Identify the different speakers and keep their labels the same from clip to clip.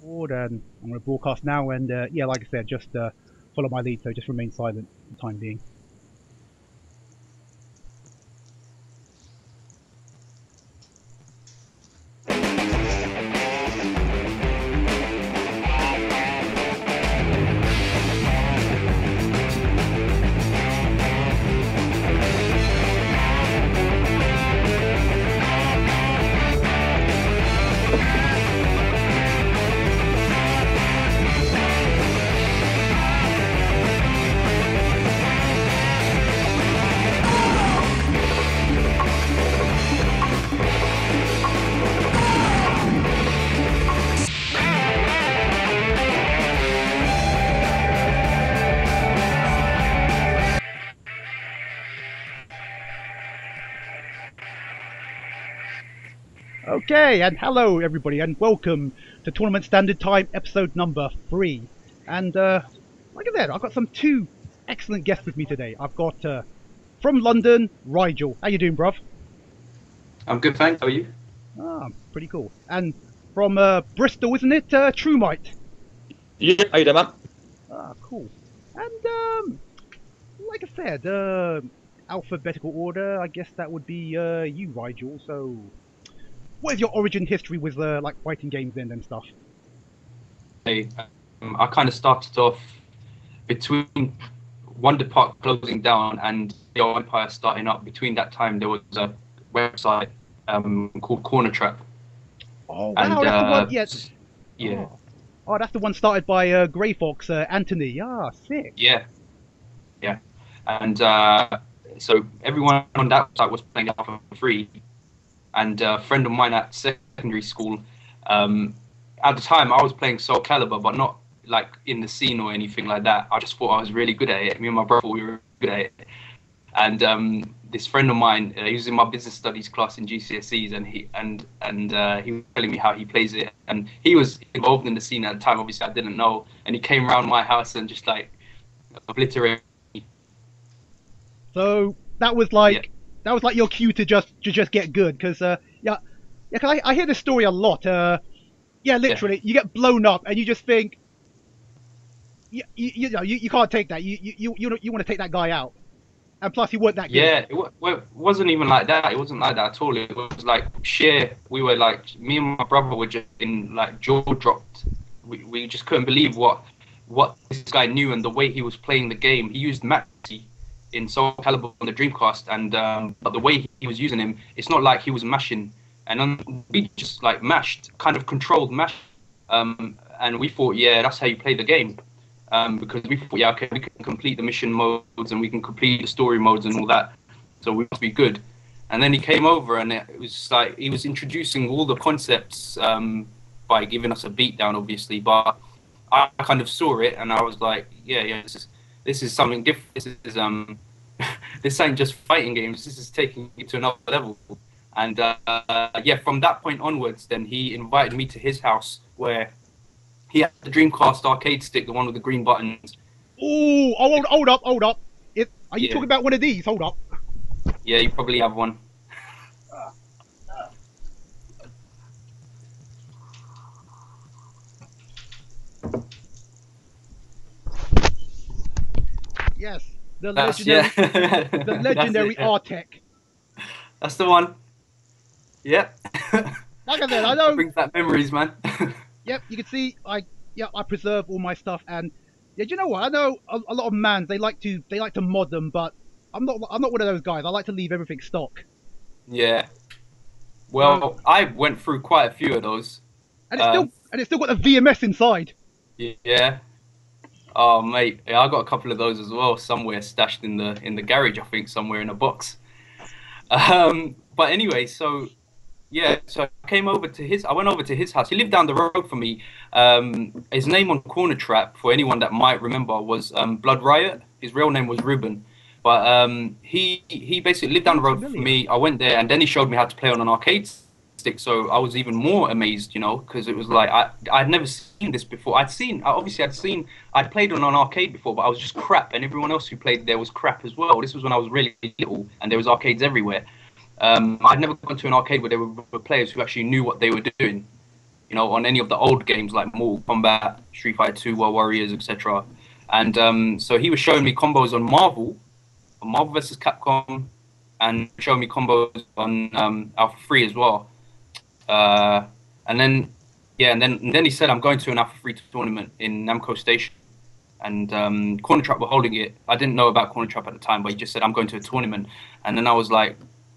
Speaker 1: Board, and I'm going to broadcast now. And yeah, like I said, just follow my lead, so just remain silent for the time being. Okay, and hello everybody, and welcome to Tournament Standard Time, episode number 3. And like I said, I've got two excellent guests with me today. I've got from London, Raju. How you doing, bruv?
Speaker 2: I'm good, thanks. How are you?
Speaker 1: Ah, pretty cool. And from Bristol, isn't it, TrueMight?
Speaker 3: Yeah, how you doing, man?
Speaker 1: Ah, cool. And like I said, alphabetical order. I guess that would be you, Raju. So, what is your origin history with like fighting games and stuff?
Speaker 2: I kind of started off between Wonder Park closing down and the Empire starting up. Between that time, there was a website called Corner Trap.
Speaker 1: Oh wow,
Speaker 2: And,
Speaker 1: that's the one. Yes.
Speaker 2: Yeah.
Speaker 1: Oh, that's the one started by Grey Fox Anthony. Ah, sick.
Speaker 2: Yeah. Yeah. And so everyone on that site was playing it for free. And a friend of mine at secondary school, at the time I was playing Soul Calibur, but not like in the scene or anything like that. I just thought I was really good at it. Me and my brother, we were good at it. And this friend of mine, he was in my business studies class in GCSEs, and he was telling me how he plays it. And he was involved in the scene at the time. Obviously, I didn't know. And he came around my house and just like obliterated me.
Speaker 1: So that was like. Yeah. That was like your cue to just get good, because cause I hear this story a lot. Yeah, literally, you get blown up and you just think, you can't take that. You want to take that guy out, and plus you weren't that good.
Speaker 2: Yeah, it wasn't even like that. It wasn't like that at all. It was like sheer. We were like, me and my brother were just in like jaw dropped. We just couldn't believe what this guy knew and the way he was playing the game. He used Maxi in Soul Calibur on the Dreamcast, and but the way he was using him, it's not like he was mashing, and we just like mashed, kind of controlled mash, and we thought, yeah, that's how you play the game, because we thought, yeah, okay, we can complete the mission modes and we can complete the story modes and all that, so we must be good. And then he came over, and it was just like he was introducing all the concepts by giving us a beatdown, obviously, but I kind of saw it, and I was like, yeah, this is something different. This is this ain't just fighting games. This is taking it to another level. And yeah, from that point onwards, then he invited me to his house where he had the Dreamcast arcade stick, the one with the green buttons.
Speaker 1: Ooh, hold up. Are you talking about one of these? Hold up.
Speaker 2: Yeah, you probably have one.
Speaker 1: Yes, the legendary R-Tech.
Speaker 2: That's the one. Yep.
Speaker 1: Like I said, I know.
Speaker 2: It brings back memories, man.
Speaker 1: Yep, you can see I preserve all my stuff, and yeah, do you know what? I know a lot of mans they like to mod them, but I'm not one of those guys. I like to leave everything stock.
Speaker 2: Yeah. Well, I went through quite a few of those.
Speaker 1: And it's still got a VMS inside.
Speaker 2: Yeah. Oh mate, yeah, I got a couple of those as well, somewhere stashed in the garage, I think, somewhere in a box. But anyway, so yeah, so I went over to his house. He lived down the road from me. His name on Corner Trap, for anyone that might remember, was Blood Riot. His real name was Ruben. But he basically lived down the road from me. I went there, and then he showed me how to play on an arcade stick. So I was even more amazed, you know, because it was like I'd never seen this before. I'd played on an arcade before, but I was just crap, and everyone else who played there was crap as well. This was when I was really little, and there was arcades everywhere. I'd never gone to an arcade where there were players who actually knew what they were doing. you know, on any of the old games like Mortal Kombat, Street Fighter 2, World Warriors, etc. And so he was showing me combos on Marvel vs. Capcom, and showing me combos on Alpha 3 as well. And then he said, I'm going to an Alpha 3 tournament in Namco Station. And Corner Trap were holding it. I didn't know about Corner Trap at the time, but he just said, I'm going to a tournament. And then I was like,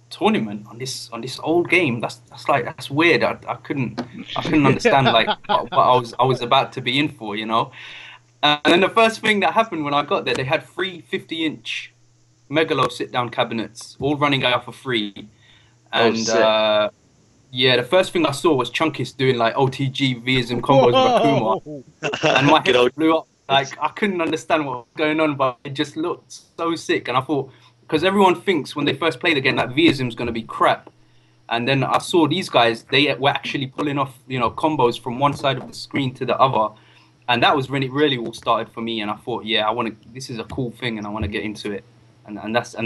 Speaker 2: tournament on this old game? That's weird. I couldn't understand like what I was about to be in for, you know. And then the first thing that happened when I got there, they had 3 50-inch Megalo sit-down cabinets, all running Alpha 3. And the first thing I saw was Chunkis doing like OTG Vism combos with Akuma. And my head blew up. Like, I couldn't understand what was going on, but it just looked so sick. And I thought, because everyone thinks when they first play the game that Vism's going to be crap. And then I saw these guys, they were actually pulling off, you know, combos from one side of the screen to the other. And that was really, really all started for me. And I thought, yeah, this is a cool thing and I want to get into it. And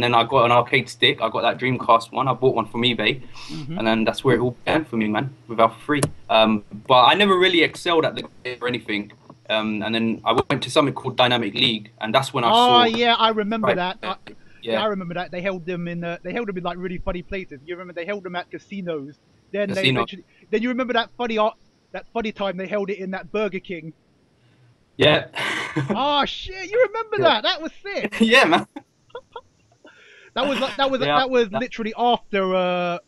Speaker 2: then I got an arcade stick. I got that Dreamcast one. I bought one from eBay. And then that's where it all began for me, man, with Alpha 3. But I never really excelled at the game or anything. And then I went to something called Dynamic League, and that's when I saw.
Speaker 1: Oh yeah, I remember that.
Speaker 2: Yeah,
Speaker 1: I remember that. They held them in like really funny places. You remember they held them at casinos. Then then you remember that funny time they held it in that Burger King.
Speaker 2: Yeah.
Speaker 1: Oh shit! You remember that? That was sick.
Speaker 2: Yeah, man.
Speaker 1: That was literally after.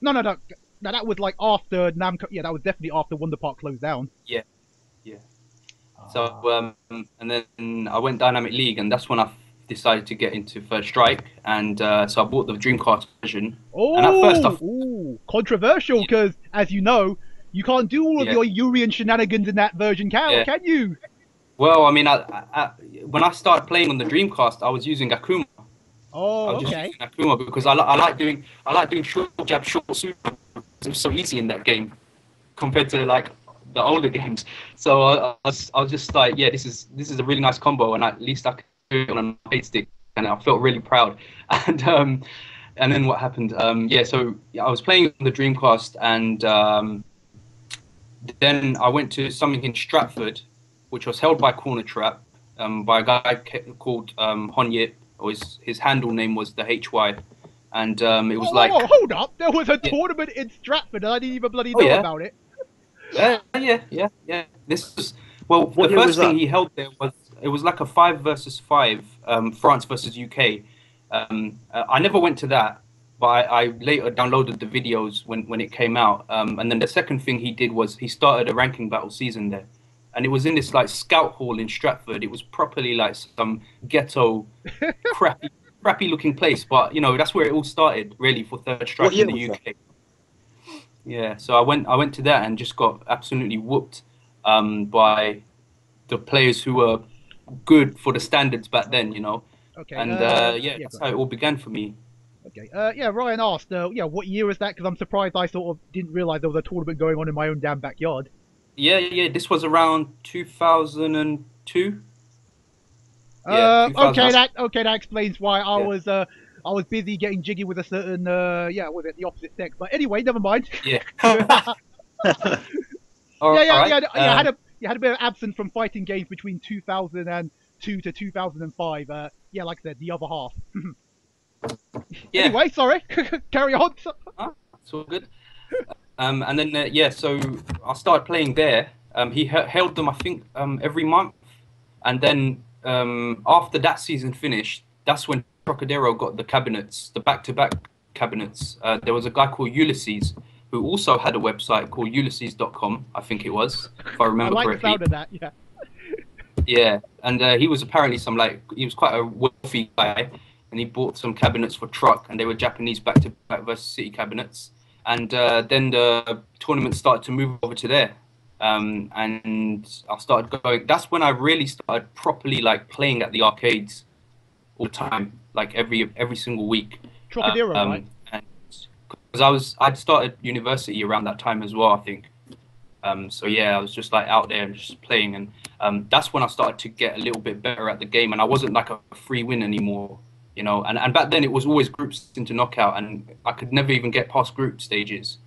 Speaker 1: No. That was like after Namco. Yeah, that was definitely after Wonder Park closed down.
Speaker 2: Yeah. So and then I went Dynamic League, and that's when I decided to get into Third Strike, and so I bought the Dreamcast version.
Speaker 1: Oh,
Speaker 2: and at first
Speaker 1: controversial, because as you know, you can't do all of your Urian shenanigans in that version, can you?
Speaker 2: Well, I mean, when I started playing on the Dreamcast, I was using Akuma.
Speaker 1: Oh,
Speaker 2: I was just using Akuma because I like doing short jab, short super. It was so easy in that game compared to like the older games. So I was just like, yeah, this is a really nice combo, and at least I could do it on an arcade stick, and I felt really proud. And then what happened? So I was playing on the Dreamcast, and then I went to something in Stratford, which was held by Corner Trap, by a guy called Hon Yip, or his handle name was the HY. And it was
Speaker 1: hold up, there was a tournament in Stratford, and I didn't even bloody know about it.
Speaker 2: Yeah. This was the first thing he held there was like a 5 versus 5, France versus UK. I never went to that, but I later downloaded the videos when it came out. And then the second thing he did was he started a ranking battle season there, and it was in this like scout hall in Stratford. It was properly like some ghetto, crappy looking place, but you know that's where it all started really for Third Strike in the UK. Yeah, so I went to that and just got absolutely whooped by the players who were good for the standards back then, you know.
Speaker 1: Okay.
Speaker 2: And that's how it all began for me.
Speaker 1: Okay. Ryan asked, what year was that? Because I'm surprised I sort of didn't realize there was a tournament going on in my own damn backyard.
Speaker 2: Yeah. This was around 2002.
Speaker 1: That explains why I was busy getting jiggy with a certain the opposite sex. But anyway, never mind.
Speaker 2: Yeah.
Speaker 1: I had a bit of absence from fighting games between 2002 to 2005. Like I said, the other half.
Speaker 2: Yeah.
Speaker 1: Anyway, sorry. Carry on.
Speaker 2: It's all good. And then so I started playing there. He held them, I think, every month, and then after that season finished, that's when Trocadero got the cabinets, the back-to-back cabinets. There was a guy called Ulysses who also had a website called ulysses.com, I think it was, if I remember correctly.
Speaker 1: I like the sound of that, yeah.
Speaker 2: Yeah, and he was apparently he was quite a wealthy guy, and he bought some cabinets for truck, and they were Japanese back-to-back versus City cabinets. And then the tournament started to move over to there. And I started going. That's when I really started properly like playing at the arcades all the time, like every single week.
Speaker 1: Trocadero, right?
Speaker 2: Because I'd started university around that time as well, I think. So yeah, I was just like out there and just playing, and that's when I started to get a little bit better at the game, and I wasn't like a free win anymore, you know. And back then it was always groups into knockout, and I could never even get past group stages.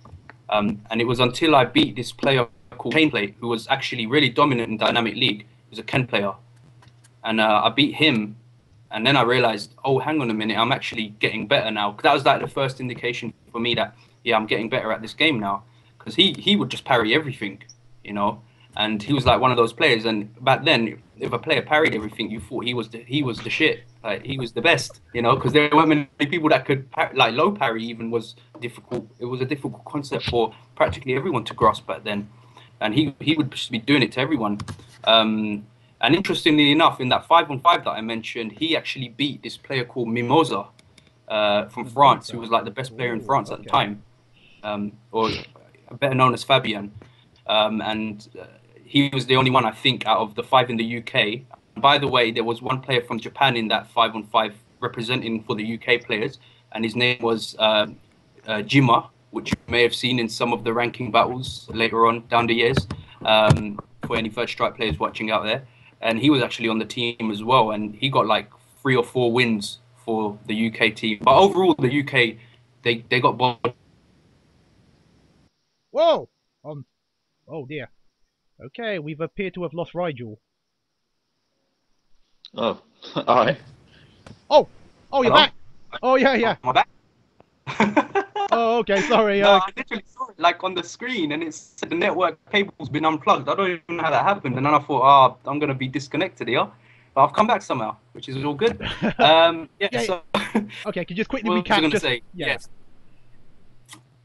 Speaker 2: And it was until I beat this player called Chainplay, who was actually really dominant in Dynamic League. He was a Ken player. And I beat him. And then I realized, oh, hang on a minute, I'm actually getting better now. That was like the first indication for me that, yeah, I'm getting better at this game now. Because he would just parry everything, you know. And he was like one of those players. And back then, if a player parried everything, you thought he was the shit. Like, he was the best, you know, because there weren't many people that could like low parry. Even was difficult. It was a difficult concept for practically everyone to grasp back then. And he would just be doing it to everyone. And interestingly enough, in that 5-on-5 that I mentioned, he actually beat this player called Mimosa from France, who was like the best player in France at the time, or better known as Fabian. And he was the only one, I think, out of the 5 in the UK. By the way, there was one player from Japan in that 5-on-5 representing for the UK players, and his name was Jima, which you may have seen in some of the ranking battles later on down the years, for any Third Strike players watching out there. And he was actually on the team as well, and he got like 3 or 4 wins for the UK team. But overall, the UK, they got bored.
Speaker 1: Whoa! Oh dear. Okay, we've appeared to have lost Rigel.
Speaker 3: Oh, all right.
Speaker 1: Oh, you're
Speaker 2: Hello?
Speaker 1: back. Oh yeah.
Speaker 2: Am I back?
Speaker 1: Oh, okay, sorry.
Speaker 2: No, I literally saw it like on the screen, and it said the network cable's been unplugged. I don't even know how that happened, and then I thought, I'm gonna be disconnected here, but I've come back somehow, which is all good.
Speaker 1: Yeah.
Speaker 2: So
Speaker 1: Okay, can you just quickly
Speaker 2: what was I
Speaker 1: recap?
Speaker 2: gonna say? Yes.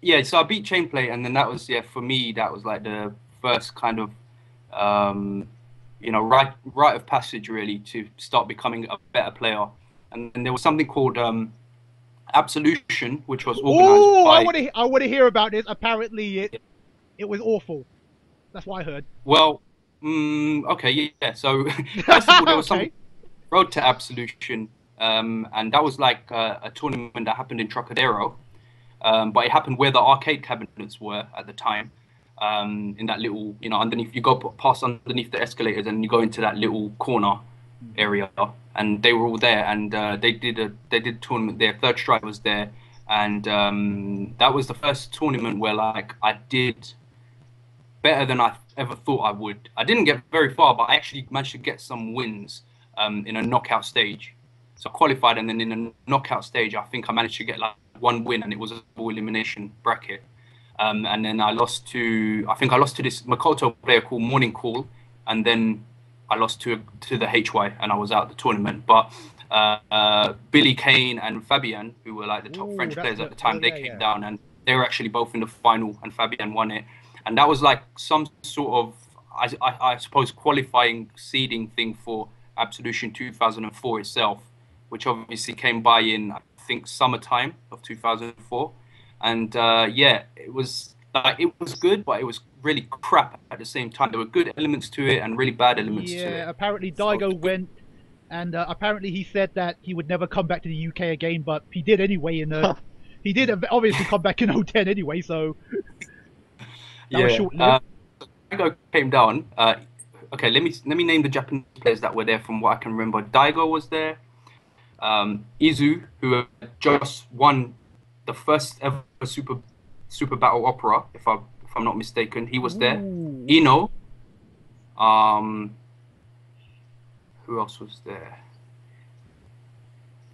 Speaker 2: Yeah, so I beat Chainplay, and then that was, for me, that was like the first kind of, rite of passage really to start becoming a better player. And then there was something called Absolution, which was organized by...
Speaker 1: I want to hear about this. Apparently, it was awful. That's what I heard.
Speaker 2: Well, okay, yeah. So first of all, there was
Speaker 1: Okay.
Speaker 2: some Road to Absolution, and that was like a tournament that happened in Trocadero. But it happened where the arcade cabinets were at the time, in that little, underneath, you go past underneath the escalators and you go into that little corner area, and they were all there, and they did a tournament there. Third Strike was there, and that was the first tournament where like I did better than I ever thought I would. I didn't get very far, but I actually managed to get some wins in a knockout stage. So I qualified, and then in a knockout stage, I think I managed to get like 1 win, and it was a full elimination bracket. And then I lost to this Makoto player called Morning Call, and then I lost to the HY, and I was out of the tournament. But Billy Kane and Fabian, who were like the top French players at the time, they came down, and they were actually both in the final, and Fabian won it. And that was like some sort of, I suppose, qualifying seeding thing for Absolution 2004 itself, which obviously came by in, I think, summertime of 2004. And it was good, but it was really crap at the same time. There were good elements to it and really bad elements to it.
Speaker 1: Yeah, apparently Daigo went, and apparently he said that he would never come back to the UK again, but he did anyway. He did obviously come back in 2010 anyway, so that was short-lived.
Speaker 2: Daigo came down. Okay, let me name the Japanese players that were there from what I can remember. Daigo was there. Izu, who had just won the first ever Super Battle Opera, if I'm not mistaken, he was there.
Speaker 1: Ooh.
Speaker 2: Ino. Who else was there?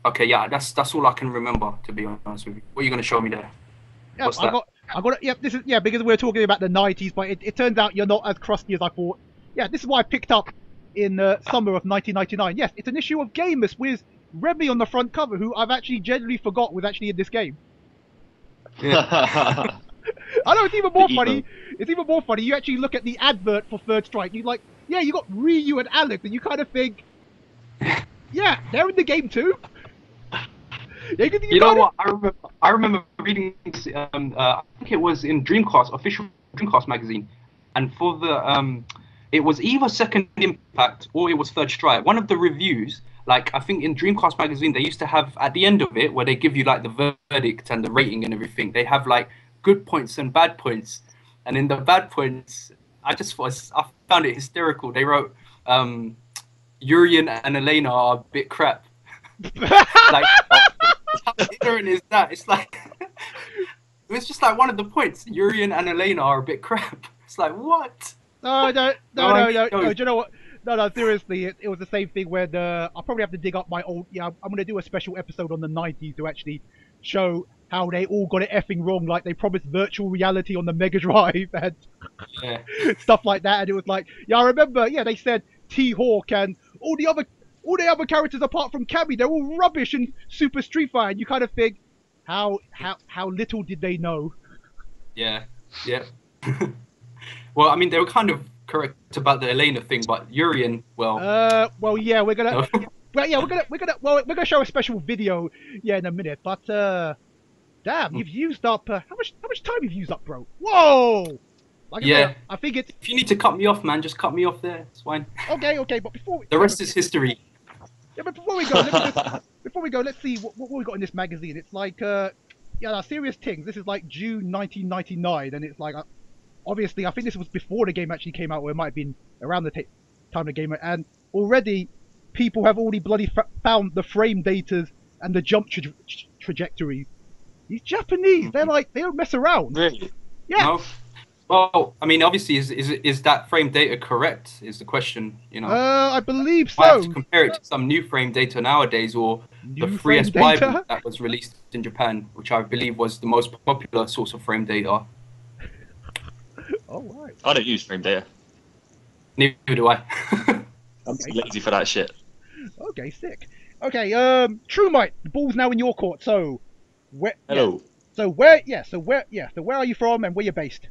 Speaker 2: Okay, yeah, that's all I can remember, to be honest with you. What are you going to show me there?
Speaker 1: Yeah,
Speaker 2: What's that?
Speaker 1: This is because we're talking about the 90s, but it turns out you're not as crusty as I thought. Yeah, this is what I picked up in summer of 1999. Yes, it's an issue of Gamers with Remy on the front cover, who I've actually genuinely forgot was actually in this game.
Speaker 2: Yeah.
Speaker 1: I know, it's even more funny. It's even more funny. You actually look at the advert for Third Strike. You like, yeah, you got Ryu and Alex, and you kind of think, yeah, they're in the game too. Yeah,
Speaker 2: you know what? I remember reading this, I think it was in Dreamcast, official Dreamcast magazine, and for the it was either Second Impact or it was Third Strike. One of the reviews, like I think in Dreamcast magazine, they used to have at the end of it where they give you like the verdict and the rating and everything. They have like good points and bad points, and in the bad points, I found it hysterical. They wrote, Urian and Elena are a bit crap. Like, how ignorant is that? It's like, it's just like one of the points. Urian and Elena are a bit crap. It's like, what?
Speaker 1: No,
Speaker 2: No,
Speaker 1: do you know what? No, seriously, it was the same thing when I'll probably have to dig up my old. Yeah, I'm going to do a special episode on the 90s to actually show how they all got it effing wrong. Like, they promised virtual reality on the Mega Drive and
Speaker 2: Yeah.
Speaker 1: stuff like that. And it was like, yeah, I remember, yeah, they said T-Hawk and all the other characters apart from Cammy, they're all rubbish in Super Street Fighter. And you kind of think, how little did they know?
Speaker 2: Yeah. Yeah. Well, I mean, they were kind of correct about the Elena thing, but Urian, well.
Speaker 1: Well, yeah, we're gonna.
Speaker 2: No.
Speaker 1: Well, yeah, we're gonna show a special video, yeah, in a minute. But damn, you've used up how much time you've used up, bro? Whoa! Like I
Speaker 2: Yeah.
Speaker 1: said, I think it's
Speaker 2: If you need to cut me off, man, just cut me off there. It's fine.
Speaker 1: okay. But
Speaker 2: The rest is history.
Speaker 1: yeah, but before we go, let's see what we got in this magazine. It's like yeah, serious things. This is like June 1999, and it's like obviously I think this was before the game actually came out, or it might have been around the time the game, and already people have already bloody found the frame datas and the jump trajectories. These Japanese, they don't mess around.
Speaker 3: Really?
Speaker 1: Yeah.
Speaker 2: No? Well, I mean, obviously, is that frame data correct? Is the question, you know?
Speaker 1: I believe
Speaker 2: I have
Speaker 1: so.
Speaker 2: to compare it to some new frame data nowadays, or the
Speaker 1: New
Speaker 2: 3S
Speaker 1: frame data?
Speaker 2: Bible that was released in Japan, which I believe was the most popular source of frame data.
Speaker 1: Oh right.
Speaker 3: I don't use frame data.
Speaker 2: Neither do I.
Speaker 3: I'm too lazy for that shit.
Speaker 1: Okay, sick. Okay, TrueMight, the ball's now in your court. So, where?
Speaker 3: Hello.
Speaker 1: Yeah, so where are you from and where you're based?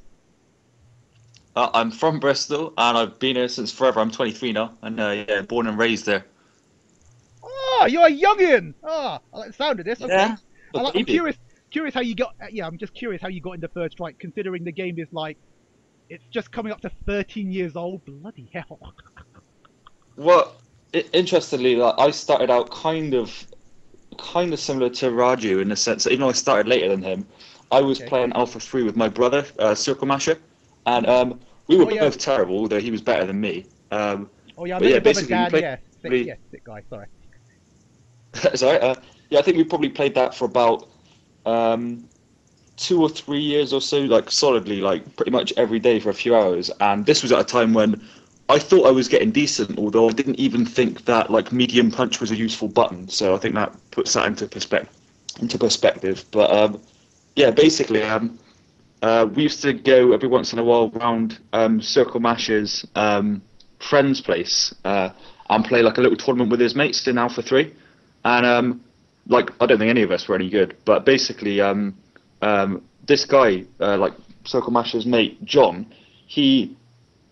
Speaker 3: I'm from Bristol and I've been here since forever. I'm 23 now and yeah, born and raised there.
Speaker 1: Oh, you're a youngin. Ah, I like the sound of this. Okay.
Speaker 3: Yeah.
Speaker 1: I'm curious how you got. Yeah, I'm just curious how you got into Third Strike, considering the game is like, it's just coming up to 13 years old. Bloody hell.
Speaker 3: Well, interestingly, like, I started out kind of similar to Raju in the sense that even though I started later than him, I was playing Alpha 3 with my brother, Circle Masher, and we were both terrible, although he was better than me.
Speaker 1: Oh yeah, I
Speaker 3: but
Speaker 1: met
Speaker 3: yeah,
Speaker 1: your brother
Speaker 3: basically we
Speaker 1: Dan.
Speaker 3: played-
Speaker 1: Yeah, sick guy. Sorry.
Speaker 3: Sorry, yeah, I think we probably played that for about 2 or 3 years or so, like solidly, like pretty much every day for a few hours. And this was at a time when I thought I was getting decent, although I didn't even think that like medium punch was a useful button. So I think that puts that into perspective. But yeah, basically, we used to go every once in a while around Circle Masher's friend's place and play like a little tournament with his mates in Alpha 3. And like, I don't think any of us were any good, but basically this guy, like Circle Masher's mate John, he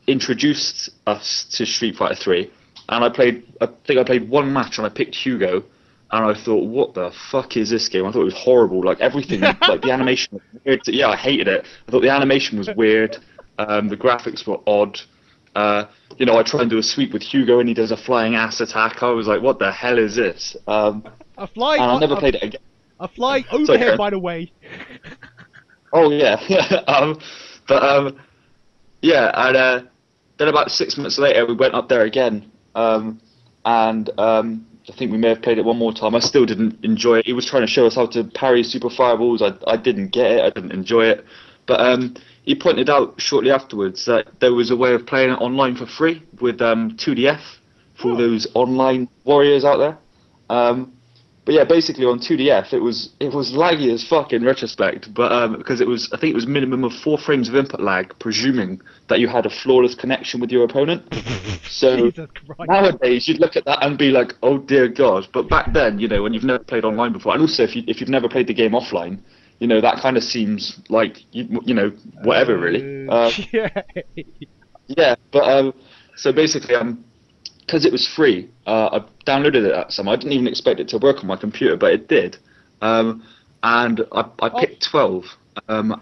Speaker 3: introduced us to Street Fighter 3, and I think I played one match and I picked Hugo, and I thought, what the fuck is this game? I thought it was horrible, like everything, like the animation was weird. Yeah, I hated it. I thought the animation was weird, the graphics were odd. You know, I try and do a sweep with Hugo and he does a flying ass attack. I was like, what the hell is this?
Speaker 1: A flying.
Speaker 3: And I never played it again.
Speaker 1: A flying overhead, by the way.
Speaker 3: Oh yeah, yeah, and then about 6 months later we went up there again, and I think we may have played it one more time. I still didn't enjoy it. He was trying to show us how to parry super fireballs. I didn't get it. I didn't enjoy it. But he pointed out shortly afterwards that there was a way of playing it online for free with 2DF for those online warriors out there. But yeah, basically on 2DF it was laggy as fuck in retrospect, but because I think it was minimum of 4 frames of input lag, presuming that you had a flawless connection with your opponent. So nowadays you'd look at that and be like, oh dear God. But back then, you know, when you've never played online before, and also if you've never played the game offline, you know, that kind of seems like you know, whatever really. Yeah, but so basically because it was free, I downloaded it at some. I didn't even expect it to work on my computer, but it did. And I picked 12. And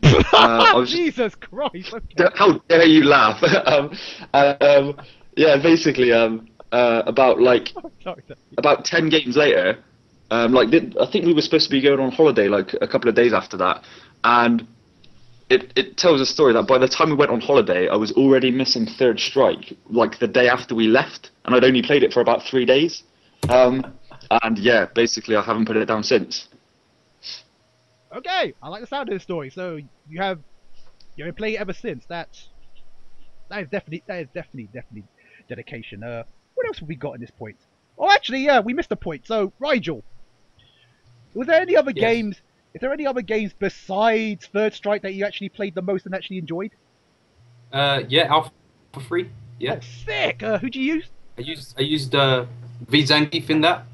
Speaker 3: I was
Speaker 1: Jesus Christ! Okay.
Speaker 3: How dare you laugh? Yeah, basically, about 10 games later, I think we were supposed to be going on holiday like a couple of days after that, and it tells a story that by the time we went on holiday, I was already missing Third Strike, like the day after we left, and I'd only played it for about 3 days. And yeah, basically I haven't put it down since.
Speaker 1: Okay, I like the sound of this story. So you've been playing it ever since. That's is definitely dedication. What else have we got in this point? Oh, actually, yeah, we missed a point. So, Rigel, was there any other games? Is there any other games besides Third Strike that you actually played the most and actually enjoyed?
Speaker 2: Yeah, Alpha 3. Yeah.
Speaker 1: Oh, sick. Who'd you use?
Speaker 2: I used V Zangief in that.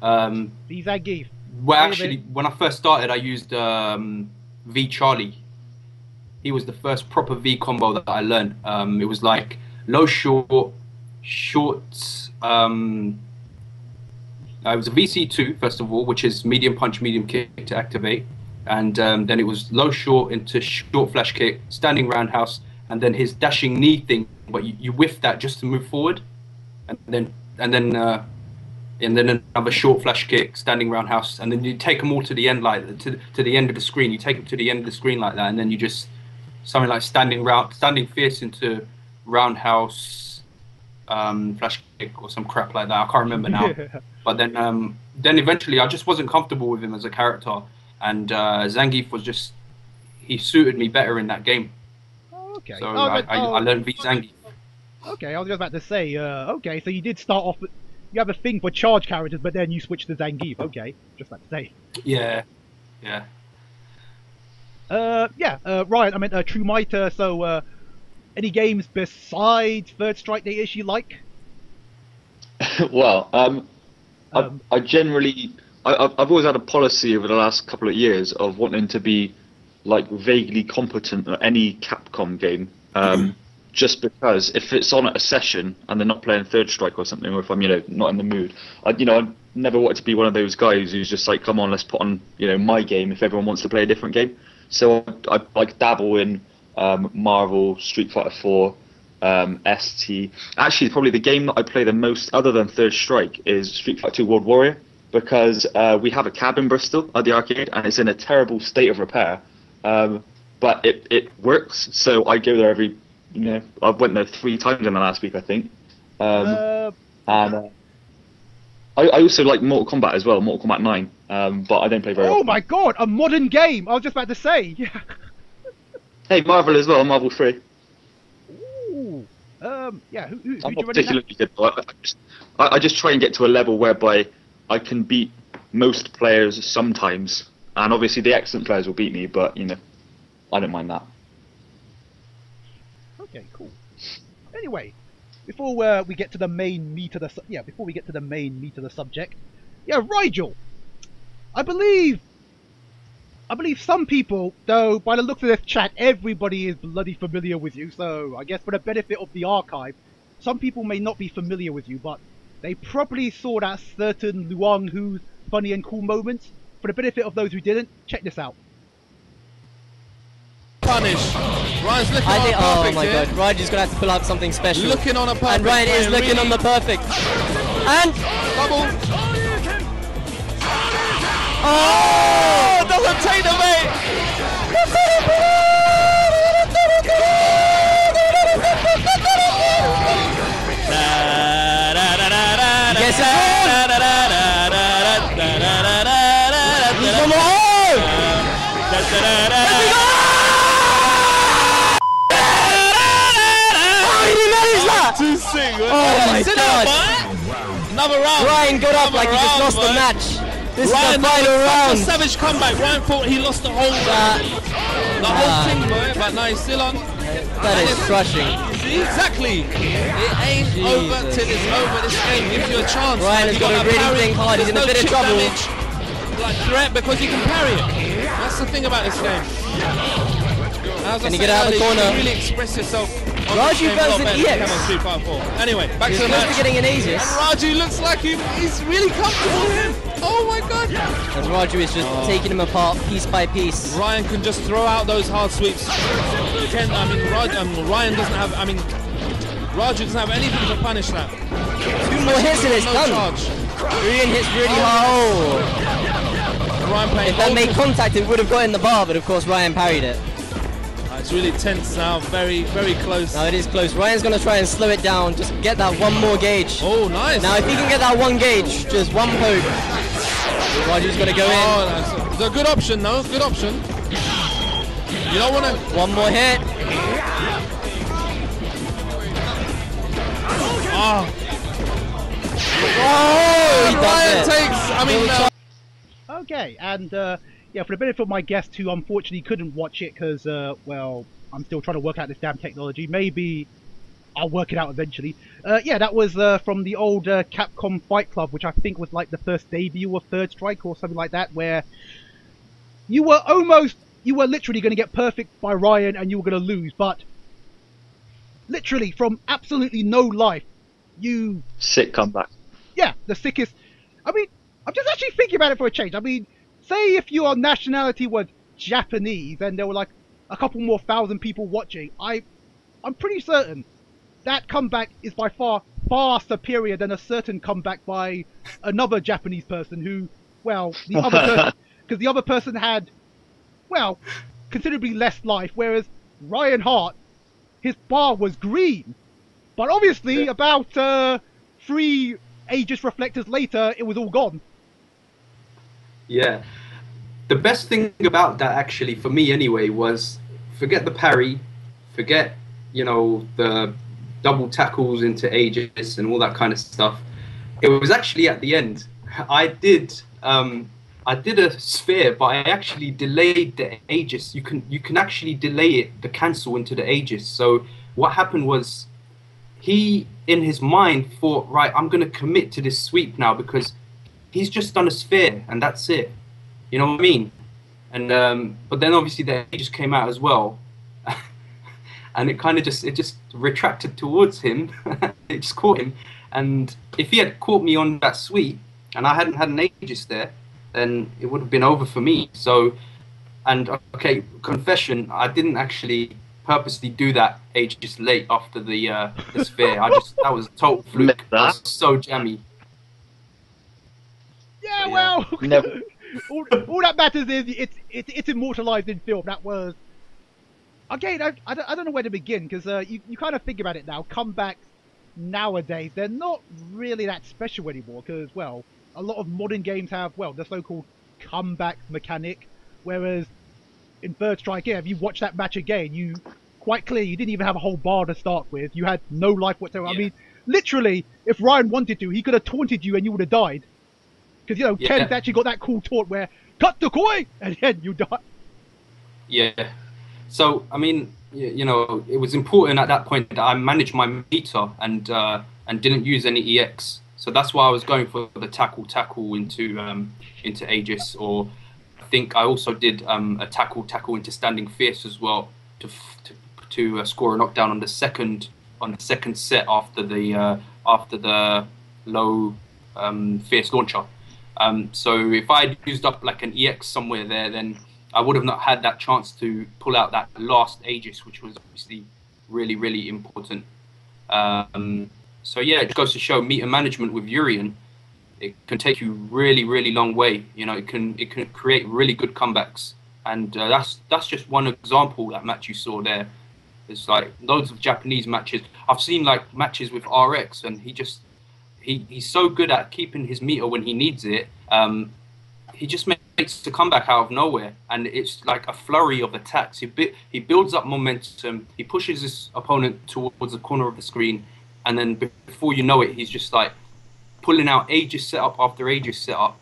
Speaker 1: V Zangief.
Speaker 2: Well, actually, when I first started, I used V Charlie. He was the first proper V combo that I learned. It was like low short, shorts. It was a VC2 first of all, which is medium punch, medium kick to activate, and then it was low short into short flash kick, standing roundhouse, and then his dashing knee thing. But you whiff that just to move forward, and then another short flash kick, standing roundhouse, and then you take them all to the end, like to the end of the screen. You take them to the end of the screen like that, and then you just something like standing fierce into roundhouse, flash kick or some crap like that. I can't remember now. But then eventually I just wasn't comfortable with him as a character, and Zangief was just, he suited me better in that game.
Speaker 1: Oh, okay.
Speaker 2: So I learned V Zangief.
Speaker 1: Okay, I was just about to say. Okay, so you did start off. You have a thing for charge characters, but then you switch to Zangief. Okay, just about to say.
Speaker 2: Yeah.
Speaker 1: Ryan, I meant TrueMight. So, any games besides Third Strike that you actually like?
Speaker 3: Well, I generally, I've always had a policy over the last couple of years of wanting to be like vaguely competent at any Capcom game. Just because if it's on at a session and they're not playing Third Strike or something, or if I'm not in the mood, I never wanted to be one of those guys who's just like, come on, let's put on my game if everyone wants to play a different game. So I like dabble in Marvel, Street Fighter 4, ST. Actually, probably the game that I play the most, other than Third Strike, is Street Fighter 2 World Warrior, because we have a cab in Bristol at the arcade, and it's in a terrible state of repair. But it works, so I go there every. I went there 3 times in the last week, I think. And I also like Mortal Kombat as well, Mortal Kombat 9. But I don't play very often.
Speaker 1: Oh my god, a modern game! I was just about to say.
Speaker 3: Hey, Marvel as well, Marvel 3.
Speaker 1: Ooh. Yeah. Who
Speaker 3: I'm not particularly good, but I just try and get to a level whereby I can beat most players sometimes, and obviously the excellent players will beat me, but I don't mind that.
Speaker 1: Okay, cool. Anyway, before we get to the main meat of the subject, Rigel, I believe some people, though by the looks of this chat, everybody is bloody familiar with you. So I guess for the benefit of the archive, some people may not be familiar with you, but they probably saw that certain Luang Hu's funny and cool moments. For the benefit of those who didn't, check this out.
Speaker 4: Punish. Ryan's looking on a perfect.
Speaker 5: Oh my god, Ryan's just gonna have to pull out something special.
Speaker 4: Looking on a perfect.
Speaker 5: And Ryan is looking on the perfect. And
Speaker 4: double.
Speaker 5: Oh!
Speaker 4: Doesn't take the bait.
Speaker 5: Yes, he's on the hole!
Speaker 4: Too sick.
Speaker 5: Oh my god!
Speaker 4: Another round.
Speaker 5: Ryan got up like he just lost the match. This is the final round.
Speaker 4: A savage comeback. Ryan thought he lost the whole thing, boy, but now he's still on.
Speaker 5: That is crushing.
Speaker 4: See, exactly. It ain't over till it's over. This game gives you a chance.
Speaker 5: Ryan has got to really think hard. He's in a bit of trouble.
Speaker 4: Like threat because he can parry it. That's the thing about this game.
Speaker 5: Can you get out of the corner?
Speaker 4: You really express yourself.
Speaker 5: Raju versus EX.
Speaker 4: Anyway, back to the match.
Speaker 5: Getting an Aegis.
Speaker 4: And Raju looks like he's really comfortable with him. Oh my god.
Speaker 5: As Raju is just taking him apart piece by piece.
Speaker 4: Ryan can just throw out those hard sweeps. Ryan doesn't have. Raju doesn't have anything to punish that.
Speaker 5: 2 more hits and it's done. Ryan hits really hard. If that made contact, it would have got in the bar, but of course Ryan parried it.
Speaker 4: It's really tense now, very, very close.
Speaker 5: Now it is close. Ryan's going to try and slow it down, just get that 1 more gauge.
Speaker 4: Oh, nice.
Speaker 5: Now if he can get that 1 gauge, just 1 poke, Raju's going to go in.
Speaker 4: It's a good option, though, good option. You don't want to...
Speaker 5: 1 more hit.
Speaker 4: Oh,
Speaker 5: Oh, he does
Speaker 4: Ryan
Speaker 5: it.
Speaker 4: takes. I mean,
Speaker 1: Okay, and yeah, for the benefit of my guests who unfortunately couldn't watch it because, well, I'm still trying to work out this damn technology. Maybe I'll work it out eventually. Yeah, that was from the old Capcom Fight Club, which I think was like the first debut of Third Strike or something like that, where you were literally going to get perfect by Ryan and you were going to lose, but literally from absolutely no life, you...
Speaker 3: Sick comeback.
Speaker 1: Yeah, the sickest... I mean, I'm just actually thinking about it for a change. I mean, say if your nationality was Japanese and there were like a couple more thousand people watching, I'm pretty certain that comeback is by far superior than a certain comeback by another Japanese person who, well, the other person, because the other person had, well, considerably less life, whereas Ryan Hart, his bar was green, but obviously about 3 Aegis reflectors later, it was all gone.
Speaker 2: Yeah. The best thing about that, actually, for me anyway, was forget the parry, forget, you know, the double tackles into Aegis and all that kind of stuff. It was actually at the end. I did a sphere, but I actually delayed the Aegis. You can actually delay it, the cancel into the Aegis. So what happened was he, in his mind, thought, right, I'm going to commit to this sweep now because he's just done a sphere and that's it. You know what I mean? And but then obviously the Aegis came out as well. And it kind of just retracted towards him. It just caught him. And if he had caught me on that sweep and I hadn't had an Aegis there, then it would have been over for me. So, and okay, confession, I didn't actually purposely do that Aegis late after the sphere. That was a total fluke. That was so jammy.
Speaker 1: Yeah,
Speaker 2: So,
Speaker 1: well,
Speaker 3: Never.
Speaker 1: all that matters is it's immortalized in film. That was... Again, I don't know where to begin, because you kind of think about it now. Comebacks nowadays, they're not really that special anymore, because, well, a lot of modern games have, well, the so-called comeback mechanic, whereas in Third Strike, yeah, if you watch that match again, you quite clearly, you didn't even have a whole bar to start with. You had no life whatsoever. Yeah. I mean, literally, if Ryan wanted to, he could have taunted you and you would have died. Because, you know, Ken's actually got that cool taunt where, cut the koi, and then you die.
Speaker 2: Yeah. So, I mean, you know, it was important at that point that I managed my meter and didn't use any EX. So that's why I was going for the tackle into Aegis, or I think I also did a tackle into standing fierce as well to score a knockdown on the second set after the low fierce launcher. So if I'd used up like an EX somewhere there, then I would have not had that chance to pull out that last Aegis, which was obviously really, really important. So yeah, it goes to show meter management with Urien, it can take you really, really long way. You know, it can create really good comebacks, and that's just one example. That match you saw there, there's like loads of Japanese matches. I've seen like matches with RX, and he's so good at keeping his meter when he needs it. He just makes the comeback out of nowhere, and it's like a flurry of attacks. He builds up momentum. He pushes his opponent towards the corner of the screen, and then before you know it, he's just like pulling out Aegis setup after Aegis setup,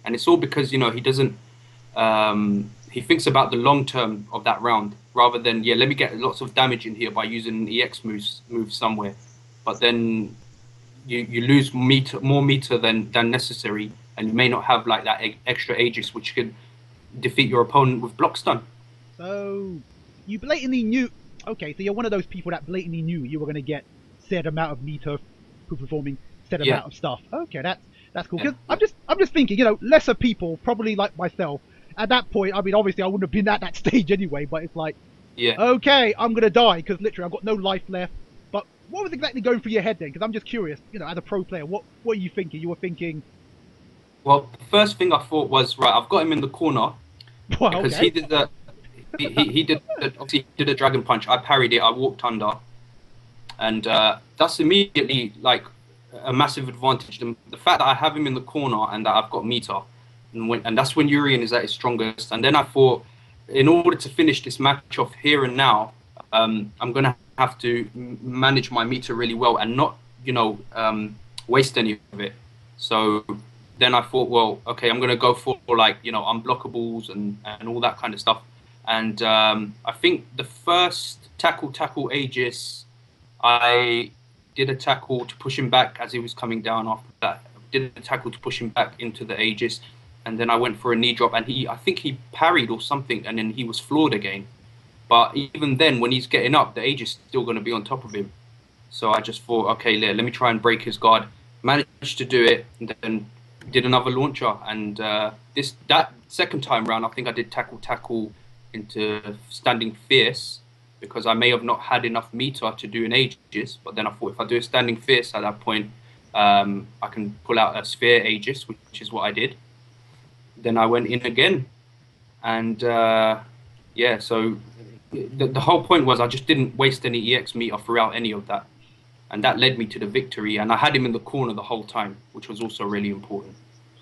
Speaker 2: and it's all because, you know, he doesn't. He thinks about the long term of that round rather than, yeah, let me get lots of damage in here by using an EX move somewhere, but then you lose more meter than necessary. And you may not have like that extra Aegis, which could defeat your opponent with block stun.
Speaker 1: So you blatantly knew. Okay, so you're one of those people that blatantly knew you were going to get said amount of meter for performing said amount of stuff. Okay, that's cool. Because I'm just thinking, you know, lesser people, probably like myself, at that point. I mean, obviously, I wouldn't have been at that stage anyway. But it's like, okay, I'm going to die because literally I've got no life left. But what was exactly going through your head then? Because I'm just curious. You know, as a pro player, what are you thinking? You were thinking.
Speaker 2: Well, the first thing I thought was, right, I've got him in the corner, because he did obviously he did a dragon punch. I parried it. I walked under, and that's immediately like a massive advantage. The fact that I have him in the corner and that I've got meter, and that's when Urien is at his strongest. And then I thought, in order to finish this match off here and now, I'm gonna have to manage my meter really well and not you know, waste any of it. So then I thought, well, okay, I'm gonna go for like, you know, unblockables and all that kind of stuff. And I think the first tackle Aegis, I did a tackle to push him back as he was coming down. After that, did a tackle to push him back into the Aegis, and then I went for a knee drop, and I think he parried or something, and then he was floored again. But even then, when he's getting up, the Aegis is still going to be on top of him. So I just thought, okay, let me try and break his guard. Managed to do it, and then did another launcher. And that second time round, I think I did tackle into standing fierce, because I may have not had enough meter to do an Aegis. But then I thought, if I do a standing fierce at that point, I can pull out a sphere Aegis, which is what I did. Then I went in again, and yeah, so the whole point was I just didn't waste any EX meter throughout any of that, and that led me to the victory. And I had him in the corner the whole time, which was also really important.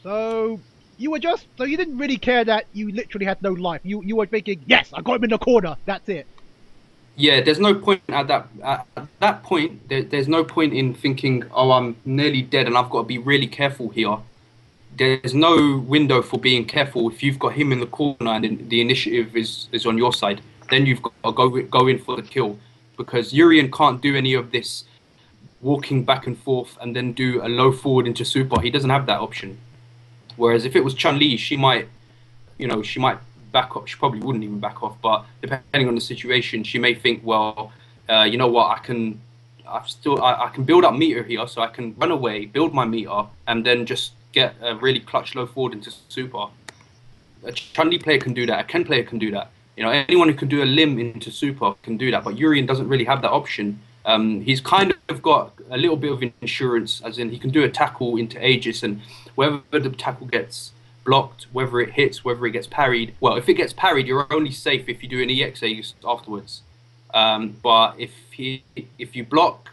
Speaker 1: So you didn't really care that you literally had no life. You were thinking, yes, I got him in the corner. That's it.
Speaker 2: Yeah, there's no point at that point. There's no point in thinking, oh, I'm nearly dead and I've got to be really careful here. There's no window for being careful. If you've got him in the corner and the initiative is on your side, then you've got to go in for the kill, because Urien can't do any of this walking back and forth and then do a low forward into super. He doesn't have that option. Whereas if it was Chun-Li, she might back off. She probably wouldn't even back off, but depending on the situation, she may think, well, you know what, I can build up meter here, so I can run away, build my meter, and then just get a really clutch low forward into super. A Chun-Li player can do that. A Ken player can do that. You know, anyone who can do a limb into super can do that. But Urien doesn't really have that option. He's kind of got a little bit of insurance, as in he can do a tackle into Aegis, and whether the tackle gets blocked, whether it hits, whether it gets parried. Well, if it gets parried, you're only safe if you do an EX Aegis afterwards. But if you block,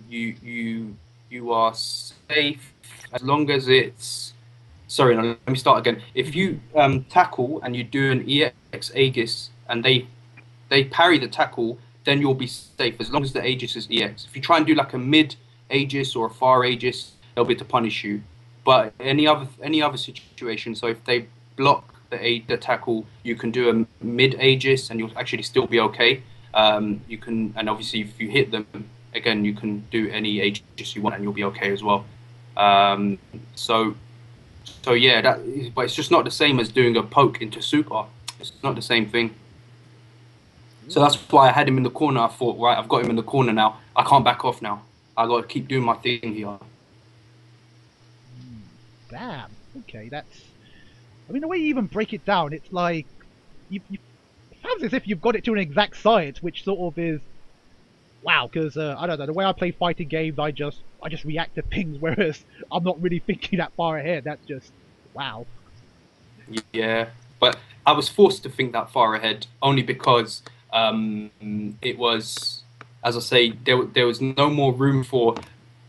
Speaker 2: you are safe as long as it's. Sorry, no, let me start again. If you tackle and you do an EX Aegis and they parry the tackle, then you'll be safe as long as the Aegis is EX. If you try and do like a mid Aegis or a far Aegis, they'll be to punish you. But any other situation, so if they block the tackle, you can do a mid Aegis and you'll actually still be okay. You can, and obviously if you hit them again, you can do any Aegis you want and you'll be okay as well. So yeah, but it's just not the same as doing a poke into super. It's not the same thing. So that's why I had him in the corner. I thought, right, I've got him in the corner now. I can't back off now. I got to keep doing my thing here.
Speaker 1: Damn. Okay, that's. I mean, the way you even break it down, it's like it sounds as if you've got it to an exact science, which sort of is. Wow, because I don't know, the way I play fighting games, I just react to pings, whereas I'm not really thinking that far ahead. That's just wow.
Speaker 2: Yeah, but I was forced to think that far ahead only because it was, as I say, there was no more room for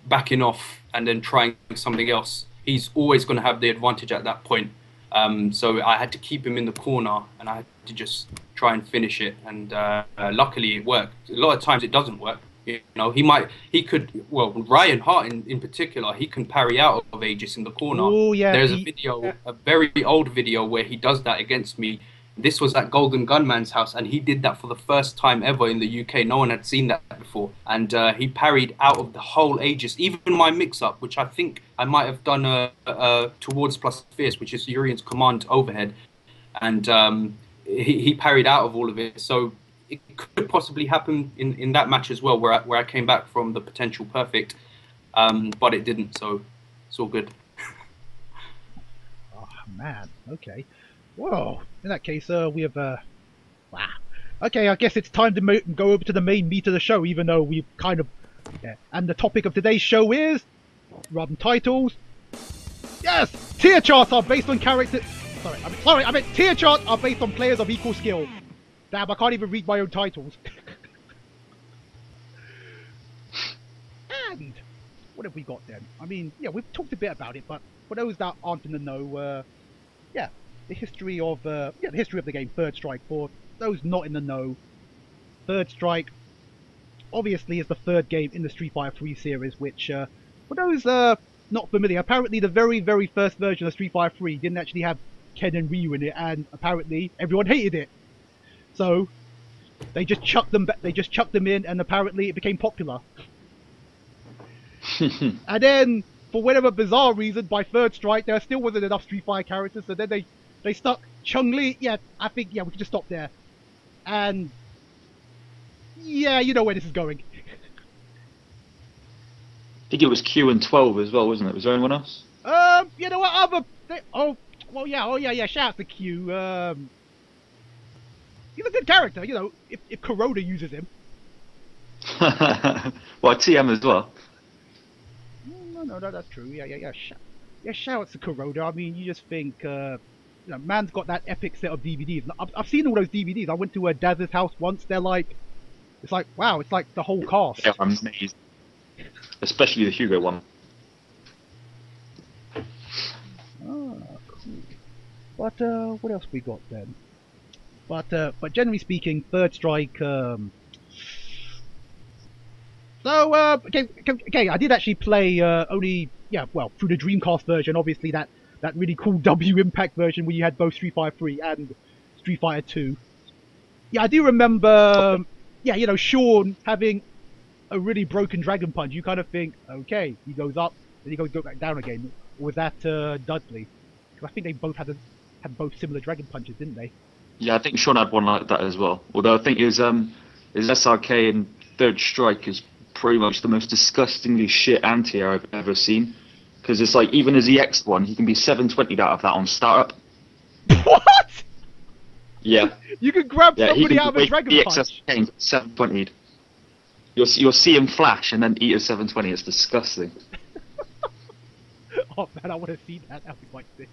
Speaker 2: backing off and then trying something else. He's always going to have the advantage at that point. So I had to keep him in the corner, and I had to just try and finish it. And luckily, it worked. A lot of times, it doesn't work. You know, well, Ryan Hart in particular, he can parry out of Aegis in the corner.
Speaker 1: Oh yeah.
Speaker 2: There's a very old video where he does that against me. This was at Golden Gunman's house, and he did that for the first time ever in the UK. No one had seen that before. And he parried out of the whole Aegis, even my mix-up, which I think I might have done towards plus fierce, which is Urien's command overhead. And he parried out of all of it. So it could possibly happen in that match as well, where I came back from the potential perfect, but it didn't. So it's all good.
Speaker 1: Oh man. Okay. Whoa. In that case, we have wow. Okay, I guess it's time to go over to the main meat of the show, even though we've kind of. Yeah. And the topic of today's show is run titles. Yes, tier charts are based on characters. Sorry, I meant tier charts are based on players of equal skill. Damn, I can't even read my own titles. And what have we got then? I mean, yeah, we've talked a bit about it, but for those that aren't in the know, yeah, the history of the game Third Strike. For those not in the know, Third Strike obviously is the third game in the Street Fighter 3 series, which, for those not familiar, apparently the very, very first version of Street Fighter 3 didn't actually have Ken and Ryu in it, and apparently everyone hated it. So they just chucked them. They just chucked them in, and apparently it became popular. And then, for whatever bizarre reason, by Third Strike, there still wasn't enough Street Fighter characters, so then they stuck Chun-Li. Yeah, I think we can just stop there. And yeah, you know where this is going.
Speaker 3: I think it was Q and 12 as well, wasn't it? Was there anyone else?
Speaker 1: You know what? Oh yeah. Shout out to Q. He's a good character, you know. If Kuroda uses him.
Speaker 3: Well, TM as well.
Speaker 1: No, that's true. Yeah. Shout out to Kuroda. I mean, you just think, you know, man's got that epic set of DVDs. I've seen all those DVDs. I went to Daz's house once. They're like, it's like, wow, it's like the whole cast.
Speaker 3: Yeah, I'm amazed. Especially the Hugo one.
Speaker 1: Cool. But what else we got then? But generally speaking, Third Strike. Okay, I did actually play only through the Dreamcast version. Obviously, that really cool W Impact version where you had both Street Fighter 3 and Street Fighter 2. Yeah, I do remember. Yeah, you know, Sean having a really broken Dragon Punch. You kind of think, okay, he goes up, then he goes back down again. Or was that Dudley? Because I think they both had both similar Dragon Punches, didn't they?
Speaker 3: Yeah, I think Sean had one like that as well. Although I think his SRK in Third Strike is pretty much the most disgustingly shit anti-air I've ever seen. Because it's like, even his EX one, he can be 720'd out of that on startup.
Speaker 1: What?
Speaker 3: Yeah.
Speaker 1: You can grab somebody out of a Dragon Punch.
Speaker 3: EX 720'd. You'll see him flash and then eat a 720. It's disgusting.
Speaker 1: Oh man, I want to see that. That'd be quite sick.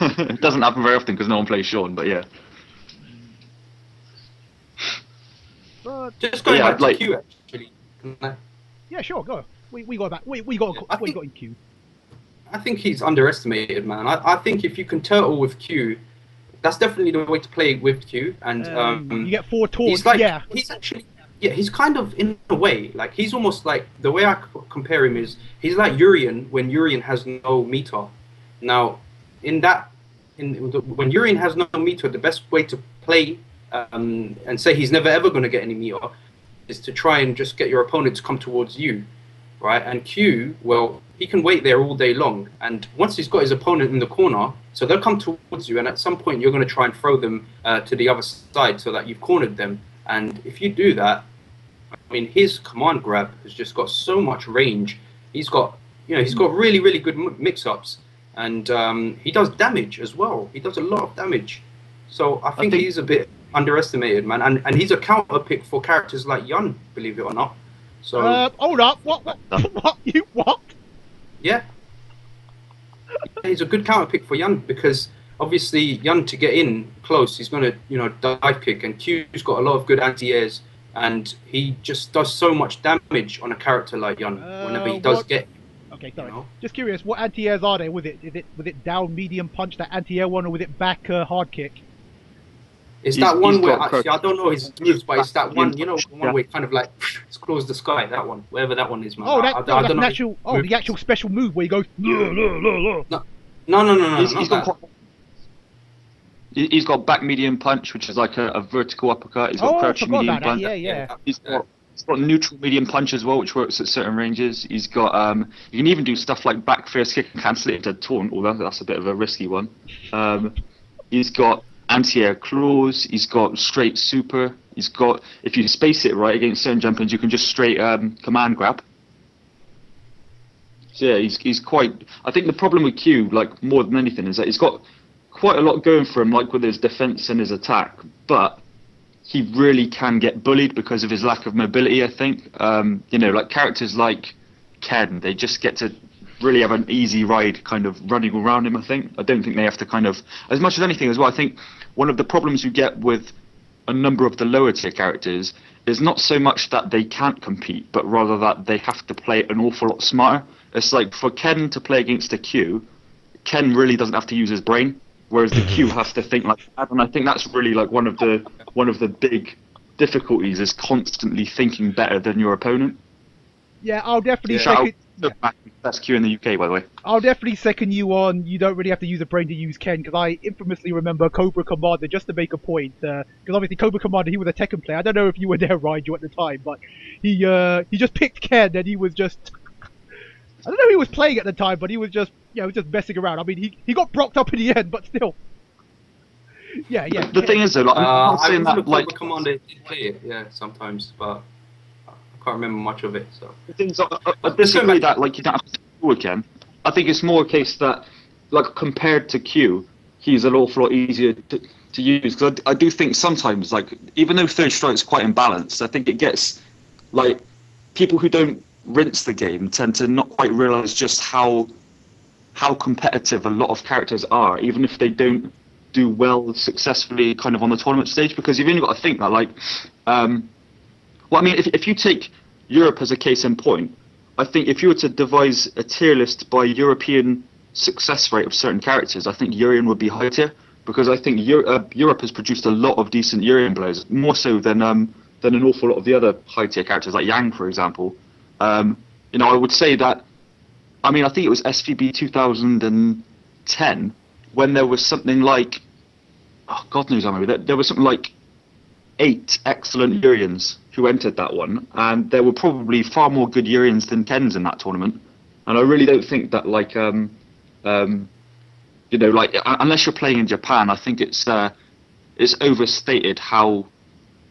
Speaker 3: It doesn't happen very often because no one plays Sean, but yeah.
Speaker 1: But
Speaker 2: Just going back to Q, actually.
Speaker 1: yeah, sure, go. We got back. We got in Q.
Speaker 2: I think he's underestimated, man. I think if you can turtle with Q, that's definitely the way to play with Q. And
Speaker 1: you get 4 taunts.
Speaker 2: He's like,
Speaker 1: yeah.
Speaker 2: he's actually, yeah, he's kind of, in a way, like, he's almost like, the way I compare him is, he's like Urien when Urien has no meter. Now, when Urien has no meter, the best way to play and say he's never ever going to get any meter is to try and just get your opponent to come towards you, right? And Q, well, he can wait there all day long, and once he's got his opponent in the corner, so they'll come towards you, and at some point you're going to try and throw them to the other side so that you've cornered them. And if you do that, I mean, his command grab has just got so much range. He's got really, really good mix-ups, and he does damage as well. He does a lot of damage. So I think he's a bit underestimated, man. And he's a counter pick for characters like Yun, believe it or not. So
Speaker 1: hold up, what? What?
Speaker 2: Yeah. He's a good counter pick for Yun because obviously Yun, to get in close, he's going to, dive kick, and Q's got a lot of good anti-airs, and he just does so much damage on a character like Yun whenever he does get.
Speaker 1: Okay, sorry. Just curious, what anti-airs are there? Was it down medium punch, that anti-air one, or was it back hard kick?
Speaker 2: It's that one where, actually, I don't know his moves, but it's that one, one where it kind of like explores the sky, that one, wherever that one is, man.
Speaker 1: Oh, that's an actual, the actual special move where he goes,
Speaker 2: No.
Speaker 3: He's got back medium punch, which is like a vertical uppercut. He's got crouching medium punch.
Speaker 1: Yeah.
Speaker 3: He's got neutral medium punch as well, which works at certain ranges. He's got you can even do stuff like back first kick and cancel it into taunt, although that's a bit of a risky one. He's got anti-air claws. He's got straight super. He's got, if you space it right against certain jumpers, you can just straight command grab. So yeah, he's quite. I think the problem with Q, like more than anything, is that he's got quite a lot going for him, like with his defense and his attack, but he really can get bullied because of his lack of mobility, I think. Like characters like Ken, they just get to really have an easy ride kind of running around him, I think. I don't think they have to kind of, as much as anything as well, I think one of the problems you get with a number of the lower tier characters is not so much that they can't compete, but rather that they have to play an awful lot smarter. It's like for Ken to play against a Q, Ken really doesn't have to use his brain, whereas the Q has to think like that, and I think that's really like one of the big difficulties is constantly thinking better than your opponent.
Speaker 1: Yeah, I'll definitely
Speaker 3: Shout
Speaker 1: second.
Speaker 3: out to best Q in the UK, by the way.
Speaker 1: I'll definitely second you on. You don't really have to use a brain to use Ken, because I infamously remember Cobra Commander, just to make a point. Because obviously Cobra Commander, he was a Tekken player. I don't know if you were there, Raju, at the time, but he just picked Ken, and he was just. I don't know who he was playing at the time, but he was just just messing around. I mean, he got brocked up in the end, but still. Yeah.
Speaker 3: The thing is, though, like, I'm not saying
Speaker 2: I
Speaker 3: that, like,
Speaker 2: Cobra Commander did play it, yeah, sometimes, but I can't remember much of it. So
Speaker 3: the thing is, I disagree that like you don't have to do again. I think it's more a case that, like, compared to Q, he's an awful lot easier to use. Because I do think sometimes, like, even though third strike's quite imbalanced, I think it gets, like, people who don't rinse the game tend to not quite realise just how competitive a lot of characters are, even if they don't do well successfully kind of on the tournament stage. Because you've only got to think that, like, well, I mean, if you take Europe as a case in point, I think if you were to devise a tier list by European success rate of certain characters, I think Urian would be high tier, because I think Europe has produced a lot of decent Urian players, more so than an awful lot of the other high tier characters, like Yang, for example. I would say that, I mean, I think it was SVB 2010 when there was something like, oh, God knows how many, there was something like 8 excellent Urians who entered that one, and there were probably far more good Urians than Kens in that tournament. And I really don't think that, like, unless you're playing in Japan, I think it's overstated how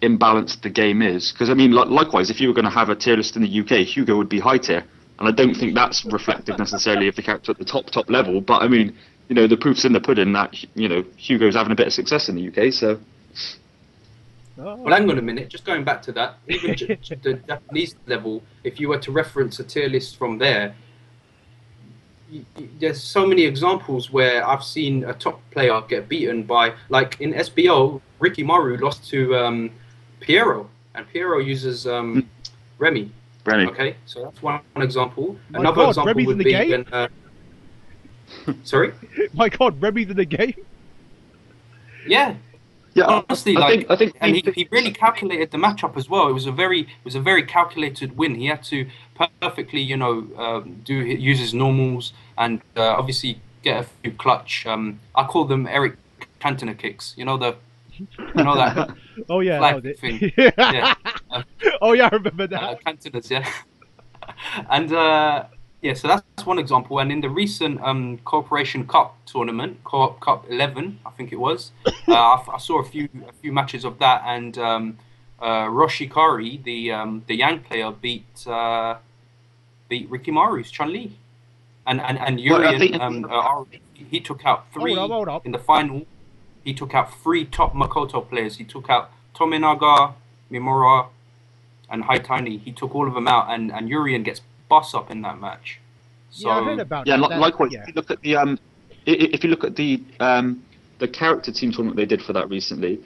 Speaker 3: imbalanced the game is. Because I mean, likewise, if you were going to have a tier list in the UK, Hugo would be high tier, and I don't think that's reflective necessarily of the character at the top level. But I mean, the proof's in the pudding that Hugo's having a bit of success in the UK. So.
Speaker 2: Well, hang on a minute. Just going back to that, even the Japanese level, if you were to reference a tier list from there, there's so many examples where I've seen a top player get beaten by, like in SBO, Ricky Maru lost to Piero, and Piero uses Remy. Okay, so that's one example. Another example
Speaker 1: Remy's
Speaker 2: would be
Speaker 1: when.
Speaker 2: Sorry.
Speaker 1: My God, Remy's in the game.
Speaker 2: Yeah.
Speaker 3: Yeah,
Speaker 2: honestly,
Speaker 3: I think
Speaker 2: and he really calculated the matchup as well. It was a very calculated win. He had to perfectly, use his normals and obviously get a few clutch. I call them Eric Cantona kicks. You know that.
Speaker 1: Oh yeah,
Speaker 2: flag thing.
Speaker 1: Yeah. Oh yeah, I remember that.
Speaker 2: Cantonas, yeah. And so that's one example. And in the recent Corporation Cup tournament, Co-op Cup 11, I think it was, I saw a few matches of that, and Roshikari, the Yang player, beat Ricky Maru's Chun-Li, and Urian, he took out 3
Speaker 1: Hold up.
Speaker 2: in the final. He took out 3 top Makoto players. He took out Tominaga, Mimura, and Haitani. He took all of them out, and Urian gets boss up in that match. So,
Speaker 1: yeah, I heard about
Speaker 3: that.
Speaker 1: Yeah.
Speaker 3: Likewise. If you look at the character team tournament they did for that recently,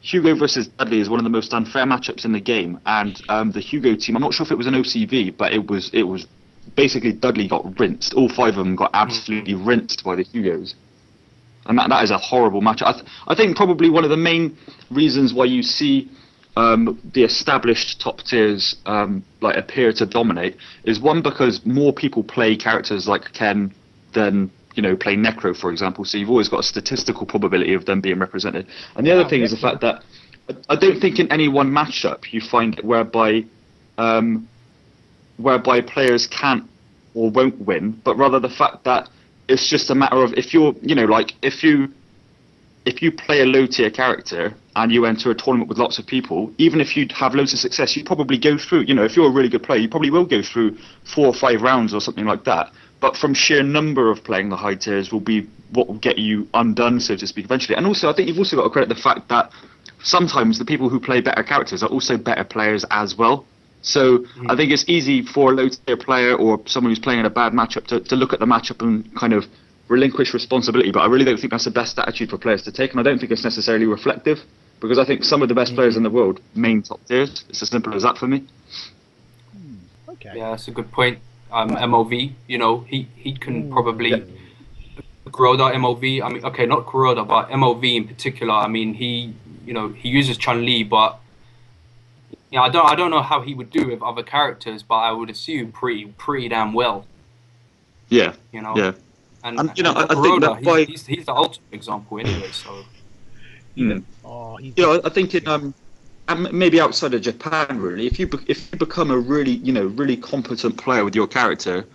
Speaker 3: Hugo versus Dudley is one of the most unfair matchups in the game, and the Hugo team, I'm not sure if it was an OCV, but it was basically Dudley got rinsed. All 5 of them got absolutely rinsed by the Hugos, and that is a horrible match. I think probably one of the main reasons why you see the established top tiers appear to dominate is, one, because more people play characters like Ken than play Necro, for example. So you've always got a statistical probability of them being represented. And the other thing is the fact that I don't think in any one matchup you find it whereby players can't or won't win, but rather the fact that it's just a matter of, if you're if you play a low tier character and you enter a tournament with lots of people, even if you have loads of success, you probably go through, if you're a really good player, you probably will go through 4 or 5 rounds or something like that. But from sheer number of playing the high tiers will be what will get you undone, so to speak, eventually. And also, I think you've also got to credit the fact that sometimes the people who play better characters are also better players as well. So I think it's easy for a low tier player or someone who's playing in a bad matchup to look at the matchup and kind of relinquish responsibility. But I really don't think that's the best attitude for players to take, and I don't think it's necessarily reflective, because I think some of the best players in the world main top tiers. It's as simple as that for me.
Speaker 1: Okay.
Speaker 2: Yeah, that's a good point. MOV, he can probably Kuroda MOV. I mean, okay, not Kuroda, but MOV in particular. I mean, he uses Chun-Li, but Yeah, I don't know how he would do with other characters, but I would assume pretty damn well.
Speaker 3: Yeah.
Speaker 2: You know.
Speaker 3: Yeah.
Speaker 2: And
Speaker 3: you know, I think
Speaker 2: Kuroda,
Speaker 3: that by
Speaker 2: he's the ultimate example anyway. So.
Speaker 1: Oh, he's.
Speaker 3: you know, I think in and maybe outside of Japan, really, if you become a really really competent player with your character,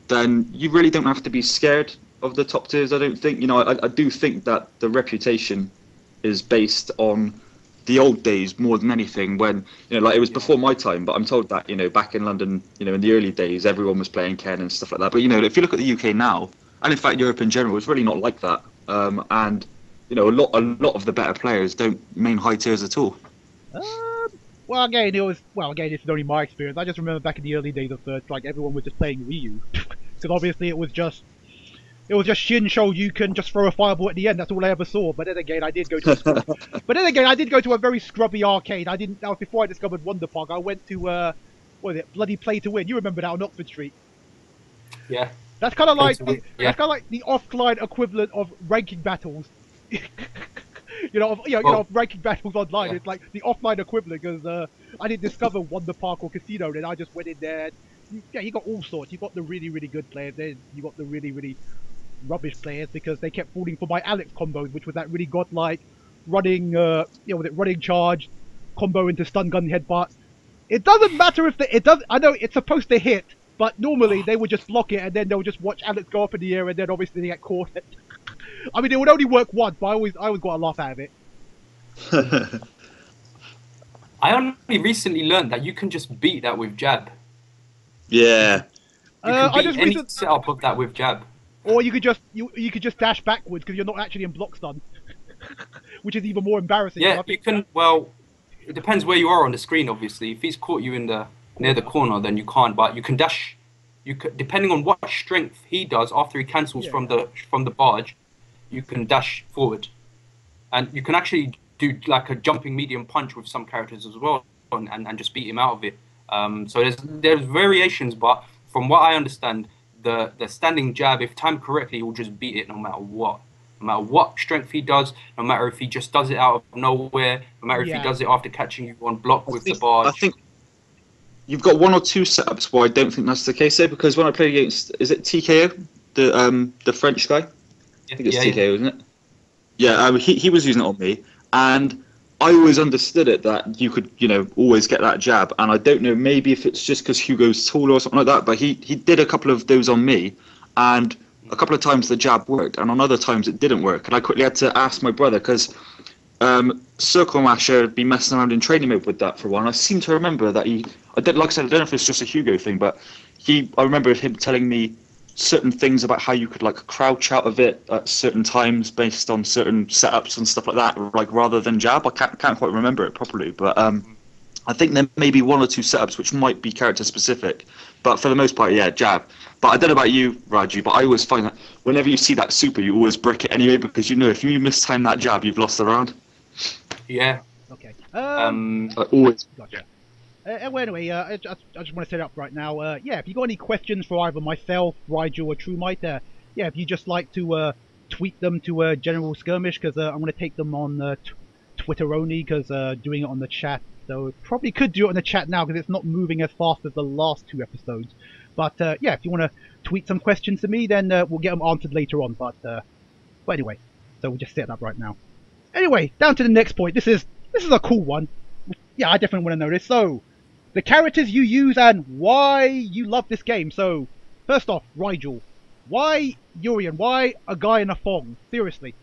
Speaker 3: then you really don't have to be scared of the top tiers. I don't think. You know, I do think that the reputation is based on the old days more than anything. When like it was before my time, but I'm told that back in London, in the early days, everyone was playing Ken and stuff like that. But if you look at the UK now, and in fact Europe in general, it's really not like that. And a lot of the better players don't main high tiers at all.
Speaker 1: Well, again, this is only my experience. I just remember back in the early days of Search, like everyone was just playing Ryu, because obviously it was just Shinsho. You can just throw a fireball at the end. That's all I ever saw. But then again, I did go to a very scrubby arcade. That was before I discovered Wonder Park. I went to what was it? Bloody Play to Win. You remember that on Oxford Street?
Speaker 2: Yeah.
Speaker 1: That's kind of like the offline equivalent of ranking battles. Ranking battles online. Yeah. It's like the offline equivalent, because I didn't discover Wonder Park or Casino. Then I just went in there. You got all sorts. You got the really, really good players. Then you got the really, really rubbish players, because they kept falling for my Alex combos, which was that really godlike running, running charge combo into stun gun headbutt. It doesn't matter if it does. I know it's supposed to hit, but normally they would just block it, and then they'll just watch Alex go up in the air, and then obviously they get caught. I mean, it would only work once, but I always got a laugh out of it.
Speaker 2: I only recently learned that you can just beat that with jab.
Speaker 3: Yeah.
Speaker 2: You can beat any setup of that with jab.
Speaker 1: Or you could just dash backwards, because you're not actually in block stun, which is even more embarrassing.
Speaker 2: Yeah, you can. Well, it depends where you are on the screen. Obviously, if he's caught you near the corner, then you can't. But you can dash. Depending on what strength he does after he cancels from the barge, you can dash forward, and you can actually do like a jumping medium punch with some characters as well, and just beat him out of it. So there's variations, but from what I understand, the standing jab, if timed correctly, will just beat it no matter what. No matter what strength he does, no matter if he just does it out of nowhere, no matter if he does it after catching you on block with the barge.
Speaker 3: I think you've got one or two setups where I don't think that's the case there, because when I played against, is it TKO, the French guy? I think it's TKO, isn't it? Yeah, he was using it on me, and I always understood it that you could, always get that jab, and I don't know, maybe if it's just because Hugo's taller or something like that, but he did a couple of those on me, and a couple of times the jab worked, and on other times it didn't work, and I quickly had to ask my brother, because Circle Masher had been messing around in training mode with that for a while, and I seem to remember that I don't know if it's just a Hugo thing, but I remember him telling me certain things about how you could like crouch out of it at certain times based on certain setups and stuff like that, like rather than jab. I can't quite remember it properly, but I think there may be one or two setups which might be character specific, but for the most part, yeah, jab. But I don't know about you, Raju, but I always find that whenever you see that super, you always brick it anyway, because if you mistime that jab, you've lost the round.
Speaker 2: Yeah.
Speaker 1: Okay.
Speaker 3: I always.
Speaker 1: Gotcha. Well, anyway, I just want to set it up right now. If you got any questions for either myself, Raju, or TrueMight, if you just like to tweet them to General Skirmish, because I'm going to take them on Twitter only, because doing it on the chat, so probably could do it on the chat now, because it's not moving as fast as the last two episodes. But if you want to tweet some questions to me, then we'll get them answered later on. But anyway, so we'll just set it up right now. Anyway, down to the next point. This is a cool one. Yeah, I definitely want to know this. So, the characters you use and why you love this game. So, first off, Rigel. Why Urian? Why a guy in a thong? Seriously.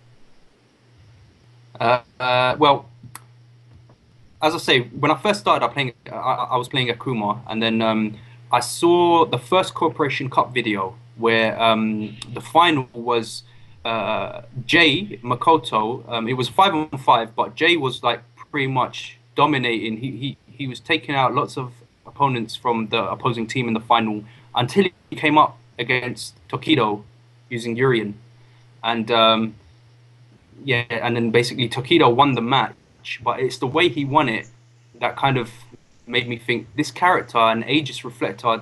Speaker 2: Well, as I say, when I first started playing, I was playing Akuma, and then I saw the first Corporation Cup video where the final was Jay Makoto. It was 5-on-5, but Jay was like pretty much dominating. He was taking out lots of opponents from the opposing team in the final until he came up against Tokido using Urian, and and then basically Tokido won the match. But it's the way he won it that kind of made me think this character, an Aegis Reflector,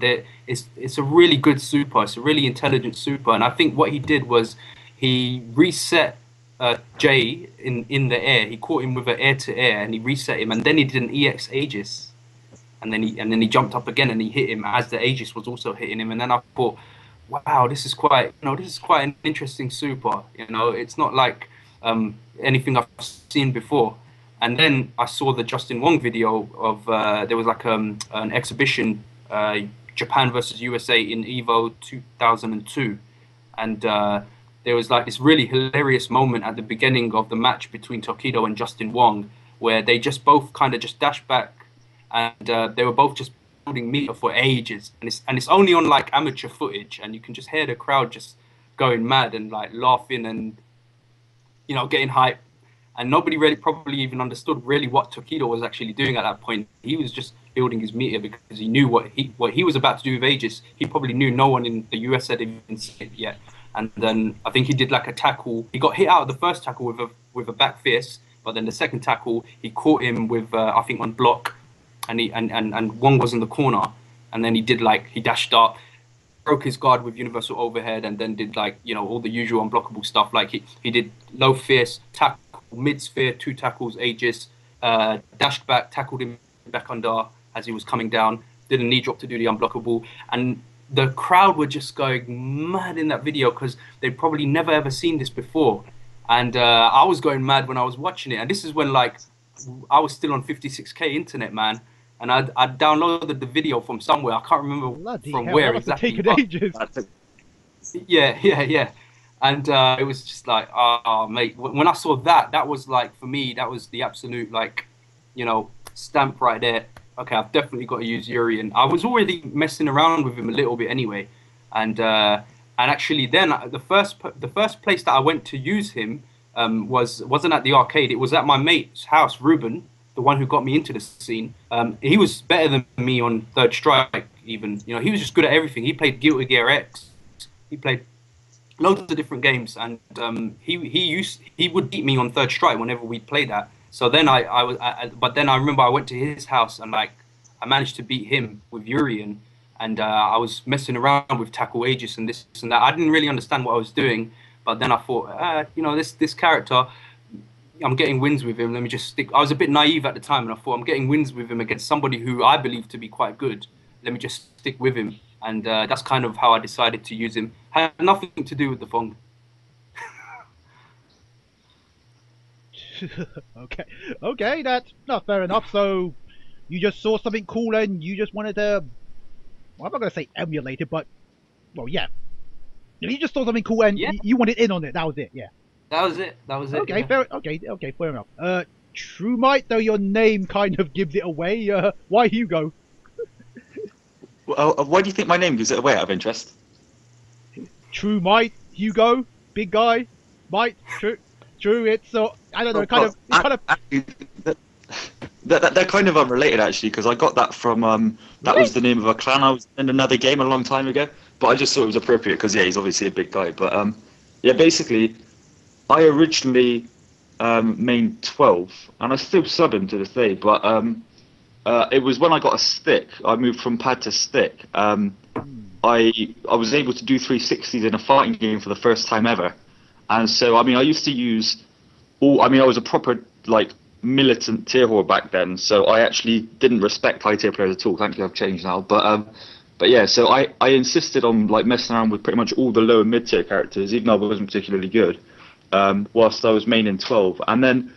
Speaker 2: it's a really good super. It's a really intelligent super, and I think what he did was he reset Jay in the air. He caught him with an air to air, and he reset him, and then he did an EX Aegis, and then he jumped up again and he hit him as the Aegis was also hitting him. And then I thought, wow, this is quite an interesting super. It's not like anything I've seen before. And then I saw the Justin Wong video of there was like an exhibition, Japan versus USA in Evo 2002, and there was like this really hilarious moment at the beginning of the match between Tokido and Justin Wong, where they just both kind of just dashed back, and they were both just building meter for ages, and it's only on like amateur footage, and you can just hear the crowd just going mad and like laughing and getting hype. And nobody really probably even understood really what Tokido was actually doing at that point. He was just building his meter because he knew what he was about to do with Aegis. He probably knew no one in the US had even seen it yet. And then I think he did like a tackle. He got hit out of the first tackle with a back fist, but then the second tackle he caught him with I think on block, and Wong was in the corner, and then he dashed up, broke his guard with universal overhead, and then did all the usual unblockable stuff. Like he did low fierce tackle, mid sphere, 2 tackles, Aegis, dashed back, tackled him back under as he was coming down, did a knee drop to do the unblockable, and the crowd were just going mad in that video because they'd probably never ever seen this before. And I was going mad when I was watching it, and this is when I was still on 56k internet, man, and I downloaded the video from somewhere. I can't remember where exactly. Yeah. And it was just like, oh, mate, when I saw that was like, for me, that was the absolute, stamp right there. Okay, I've definitely got to use Yuri. And I was already messing around with him a little bit anyway. And actually then the first place that I went to use him wasn't at the arcade. It was at my mate's house, Ruben, the one who got me into the scene. He was better than me on Third Strike even. He was just good at everything. He played Guilty Gear X. He played loads of different games, and he would beat me on Third Strike whenever we played that. So then but then I remember I went to his house and I managed to beat him with Urian, and I was messing around with tackle Aegis and this and that. I didn't really understand what I was doing, but then I thought, this character, I'm getting wins with him. Let me just stick. I was a bit naive at the time, and I thought I'm getting wins with him against somebody who I believe to be quite good. Let me just stick with him. And that's kind of how I decided to use him. Had nothing to do with the Fong.
Speaker 1: Okay, that's not fair enough. So you just saw something cool and you just wanted to, well, I'm not going to say emulate it, but, well, yeah. You just saw something cool and you wanted in on it. That was it, yeah.
Speaker 2: That was it.
Speaker 1: Okay,
Speaker 2: yeah.
Speaker 1: fair enough. TrueMight, though your name kind of gives it away. Why Hugo?
Speaker 3: Why do you think my name gives it away, out of interest?
Speaker 1: TrueMight, Hugo, big guy, Might, True. It's I don't know,
Speaker 3: They're kind of unrelated actually, because I got that from that was the name of a clan I was in another game a long time ago. But I just thought it was appropriate because he's obviously a big guy. But basically, I originally mained 12, and I still sub him to this day. But it was when I got a stick. I moved from pad to stick. I was able to do 360s in a fighting game for the first time ever. And so, I used to use I was a proper, militant tier whore back then, so I actually didn't respect high tier players at all. Thankfully, I've changed now. But yeah, so I insisted on, messing around with pretty much all the low and mid tier characters, even though I wasn't particularly good, whilst I was maining 12. And then,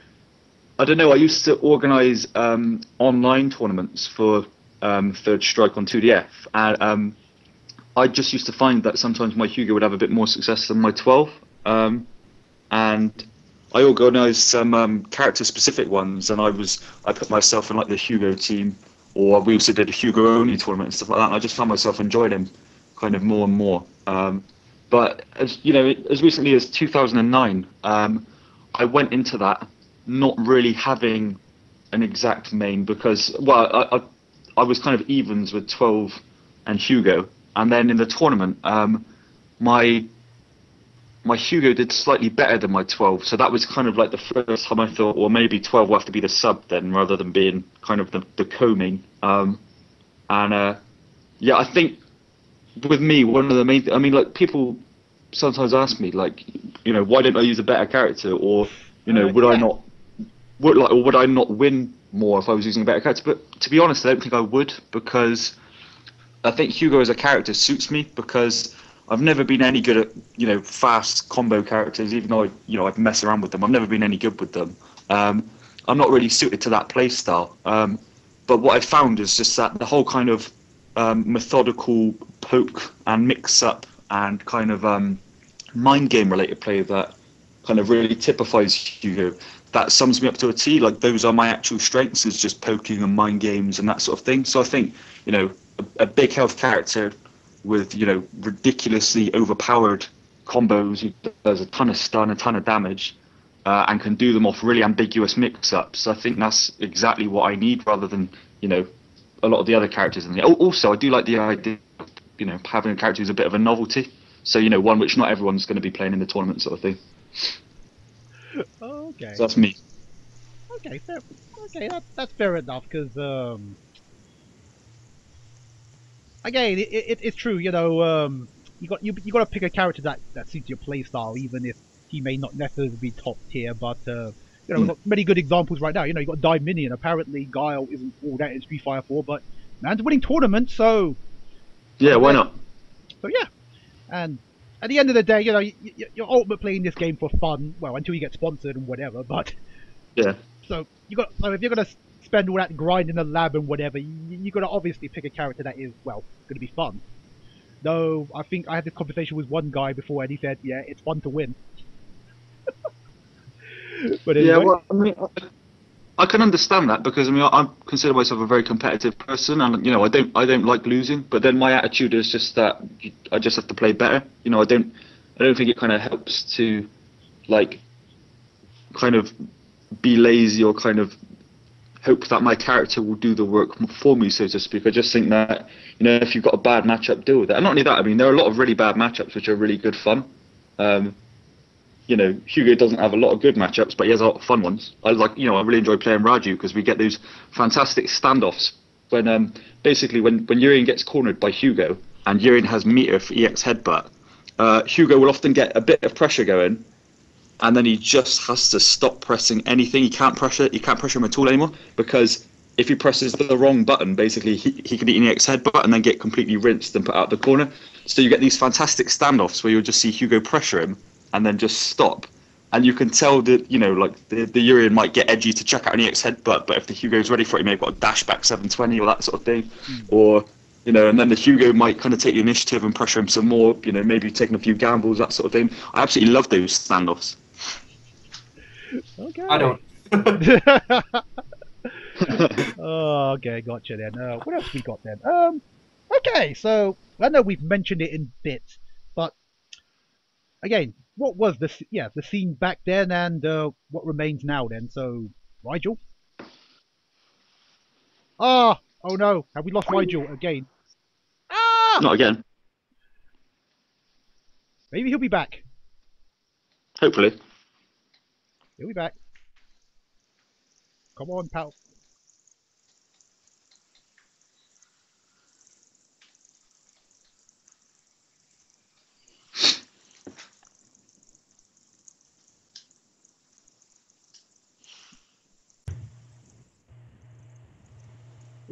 Speaker 3: I don't know, I used to organise online tournaments for Third Strike on 2DF, and I just used to find that sometimes my Hugo would have a bit more success than my 12. And I organised some character-specific ones, and I put myself in the Hugo team, or we also did a Hugo-only tournament and stuff like that. And I just found myself enjoying him kind of more and more. But as recently as 2009, I went into that not really having an exact main because, well, I was kind of evens with 12 and Hugo, and then in the tournament, my Hugo did slightly better than my 12, so that was kind of the first time I thought, well, maybe 12 will have to be the sub then, rather than being kind of the co-main. Yeah, I think with me, one of the main, people sometimes ask me, why don't I use a better character, or would I not, would I not win more if I was using a better character. But to be honest, I don't think I would, because I think Hugo as a character suits me, because I've never been any good at fast combo characters, even though I've messed around with them. I've never been any good with them. I'm not really suited to that play style. But what I found is just that the whole kind of methodical poke and mix up and kind of mind game related play that kind of really typifies Hugo, that sums me up to a T. Like, those are my actual strengths, is just poking and mind games and that sort of thing. So I think a big health character with ridiculously overpowered combos, who does a ton of stun, a ton of damage, and can do them off really ambiguous mix-ups. I think that's exactly what I need, rather than a lot of the other characters in the. Also, I do like the idea of having a character who's a bit of a novelty. So one which not everyone's going to be playing in the tournament, sort of thing.
Speaker 1: Okay.
Speaker 3: So that's me.
Speaker 1: Okay, fair. Okay, that's fair enough. Because again, it's true. You got to pick a character that suits your playstyle, even if he may not necessarily be top tier. But we've got many good examples right now. You got Dominion. Apparently, Guile isn't all that in Street Fighter 4, but man's winning tournaments, so
Speaker 3: yeah, why not?
Speaker 1: So yeah, and at the end of the day, you're ultimately playing this game for fun. Well, until you get sponsored and whatever. But
Speaker 3: yeah.
Speaker 1: So if you're gonna spend all that grind in the lab and whatever, you got to obviously pick a character that is going to be fun. Though I think I had this conversation with one guy before, and he said, "Yeah, it's fun to win." But anyway.
Speaker 3: Yeah, well, I mean, I can understand that, because I consider myself a very competitive person, and I don't like losing. But then my attitude is just that I just have to play better. I don't think it kind of helps to kind of be lazy or kind of hope that my character will do the work for me, so to speak. I just think that if you've got a bad matchup, deal with it. And not only that, there are a lot of really bad matchups which are really good fun. Hugo doesn't have a lot of good matchups, but he has a lot of fun ones. I really enjoy playing Raju, because we get those fantastic standoffs when basically when Urian gets cornered by Hugo and Urian has meter for EX headbutt, Hugo will often get a bit of pressure going, and then he just has to stop pressing anything. You can't pressure him at all anymore, because if he presses the wrong button, basically he can eat an EX headbutt and then get completely rinsed and put out the corner. So you get these fantastic standoffs where you'll just see Hugo pressure him and then just stop. And you can tell that, the Urian might get edgy to check out an EX headbutt, but if the Hugo's ready for it, he may have got a dash back 720 or that sort of thing. Or, and then the Hugo might kind of take the initiative and pressure him some more, maybe taking a few gambles, that sort of thing. I absolutely love those standoffs.
Speaker 1: Okay.
Speaker 2: I don't.
Speaker 1: Oh, okay, gotcha then. What else we got then? Okay, so I know we've mentioned it in bits, but again, what was the scene back then, and what remains now then? So, Rigel? Oh no, have we lost Rigel again?
Speaker 3: Not again.
Speaker 1: Maybe he'll be back.
Speaker 3: Hopefully.
Speaker 1: He'll be back. Come on, pal.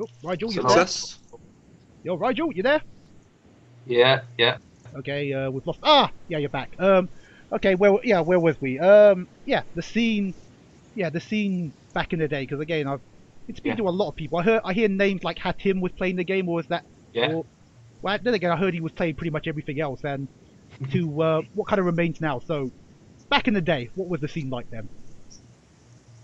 Speaker 1: Oh, Rigel, you there? Yo, Rigel, you there?
Speaker 2: Yeah.
Speaker 1: Okay, we've lost. Yeah, you're back. Okay, where was we? The scene back in the day. Because again, I've been speaking to a lot of people. I hear names like Hatim was playing the game, or was that?
Speaker 2: Yeah.
Speaker 1: Well, then again, I heard he was playing pretty much everything else. And to what kind of remains now? So, back in the day, what was the scene like then?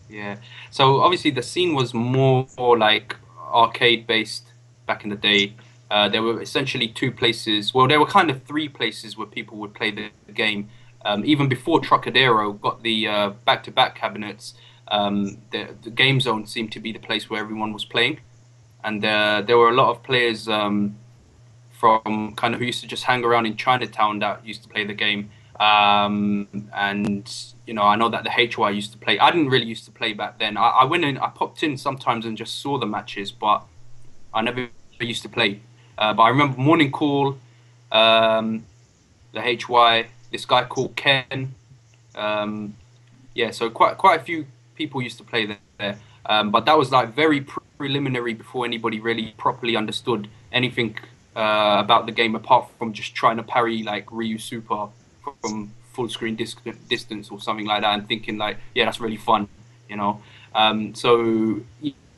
Speaker 2: Yeah. So obviously the scene was more like arcade based back in the day. There were essentially two places. Well, there were kind of three places where people would play the game. Even before Trocadero got the back-to-back cabinets, the game zone seemed to be the place where everyone was playing, and there were a lot of players from kind of who used to just hang around in Chinatown that used to play the game. And I know that the HY used to play. I didn't really used to play back then. I went in, I popped in sometimes and just saw the matches, but I never used to play. But I remember Morning Call, the HY, this guy called Ken. So quite a few people used to play there. But that was like very preliminary before anybody really properly understood anything about the game, apart from just trying to parry like Ryu Super from full screen distance or something like that, and thinking like, yeah, that's really fun, you know. So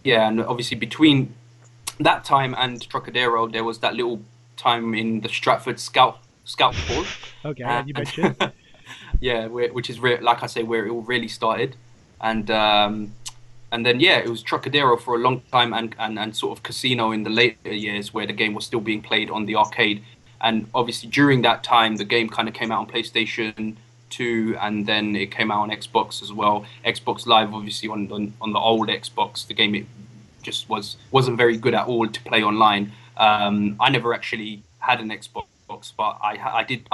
Speaker 2: yeah, and obviously between that time and Trocadero, there was that little time in the Stratford Scout Hall.
Speaker 1: Okay, you mentioned.
Speaker 2: Yeah, which is like I say, where it all really started, and then yeah, it was Trocadero for a long time, and sort of Casino in the later years, where the game was still being played on the arcade. And obviously during that time, the game kind of came out on PlayStation 2, and then it came out on Xbox as well. Xbox Live, obviously on the old Xbox, the game, it just wasn't very good at all to play online. I never actually had an Xbox, but I did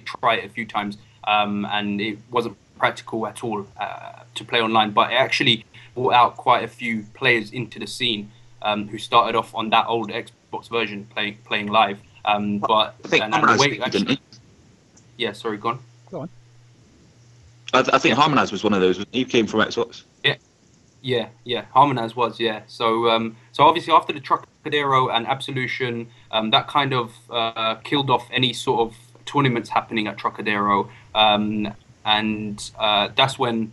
Speaker 2: try it a few times, and it wasn't practical at all to play online. But it actually brought out quite a few players into the scene who started off on that old Xbox version playing live. But
Speaker 3: I think
Speaker 2: yeah, sorry, go on.
Speaker 1: Go on.
Speaker 3: I think Harmonize was one of those. He came from Xbox.
Speaker 2: Yeah. Harmonize was, yeah. So obviously after the Trocadero and Absolution, that kind of killed off any sort of tournaments happening at Trocadero, and that's when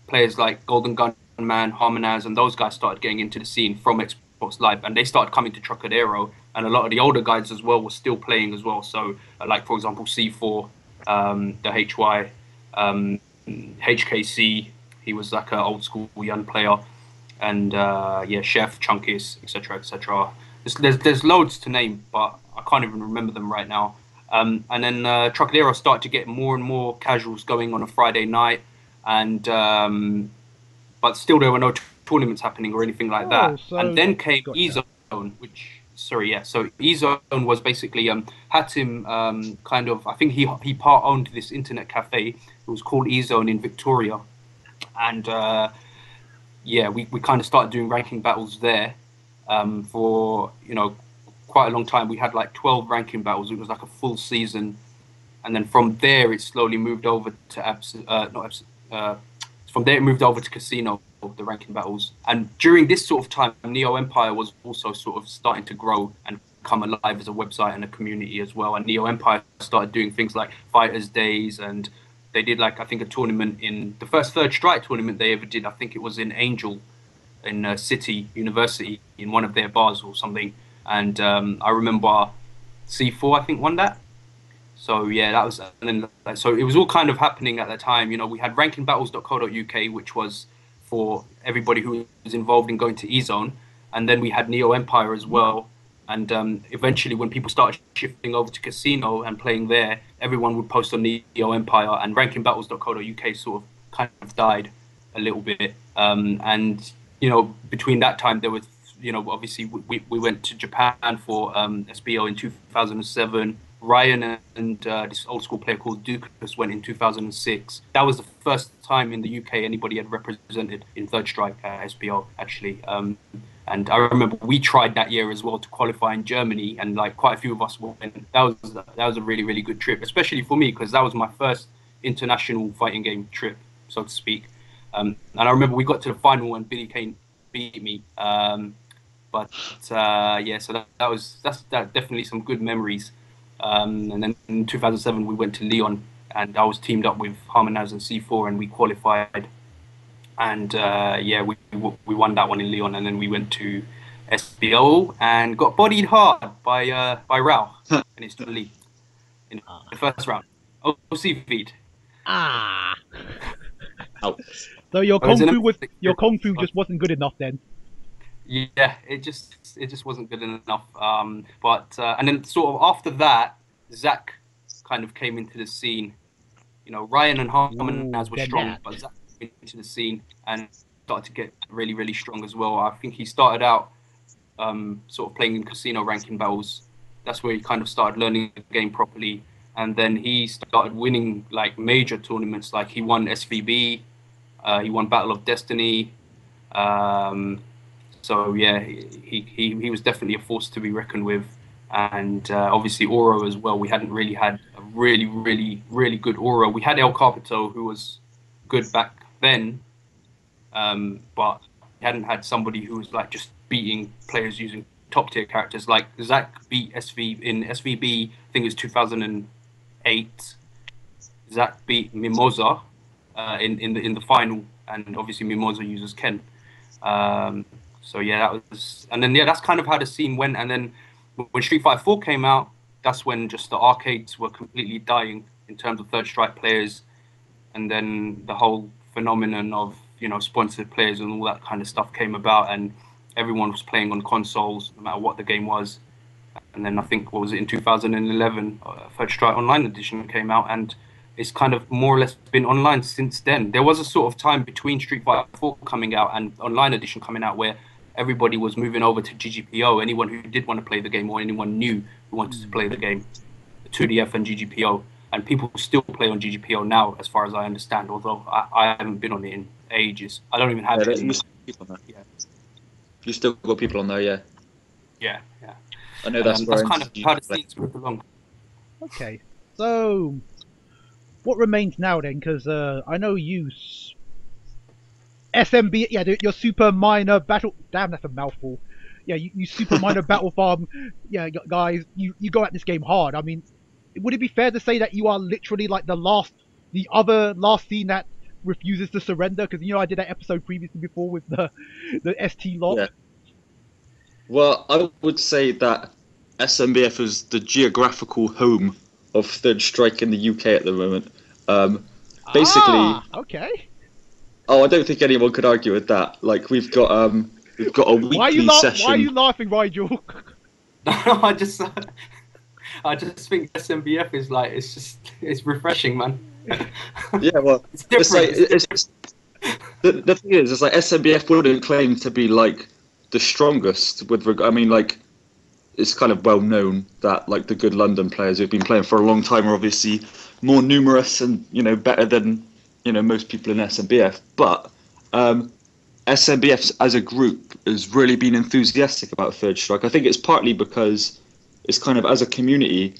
Speaker 2: players like Golden Gunman, Harmonize, and those guys started getting into the scene from Xbox Live, and they started coming to Trocadero, and a lot of the older guys as well were still playing as well. So like for example C4, the HY, HKC, he was like an old school young player, and yeah, Chef, Chunkies, etc. There's loads to name, but I can't even remember them right now. And then Trocadero started to get more and more casuals going on a Friday night, and but still there were no tournaments happening or anything like that.
Speaker 1: So
Speaker 2: and then came E-Zone, so E-Zone was basically Hatim kind of, I think he part owned this internet cafe. It was called E-Zone in Victoria, and yeah, we kind of started doing ranking battles there for quite a long time. We had like 12 ranking battles. It was like a full season, and then from there it slowly moved over to from there it moved over to Casino, the ranking battles. And during this sort of time, Neo Empire was also sort of starting to grow and come alive as a website and a community as well. And Neo Empire started doing things like Fighters Days, and they did like, I think, a tournament in the first Third Strike tournament they ever did. I think it was in Angel, in City University, in one of their bars or something. And I remember C4, I think, won that. So yeah, that was, and then so it was all kind of happening at that time. We had rankingbattles.co.uk, which was for everybody who was involved in going to E-Zone, and then we had Neo Empire as well. And eventually, when people started shifting over to Casino and playing there, everyone would post on Neo Empire, and rankingbattles.co.uk sort of kind of died a little bit. And between that time, there was, obviously we went to Japan for SBO in 2007. Ryan and this old school player called Dukas went in 2006. That was the first time in the UK anybody had represented in Third Strike at SBO, actually. And I remember we tried that year as well to qualify in Germany, and like quite a few of us went. That was a really, really good trip, especially for me, because that was my first international fighting game trip, so to speak. And I remember we got to the final and Billy Kane beat me. But yeah, so that's definitely some good memories. And then in 2007 we went to Lyon, and I was teamed up with Harmonize and C4, and we qualified. And yeah, we won that one in Lyon, and then we went to SBO and got bodied hard by Rao and his lead in the first round. OC feed.
Speaker 1: Ah.
Speaker 3: Oh.
Speaker 1: So your kung fu just wasn't good enough then.
Speaker 2: Yeah, it just wasn't good enough. But and then sort of after that, Zach kind of came into the scene. Ryan and Harmonize were strong, but Zach came into the scene and started to get really, really strong as well. I think he started out sort of playing in Casino ranking battles. That's where he kind of started learning the game properly. And then he started winning like major tournaments. Like he won SVB, he won Battle of Destiny. So yeah, he was definitely a force to be reckoned with, and obviously Oro as well. We hadn't really had a really, really, really good Oro. We had El Carpito, who was good back then, but hadn't had somebody who was like just beating players using top tier characters. Like Zach beat SV in SVB, I think it was 2008. Zach beat Mimosa in the final, and obviously Mimosa uses Ken. So yeah, that was, and then yeah, that's kind of how the scene went. And then when Street Fighter 4 came out, that's when just the arcades were completely dying in terms of Third Strike players, and then the whole phenomenon of, you know, sponsored players and all that kind of stuff came about, and everyone was playing on consoles no matter what the game was. And then I think, what was it, in 2011, Third Strike Online Edition came out, and it's kind of more or less been online since then. There was a sort of time between Street Fighter 4 coming out and Online Edition coming out where everybody was moving over to GGPO. Anyone who did want to play the game, or anyone new who wanted to play the game, 2DF and GGPO. And people still play on GGPO now, as far as I understand, although I haven't been on it in ages. I don't even have it anymore.
Speaker 3: Yeah. You still got people on there, yeah.
Speaker 2: Yeah.
Speaker 3: I know that's
Speaker 2: kind of how the scenes move along.
Speaker 1: Okay, so what remains now then? Because I know you SMB, yeah, your Super Minor Battle. Damn, that's a mouthful. Yeah, you Super Minor Battle Farm. Yeah, guys, you go at this game hard. I mean, would it be fair to say that you are literally like the other last scene that refuses to surrender? Because, you know, I did that episode previously before with the ST lock. Yeah.
Speaker 3: Well, I would say that SMBF is the geographical home of Third Strike in the UK at the moment. Basically.
Speaker 1: Okay.
Speaker 3: Oh, I don't think anyone could argue with that. Like, we've got a weekly session.
Speaker 1: Why are you laughing, Rigel?
Speaker 2: I just think SMBF is like, it's refreshing, man.
Speaker 3: Yeah, well,
Speaker 2: it's different.
Speaker 3: The thing is, it's like SMBF wouldn't claim to be like the strongest with regard. I mean, like, it's kind of well known that like the good London players who've been playing for a long time are obviously more numerous and, you know, better than, you know, most people in SMBF. But SMBF as a group has really been enthusiastic about Third Strike. I think it's partly because it's kind of, as a community,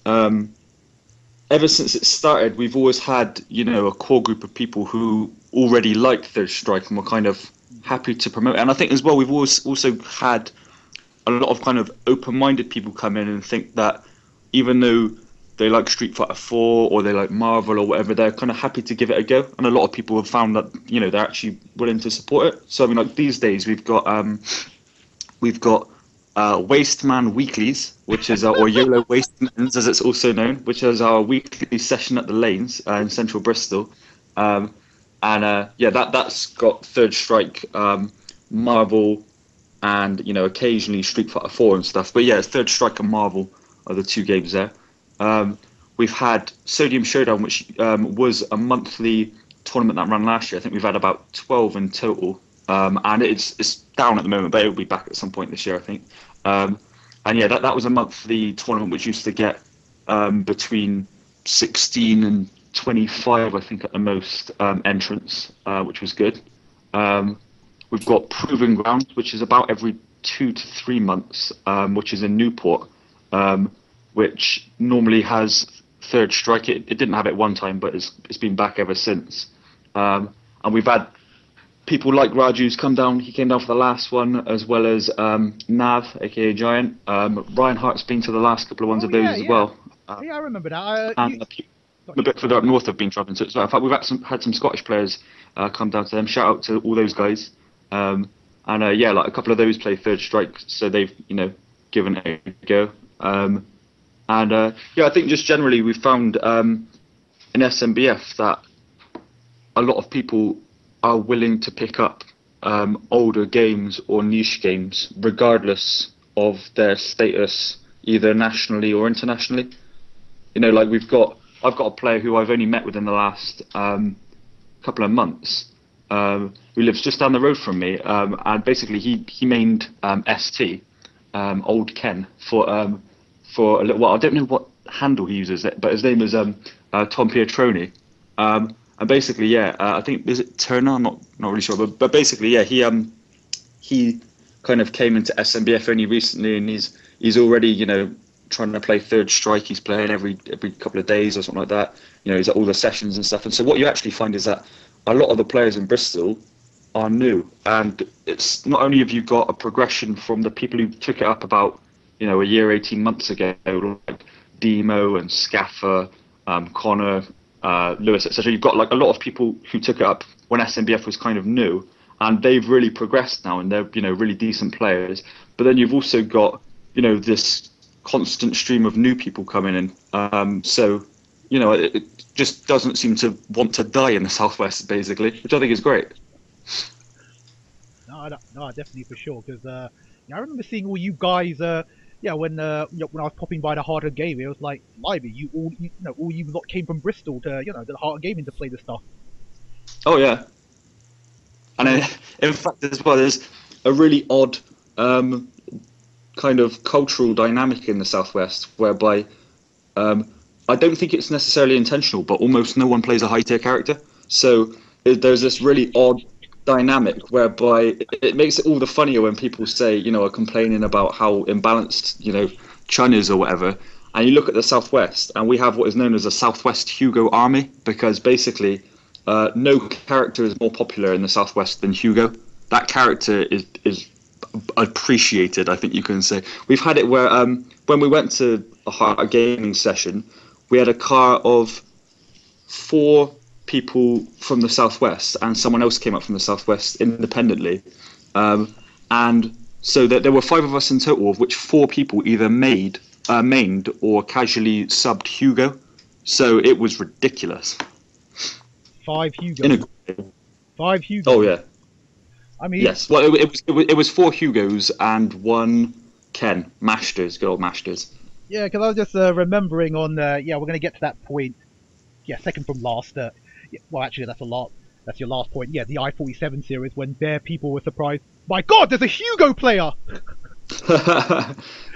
Speaker 3: ever since it started, we've always had, you know, a core group of people who already liked Third Strike and were kind of happy to promote it. And I think as well, we've always also had a lot of kind of open-minded people come in and think that even though they like Street Fighter 4 or they like Marvel or whatever, they're kind of happy to give it a go. And a lot of people have found that, you know, they're actually willing to support it. So I mean, like, these days we've got Wasteman Weeklies, which is or YOLO Wastemans as it's also known, which is our weekly session at the Lanes in central Bristol. That's got Third Strike, Marvel, and, you know, occasionally Street Fighter 4 and stuff. But yeah, it's Third Strike and Marvel are the two games there. We've had Sodium Showdown, which was a monthly tournament that ran last year. I think we've had about 12 in total. And it's down at the moment, but it'll be back at some point this year, I think. And yeah, that was a monthly tournament which used to get between 16 and 25, I think, at the most entrants, which was good. We've got Proving Ground, which is about every 2 to 3 months, which is in Newport, which normally has Third Strike. It didn't have it one time, but it's been back ever since. And we've had people like Raju's come down. He came down for the last one, as well as Nav, aka Giant. Ryan Hart's been to the last couple of ones of those as well.
Speaker 1: Yeah, I remember that.
Speaker 3: And a bit further up north have been travelling to it as well. In fact, we've had some Scottish players come down to them. Shout out to all those guys. Like a couple of those play Third Strike, so they've, you know, given it a go. I think just generally we've found in SMBF that a lot of people are willing to pick up older games or niche games, regardless of their status, either nationally or internationally. You know, like I've got a player who I've only met within the last couple of months, who lives just down the road from me, and basically he mained ST, Old Ken, for a little while. I don't know what handle he uses, but his name is Tom Pietroni. And basically, I think, is it Turner? I'm not really sure, but basically, he kind of came into SMBF only recently, and he's already, you know, trying to play Third Strike. He's playing every couple of days or something like that. You know, he's at all the sessions and stuff. And so what you actually find is that a lot of the players in Bristol are new, and it's not only have you got a progression from the people who took it up about a year, 18 months ago, like Demo and Scaffer, Connor, Lewis, etc. You've got like a lot of people who took it up when SMBF was kind of new, and they've really progressed now, and they're really decent players. But then you've also got this constant stream of new people coming in. So it just doesn't seem to want to die in the Southwest, basically, which I think is great.
Speaker 1: No, definitely for sure. Because I remember seeing all you guys. When I was popping by the Heart of Gaming, it was like, blimey, you lot came from Bristol to the Heart of Gaming to play this stuff.
Speaker 3: Oh yeah, and in fact as well, there's a really odd kind of cultural dynamic in the Southwest, whereby I don't think it's necessarily intentional, but almost no one plays a high-tier character. So there's this really odd dynamic whereby it makes it all the funnier when people say, are complaining about how imbalanced, Chun is or whatever. And you look at the Southwest, and we have what is known as a Southwest Hugo army, because basically no character is more popular in the Southwest than Hugo. That character is appreciated, I think you can say. We've had it where when we went to a gaming session, we had a car of 4 people from the Southwest, and someone else came up from the Southwest independently, and so there were 5 of us in total, of which 4 people either mained or casually subbed Hugo. So it was ridiculous.
Speaker 1: 5 Hugo. 5 Hugo.
Speaker 3: Oh yeah.
Speaker 1: I mean,
Speaker 3: yes. Well, it was 4 Hugos and 1 Ken Masters, good old Masters.
Speaker 1: Yeah, because I was just remembering on. We're going to get to that point. Yeah, second from last. Well, actually, that's your last point. Yeah, the I-47 series, when there people were surprised. My God, there's a Hugo player.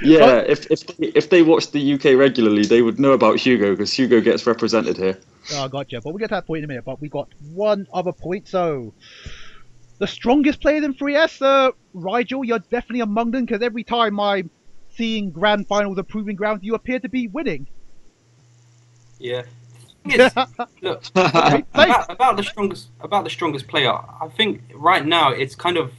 Speaker 3: Yeah, if they watched the UK regularly, they would know about Hugo, because Hugo gets represented here.
Speaker 1: Oh, gotcha. But we'll get to that point in a minute. But we got one other point. So, the strongest players in 3S, Rigel, you're definitely among them, because every time I'm seeing grand finals of Proving Grounds, you appear to be winning.
Speaker 2: Yeah. Look, about the strongest player, I think right now it's kind of,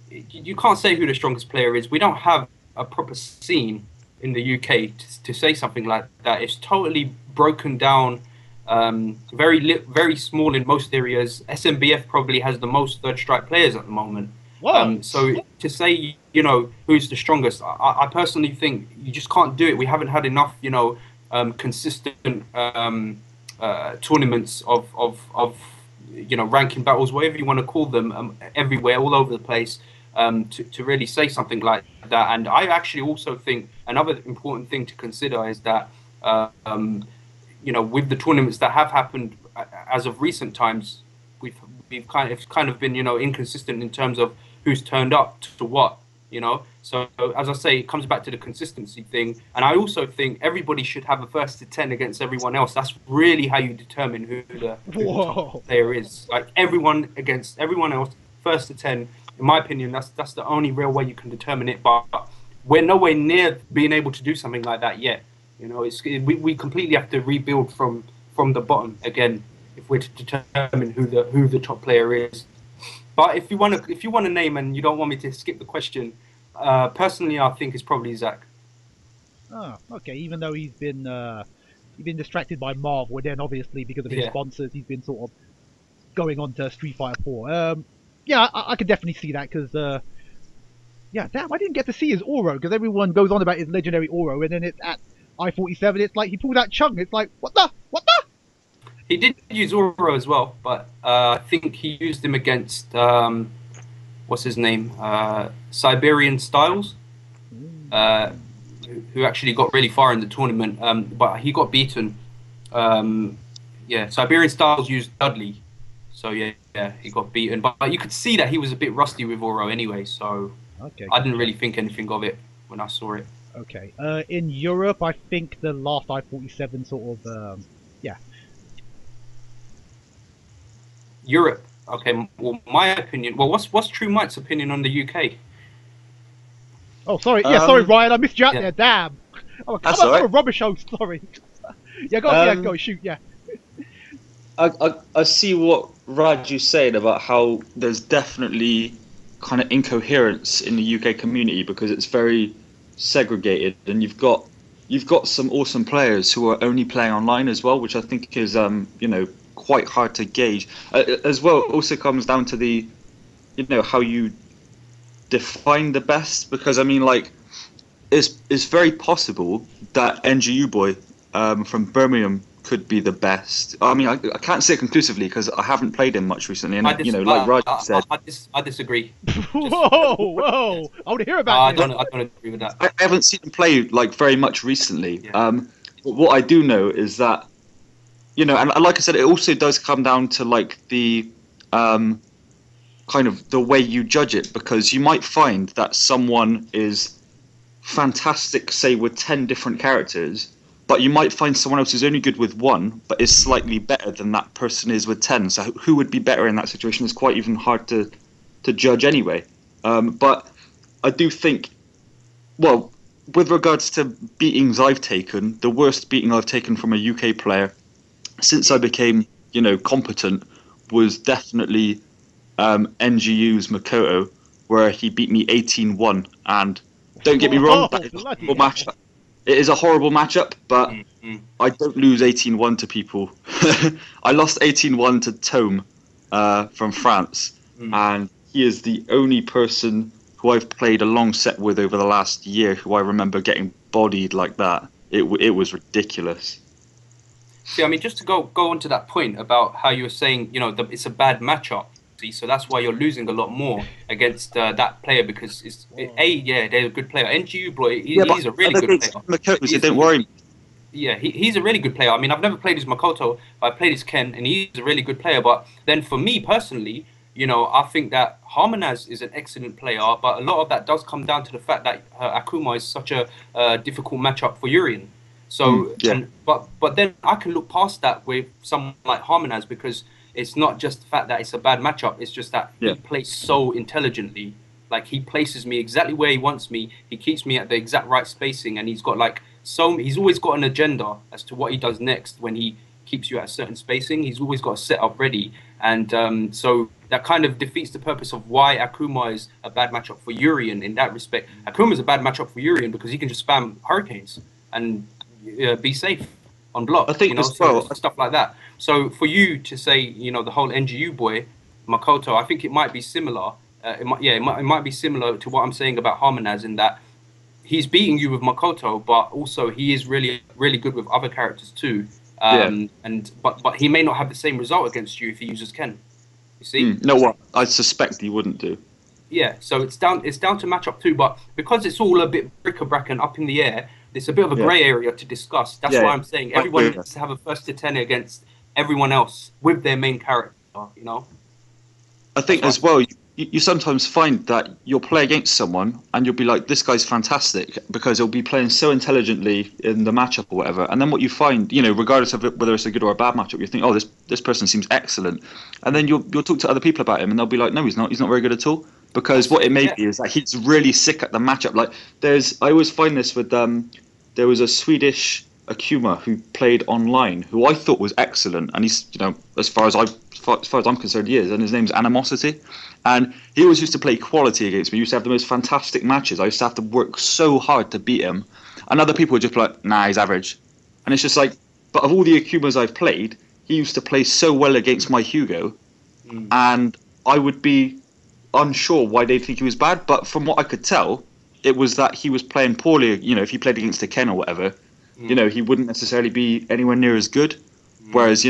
Speaker 2: you can't say who the strongest player is. We don't have a proper scene in the UK to say something like that. It's totally broken down, very small in most areas. SMBF probably has the most third strike players at the moment. So to say who's the strongest, I personally think you just can't do it. We haven't had enough consistent tournaments of ranking battles, whatever you want to call them, everywhere, all over the place, to really say something like that. And I actually also think another important thing to consider is that with the tournaments that have happened as of recent times, we've kind of been inconsistent in terms of who's turned up to what. So as I say, it comes back to the consistency thing, and I also think everybody should have a 1st to 10 against everyone else. That's really how you determine who the top player is. Like everyone against everyone else, 1st to 10. In my opinion, that's the only real way you can determine it. But we're nowhere near being able to do something like that yet. We completely have to rebuild from the bottom again if we're to determine who the top player is. But if you want to name, and you don't want me to skip the question, personally, I think it's probably Zach.
Speaker 1: Oh, okay. Even though he's been distracted by Marvel, and then obviously because of his sponsors, he's been sort of going on to Street Fighter 4. I could definitely see that, because damn, I didn't get to see his Oro, because everyone goes on about his legendary Oro, and then it's at I-47. It's like he pulled out Chung. It's like what the?
Speaker 2: He did use Oro as well, but I think he used him against what's his name, Siberian Styles, who actually got really far in the tournament, but he got beaten. Siberian Styles used Dudley, so he got beaten. But you could see that he was a bit rusty with Oro anyway, so I didn't really think anything of it when I saw it.
Speaker 1: Okay. In Europe, I think the last I-47 sort of
Speaker 2: Europe. Okay, well, my opinion. Well, what's TrueMight's opinion on the UK?
Speaker 1: Oh, sorry. Yeah, sorry, Ryan. I missed you out there. Damn. I'm a rubbish host. Sorry. Go shoot. Yeah.
Speaker 3: I see what Raju's saying about how there's definitely kind of incoherence in the UK community because it's very segregated, and you've got some awesome players who are only playing online as well, which I think is quite hard to gauge. As well, it also comes down to the how you define the best, because I mean, like, it's very possible that NGU boy from Birmingham could be the best. I mean, I can't say it conclusively because I haven't played him much recently, and like Raj said,
Speaker 2: I disagree.
Speaker 1: Whoa! I want to hear about this.
Speaker 2: I don't agree with that.
Speaker 3: I haven't seen him play like very much recently.
Speaker 2: Yeah.
Speaker 3: But what I do know is that and like I said, it also does come down to like the kind of the way you judge it, because you might find that someone is fantastic, say with 10 different characters, but you might find someone else who's only good with one, but is slightly better than that person is with 10. So who would be better in that situation is quite even hard to judge anyway. But I do think, well, with regards to beatings I've taken, the worst beating I've taken from a UK player since I became, competent was definitely NGU's Makoto, where he beat me 18-1. And don't get me wrong, that is a horrible matchup. It is a horrible matchup, but I don't lose 18-1 to people. I lost 18-1 to Tome from France, and he is the only person who I've played a long set with over the last year who I remember getting bodied like that. It was ridiculous.
Speaker 2: See, I mean, just to go on to that point about how you were saying, it's a bad matchup. So that's why you're losing a lot more against that player, because they're a good player. NGU boy, he's a really good player.
Speaker 3: Makoto, don't worry.
Speaker 2: Yeah, he's a really good player. I mean, I've never played as Makoto, but I played as Ken, and he's a really good player. But then for me personally, I think that Harmonaz is an excellent player, but a lot of that does come down to the fact that Akuma is such a difficult matchup for Urien. So, but then I can look past that with someone like Harmonaz, because it's not just the fact that it's a bad matchup. It's just that he plays so intelligently. Like, he places me exactly where he wants me. He keeps me at the exact right spacing, and he's got he's always got an agenda as to what he does next when he keeps you at a certain spacing. He's always got a setup ready, and so that kind of defeats the purpose of why Akuma is a bad matchup for Urien in that respect. Akuma is a bad matchup for Urien because he can just spam hurricanes and be safe on block.
Speaker 3: I think
Speaker 2: stuff like that. So for you to say, the whole NGU boy, Makoto, I think it might be similar. It might be similar to what I'm saying about Harmonaz, in that he's beating you with Makoto, but also he is really, really good with other characters too. But he may not have the same result against you if he uses Ken. You see?
Speaker 3: I suspect he wouldn't do.
Speaker 2: Yeah, so it's down to matchup too, but because it's all a bit bric-a-brac and up in the air, it's a bit of a grey area to discuss. That's why I'm saying everyone needs to have a 1st to 10 against everyone else with their main character,
Speaker 3: I think as well, you sometimes find that you'll play against someone and you'll be like, this guy's fantastic, because he'll be playing so intelligently in the matchup or whatever. And then what you find, regardless of whether it's a good or a bad matchup, you think, oh, this person seems excellent. And then you'll talk to other people about him and they'll be like, no, he's not very good at all. Because what it may be is that he's really sick at the matchup. Like, I always find this with, there was a Swedish Akuma who played online, who I thought was excellent, and he's, as far as I'm concerned, he is, and his name's Animosity, and he always used to play quality against me. He used to have the most fantastic matches. I used to have to work so hard to beat him, and other people would just be like, nah, he's average. And it's just like, but of all the Akumas I've played, he used to play so well against my Hugo, and I would be unsure why they'd think he was bad, but from what I could tell, it was that he was playing poorly. If he played against a Ken or whatever, he wouldn't necessarily be anywhere near as good. Whereas,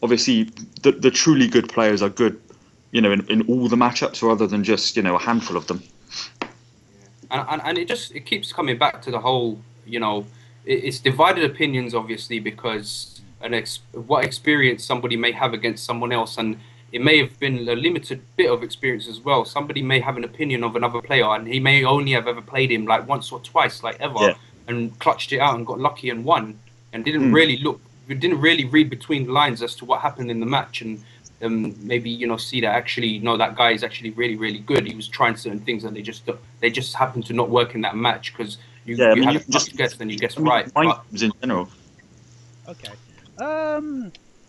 Speaker 3: obviously the truly good players are good, in all the matchups rather than just, a handful of them.
Speaker 2: And it keeps coming back to the whole, it's divided opinions, obviously, because what experience somebody may have against someone else, and it may have been a limited bit of experience as well. Somebody may have an opinion of another player, and he may only have ever played him like once or twice, like ever, and clutched it out and got lucky and won, and didn't really read between the lines as to what happened in the match, and maybe see that actually that guy is actually really, really good. He was trying certain things and they just happened to not work in that match because you had a just guess and you guessed right.
Speaker 3: But in general.
Speaker 1: Okay.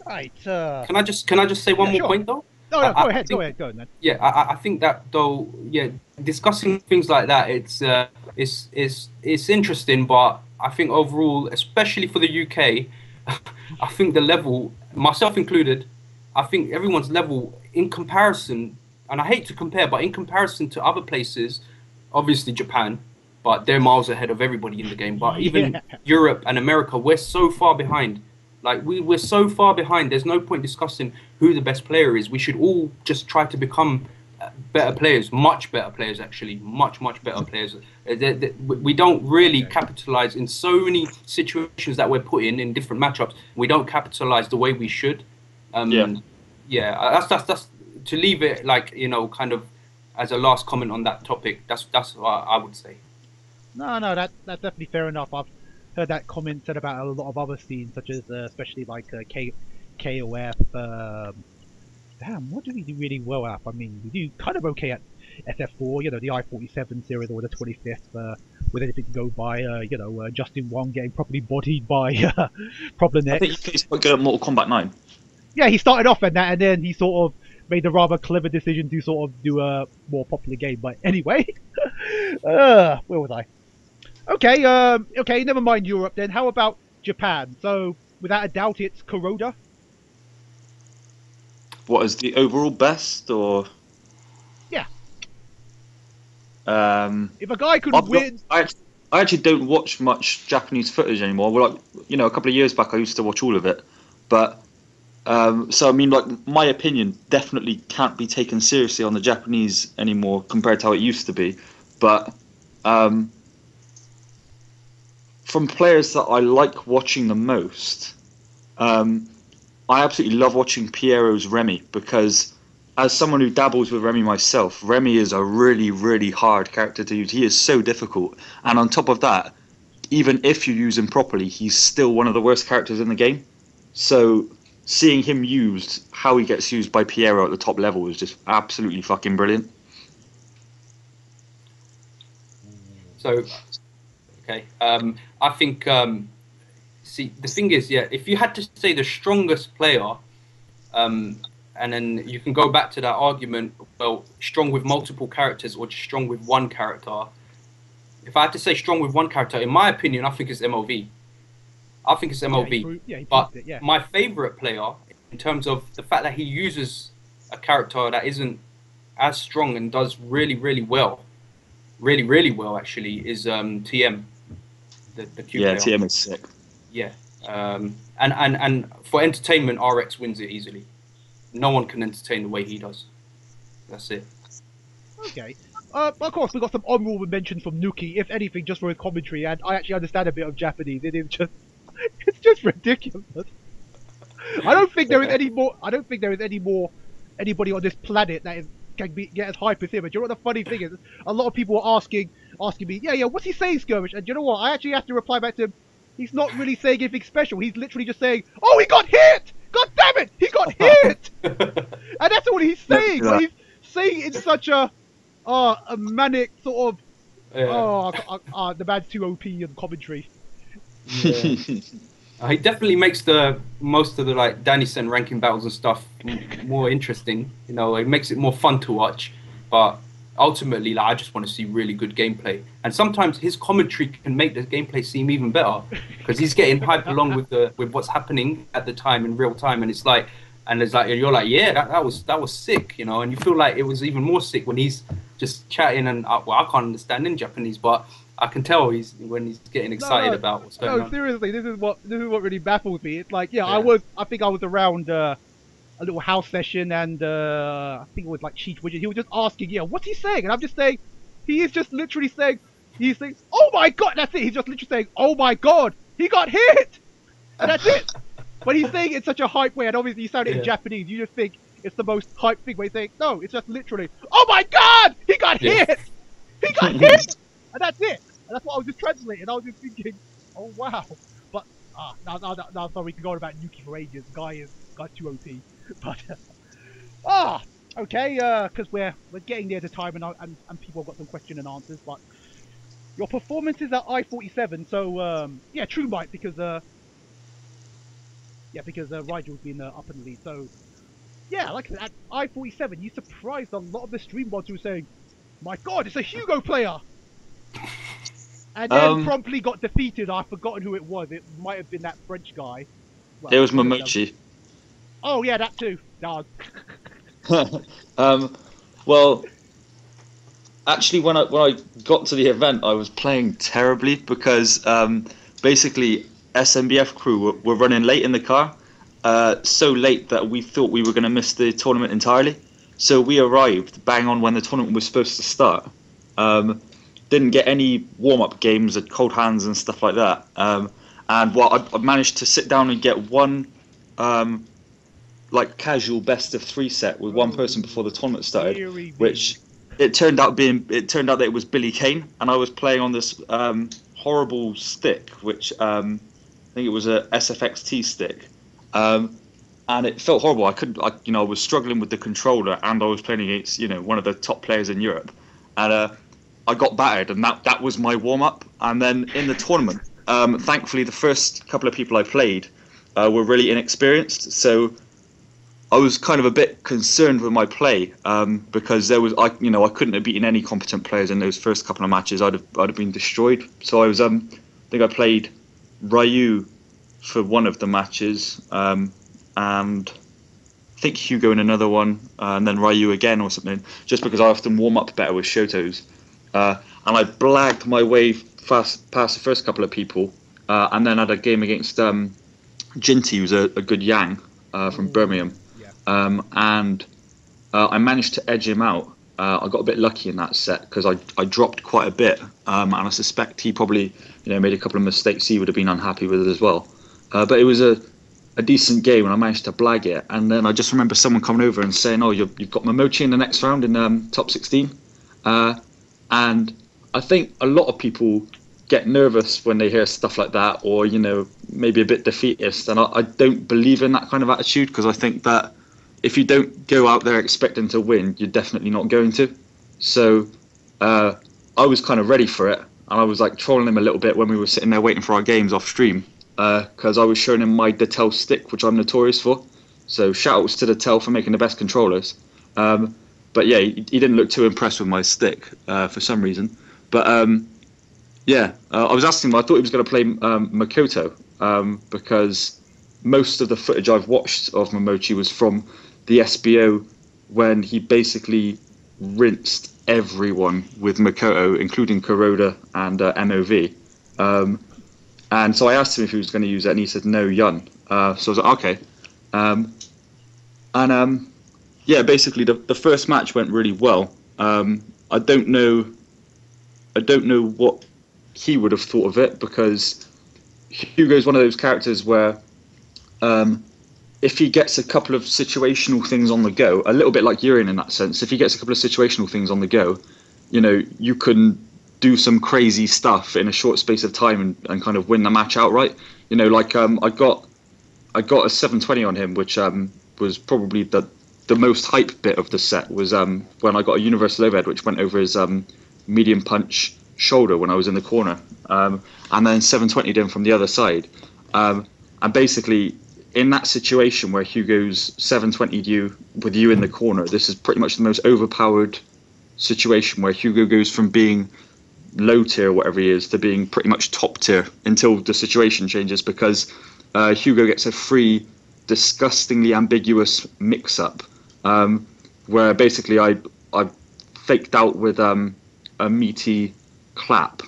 Speaker 1: Right.
Speaker 2: Can I just say one more
Speaker 1: sure.
Speaker 2: point though?
Speaker 1: No,
Speaker 2: I
Speaker 1: go ahead.
Speaker 2: think-
Speaker 1: Go ahead. Go man.
Speaker 2: Yeah, I think that though, yeah, discussing things like that, it's interesting, but I think overall, especially for the UK, I think the level, myself included, I think everyone's level in comparison, and I hate to compare, but in comparison to other places, obviously Japan, but they're miles ahead of everybody in the game. But even Europe and America, we're so far behind. Like we're so far behind. There's no point discussing who the best player is. We should all just try to become better players, much better players actually, much better players. We don't really capitalize in so many situations that we're put in different matchups. We don't capitalize the way we should. That's to leave it like, you know, kind of as a last comment on that topic. That's what I would say.
Speaker 1: No, that's definitely fair enough. I've heard that comment said about a lot of other scenes, such as especially like KOF. Damn, what do we do really well at? I mean, we do kind of okay at SF4, you know, the I-47 series or the 25th, with anything to go by, Justin Wong getting properly bodied by Problem
Speaker 3: I
Speaker 1: X.
Speaker 3: think he's quite good at Mortal Kombat 9.
Speaker 1: Yeah, he started off at that, and then he sort of made the rather clever decision to sort of do a more popular game. But anyway, where was I? Okay, never mind Europe then. How about Japan? So, without a doubt, it's Kuroda.
Speaker 3: What is the overall best, or?
Speaker 1: Yeah.
Speaker 3: If
Speaker 1: a guy could win...
Speaker 3: I actually don't watch much Japanese footage anymore. Well, like, you know, a couple of years back I used to watch all of it. But, so I mean, like, my opinion definitely can't be taken seriously on the Japanese anymore compared to how it used to be. But, from players that I like watching the most, I absolutely love watching Piero's Remy, because as someone who dabbles with Remy myself, Remy is a really, really hard character to use. He is so difficult. And on top of that, even if you use him properly, he's still one of the worst characters in the game. So seeing him used, how he gets used by Piero at the top level is just absolutely fucking brilliant.
Speaker 2: So, okay. I think... see, the thing is, yeah, if you had to say the strongest player, and then you can go back to that argument, well, strong with multiple characters or just strong with one character. If I had to say strong with one character, in my opinion, I think it's MOV. I think it's MOV. But my favorite player, in terms of the fact that he uses a character that isn't as strong and does really, really well, actually, is TM. The Q player.
Speaker 3: TM is sick.
Speaker 2: Yeah, and for entertainment, RX wins it easily. No one can entertain the way he does. That's it.
Speaker 1: Okay. Of course, we got some honorable mentions from Nuki, if anything, just for his commentary, and I actually understand a bit of Japanese. It's just ridiculous. I don't think there is any more. I don't think there is any more anybody on this planet that can get as hype as him. And you know what the funny thing is? A lot of people are asking me, yeah, what's he saying, Skirmish? And you know what? I actually have to reply back to him. He's not really saying anything special. He's literally just saying, "Oh, he got hit! God damn it, he got hit!" And that's all he's saying. But he's saying it in such a manic sort of, the man's too OP in commentary.
Speaker 2: Yeah. He definitely makes the most of the like Danny Sen ranking battles and stuff more interesting. You know, it makes it more fun to watch. But ultimately, like, I just want to see really good gameplay. And sometimes his commentary can make the gameplay seem even better because he's getting hyped along with what's happening at the time in real time. And it's like, you're like, yeah, that was sick, you know. And you feel like it was even more sick when he's just chatting and well, I can't understand in Japanese, but I can tell when he's getting excited about what's going on.
Speaker 1: No, seriously, this is what really baffles me. It's like, I think I was around a little house session, and I think it was like Cheat Widget. He was just asking, what's he saying? And I'm just saying, he is just literally saying, he's saying, oh my god, that's it. He's just literally saying, oh my god, he got hit, and that's it. But he's saying it in such a hype way, and obviously you sound it in Japanese. You just think it's the most hype thing. But he's saying, no, it's just literally, oh my god, he got hit, he got hit, and that's it. And that's what I was just translating. I was just thinking, oh wow. But now sorry, we can go on about Yuki for ages. Guy's too OP. But okay, because we're getting near the time, and people have got some question and answers. But your performances at I-47, so TrueMight, because Yeah, because Rigel's been up in the lead. So, yeah, like I said, at I-47, you surprised a lot of the stream mods who were saying, my god, it's a Hugo player! And then promptly got defeated. I've forgotten who it was. It might have been that French guy. Well,
Speaker 3: it was Momochi.
Speaker 1: Oh, yeah, that too. No.
Speaker 3: Well, actually, when I got to the event, I was playing terribly because basically SMBF crew were running late in the car, so late that we thought we were going to miss the tournament entirely. So we arrived bang on when the tournament was supposed to start. Didn't get any warm-up games at cold hands and stuff like that. And I managed to sit down and get one like casual best of 3 set with one person before the tournament started, which it turned out that it was Billy Kane, and I was playing on this horrible stick, which I think it was a SFXT stick, and it felt horrible. I was struggling with the controller, and I was playing against one of the top players in Europe, and I got battered, and that was my warm up. And then in the tournament, thankfully the first couple of people I played were really inexperienced, so I was kind of a bit concerned with my play because I couldn't have beaten any competent players in those first couple of matches. I'd have been destroyed. So I was I think I played Ryu for one of the matches, and I think Hugo in another one, and then Ryu again or something. Just because I often warm up better with Shotos, and I blagged my way past the first couple of people, and then had a game against Jinty, who's a good Yang from Birmingham. And I managed to edge him out. I got a bit lucky in that set because I dropped quite a bit, and I suspect he probably made a couple of mistakes he would have been unhappy with it as well. But it was a decent game, and I managed to blag it. And then I just remember someone coming over and saying, "Oh, you've got Momochi in the next round in top 16." And I think a lot of people get nervous when they hear stuff like that, or maybe a bit defeatist. And I don't believe in that kind of attitude, because I think that if you don't go out there expecting to win, you're definitely not going to. So I was kind of ready for it, and I was like trolling him a little bit when we were sitting there waiting for our games off stream, because I was showing him my Detel stick, which I'm notorious for. So shout outs to Detel for making the best controllers. But yeah, he didn't look too impressed with my stick for some reason. But I was asking him, I thought he was going to play Makoto, because most of the footage I've watched of Momochi was from the SBO when he basically rinsed everyone with Makoto, including Kuroda and MOV. And so I asked him if he was going to use it, and he said no, Yun. So I was like, okay. Basically the first match went really well. I don't know what he would have thought of it, because Hugo's one of those characters where if he gets a couple of situational things on the go, a little bit like Urien in that sense, if he gets a couple of situational things on the go, you can do some crazy stuff in a short space of time and kind of win the match outright. I got a 720 on him, which was probably the most hype bit of the set, was when I got a universal overhead which went over his medium punch shoulder when I was in the corner, and then 720'd him from the other side. And basically, in that situation where Hugo's 720'd you with you in the corner, this is pretty much the most overpowered situation where Hugo goes from being low tier, whatever he is, to being pretty much top tier until the situation changes, because Hugo gets a free, disgustingly ambiguous mix-up, where basically I faked out with a meaty clap,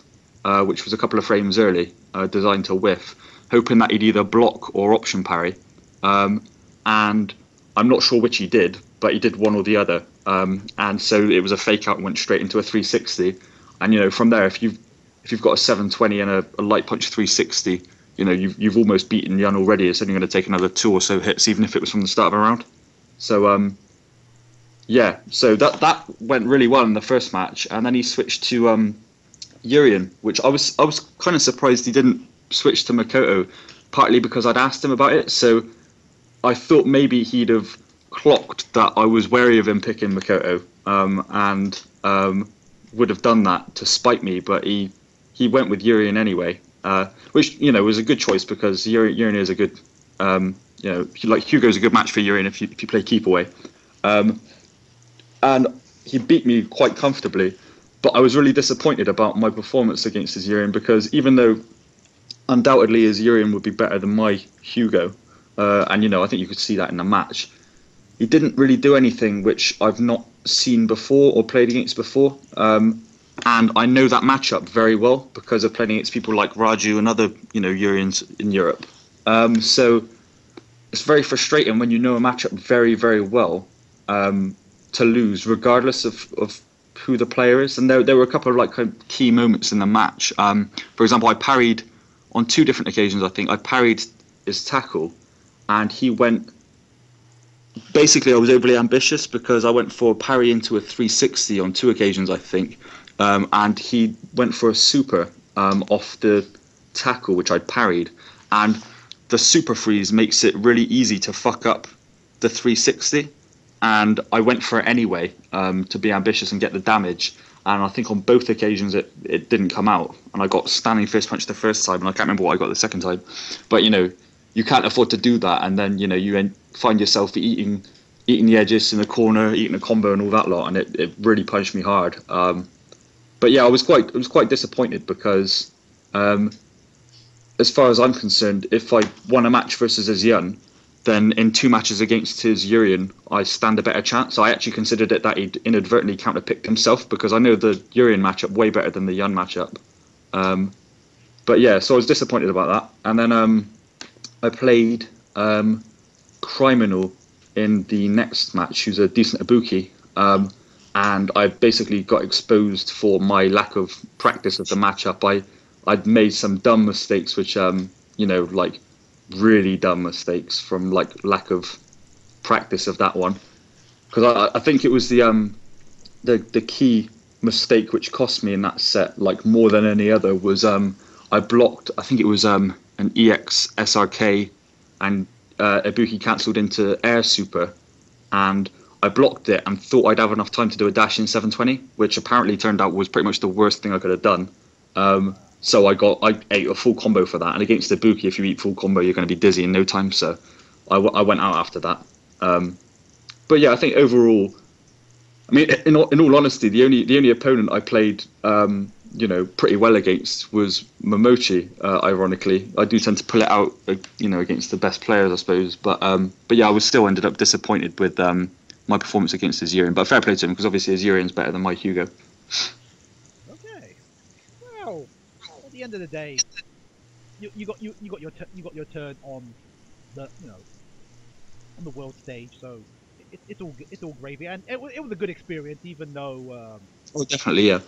Speaker 3: which was a couple of frames early, designed to whiff, hoping that he'd either block or option parry, and I'm not sure which he did, but he did one or the other, and so it was a fake out and went straight into a 360. And from there, if you've got a 720 and a light punch 360, you've almost beaten Yun already. It's only going to take another 2 or so hits, even if it was from the start of a round. So so that went really well in the first match, and then he switched to Urien, which I was kind of surprised he didn't switch to Makoto, partly because I'd asked him about it. So I thought maybe he'd have clocked that I was wary of him picking Makoto, and would have done that to spite me, but he went with Urien anyway, which was a good choice, because Urien is a good you know, like Hugo's a good match for Urian if you play keep away. And he beat me quite comfortably, but I was really disappointed about my performance against his Urian, because even though undoubtedly his Urian would be better than my Hugo, and you know, I think you could see that in the match, he didn't really do anything which I've not seen before or played against before. And I know that matchup very well because of playing against people like Raju and other, you know, Urians in Europe. So it's very frustrating when you know a matchup very, very well, to lose, regardless of who the player is. And there were a couple of like kind of key moments in the match. For example, I parried on 2 different occasions. I think I parried his tackle, and he went. Basically, I was overly ambitious because I went for a parry into a 360 on 2 occasions, I think, and he went for a super off the tackle, which I parried, and the super freeze makes it really easy to fuck up the 360, and I went for it anyway, to be ambitious and get the damage, and I think on both occasions it didn't come out, and I got standing fist punch the first time, and I can't remember what I got the second time, but you know, you can't afford to do that, and then you know you find yourself eating the edges in the corner, eating a combo and all that lot, and it really punched me hard. But yeah, I was quite disappointed because, as far as I'm concerned, if I won a match versus his Yun, then in 2 matches against his Urian, I stand a better chance. I actually considered it that he'd inadvertently counterpicked himself, because I know the Urian matchup way better than the Yun matchup. But yeah, so I was disappointed about that. And then I played Criminal in the next match, who's a decent Ibuki, and I basically got exposed for my lack of practice of the matchup. I'd made some dumb mistakes, which you know, like really dumb mistakes from like lack of practice of that one, because I think it was the key mistake which cost me in that set, like more than any other, was I blocked, I think it was an EX SRK, and Ibuki cancelled into air super, and I blocked it and thought I'd have enough time to do a dash in 720, which apparently turned out was pretty much the worst thing I could have done. So I ate a full combo for that, and against Ibuki, if you eat full combo, you're going to be dizzy in no time. So I went out after that. But yeah, I think overall, I mean, in all honesty, the only opponent I played, you know, pretty well against was Momochi. Ironically, I do tend to pull it out, you know, against the best players, I suppose. But yeah, I was still ended up disappointed with my performance against his Urian. But fair play to him, because obviously his Urian's better than my Hugo.
Speaker 1: Okay. Well, at the end of the day, you got your turn on the, you know, on the world stage. So it's all gravy, and it was a good experience, even though.
Speaker 3: Oh, definitely, yeah.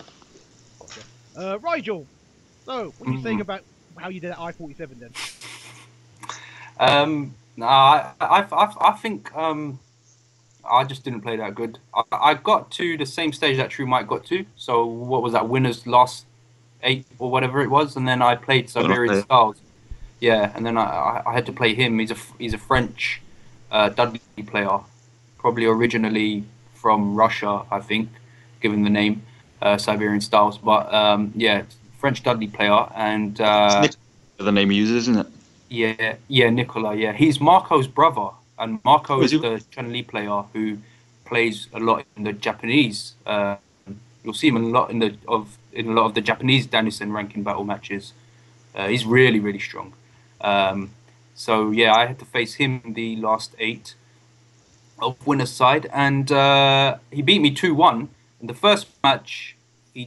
Speaker 1: Rigel, so what are you saying about how you did at I-47 then?
Speaker 2: No, I think I just didn't play that good. I got to the same stage that TrueMight got to. So what was that, winners last 8 or whatever it was, and then I played Siberian Styles. Yeah, and then I had to play him. He's a French Dudley player, probably originally from Russia, I think, given the name. Siberian Styles, but yeah, French Dudley player, and
Speaker 3: the name he uses, isn't it?
Speaker 2: Yeah, Nicola. Yeah, he's Marco's brother, and Marco is the Chun-Li player who plays a lot in the Japanese. You'll see him a lot in a lot of the Japanese Danielson ranking battle matches. He's really, really strong. So yeah, I had to face him in the last 8 of winner's side, and he beat me 2-1. In the first match, I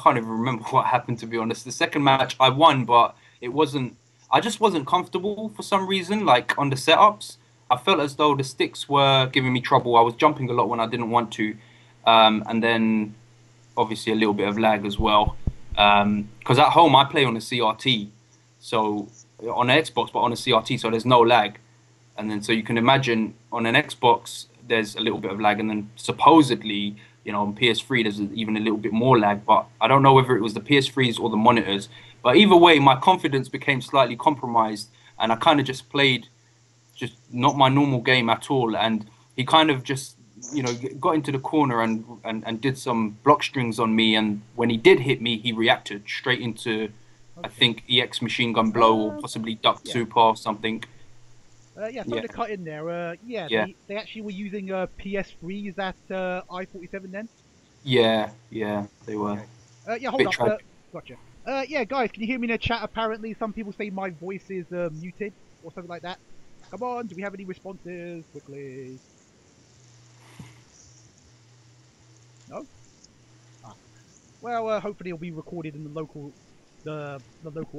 Speaker 2: can't even remember what happened, to be honest. The second match, I won, but I just wasn't comfortable for some reason, like on the setups. I felt as though the sticks were giving me trouble. I was jumping a lot when I didn't want to. And then, obviously, a little bit of lag as well. Because at home, I play on a CRT. So, on an Xbox, but on a CRT, so there's no lag. And then, so you can imagine, on an Xbox, there's a little bit of lag, and then supposedly, you know, on PS3 there's even a little bit more lag, but I don't know whether it was the PS3s or the monitors. But either way, my confidence became slightly compromised, and I kind of just played just not my normal game at all. And he kind of just, you know, got into the corner and did some block strings on me, and when he did hit me, he reacted straight into, I think, EX machine gun blow or possibly duck super or something.
Speaker 1: Yeah, something to cut in there.
Speaker 2: Yeah.
Speaker 1: They actually were using PS3s at I-47 then?
Speaker 2: Yeah, they were.
Speaker 1: Okay. Yeah, hold up. Gotcha. Yeah, guys, can you hear me in the chat? Apparently, some people say my voice is muted or something like that. Come on, do we have any responses? Quickly. No? Ah. Well, hopefully it'll be recorded in the local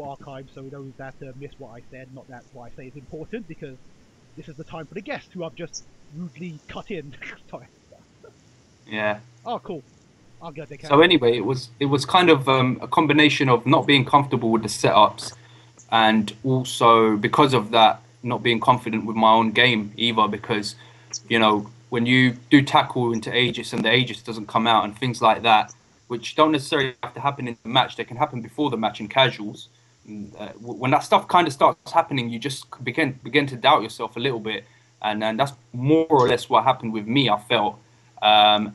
Speaker 1: archive, so those that missed what I said, not that what I say is important, because this is the time for the guests who I've just rudely cut in. Sorry.
Speaker 2: Yeah.
Speaker 1: Oh, cool. I'll get the
Speaker 2: So anyway, it was kind of a combination of not being comfortable with the setups, and also because of that, not being confident with my own game either, because, you know, when you do tackle into Aegis and the Aegis doesn't come out and things like that, which don't necessarily have to happen in the match, they can happen before the match in casuals. When that stuff kind of starts happening, you just begin to doubt yourself a little bit, and that's more or less what happened with me, I felt. So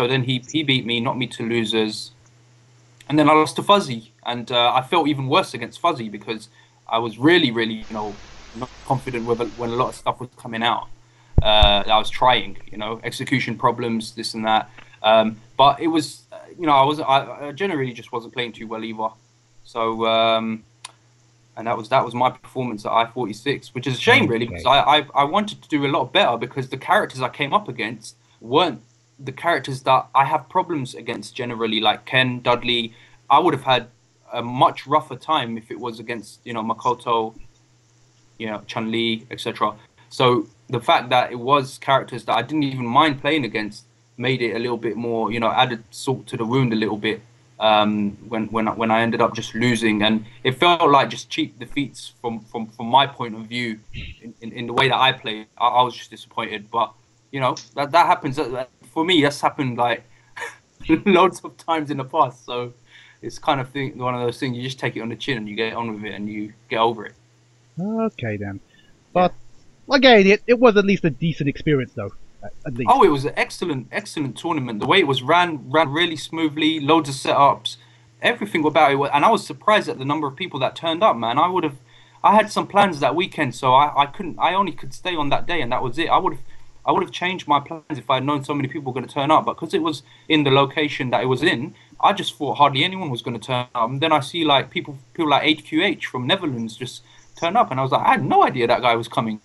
Speaker 2: then he beat me, knocked me to losers, and then I lost to Fuzzy, and I felt even worse against Fuzzy because I was really, not confident when a lot of stuff was coming out. I was trying, execution problems, this and that. But it was, I generally just wasn't playing too well either. So, and that was my performance at I-46, which is a shame, really, because I wanted to do a lot better, because the characters I came up against weren't the characters that I have problems against generally, like Ken, Dudley. I would have had a much rougher time if it was against, Makoto, Chun-Li, etc. So the fact that it was characters that I didn't even mind playing against made it a little bit more, added salt to the wound a little bit. When I ended up just losing, and it felt like just cheap defeats from my point of view in the way that I play. I was just disappointed, but that happens for me. That's happened like loads of times in the past, so it's kind of one of those things. You just take it on the chin and you get on with it and you get over it.
Speaker 1: Okay then, but again, it was at least a decent experience though. At least.
Speaker 2: Oh, it was an excellent tournament. The way it was ran really smoothly, loads of setups, everything about it. And I was surprised at the number of people that turned up, man. I had some plans that weekend, so I only could stay on that day, and that was it. I would have changed my plans if I had known so many people were going to turn up, but because it was in the location that it was in, I just thought hardly anyone was going to turn up. And then I see like people like HQH from Netherlands just turn up, and I was like, I had no idea that guy was coming,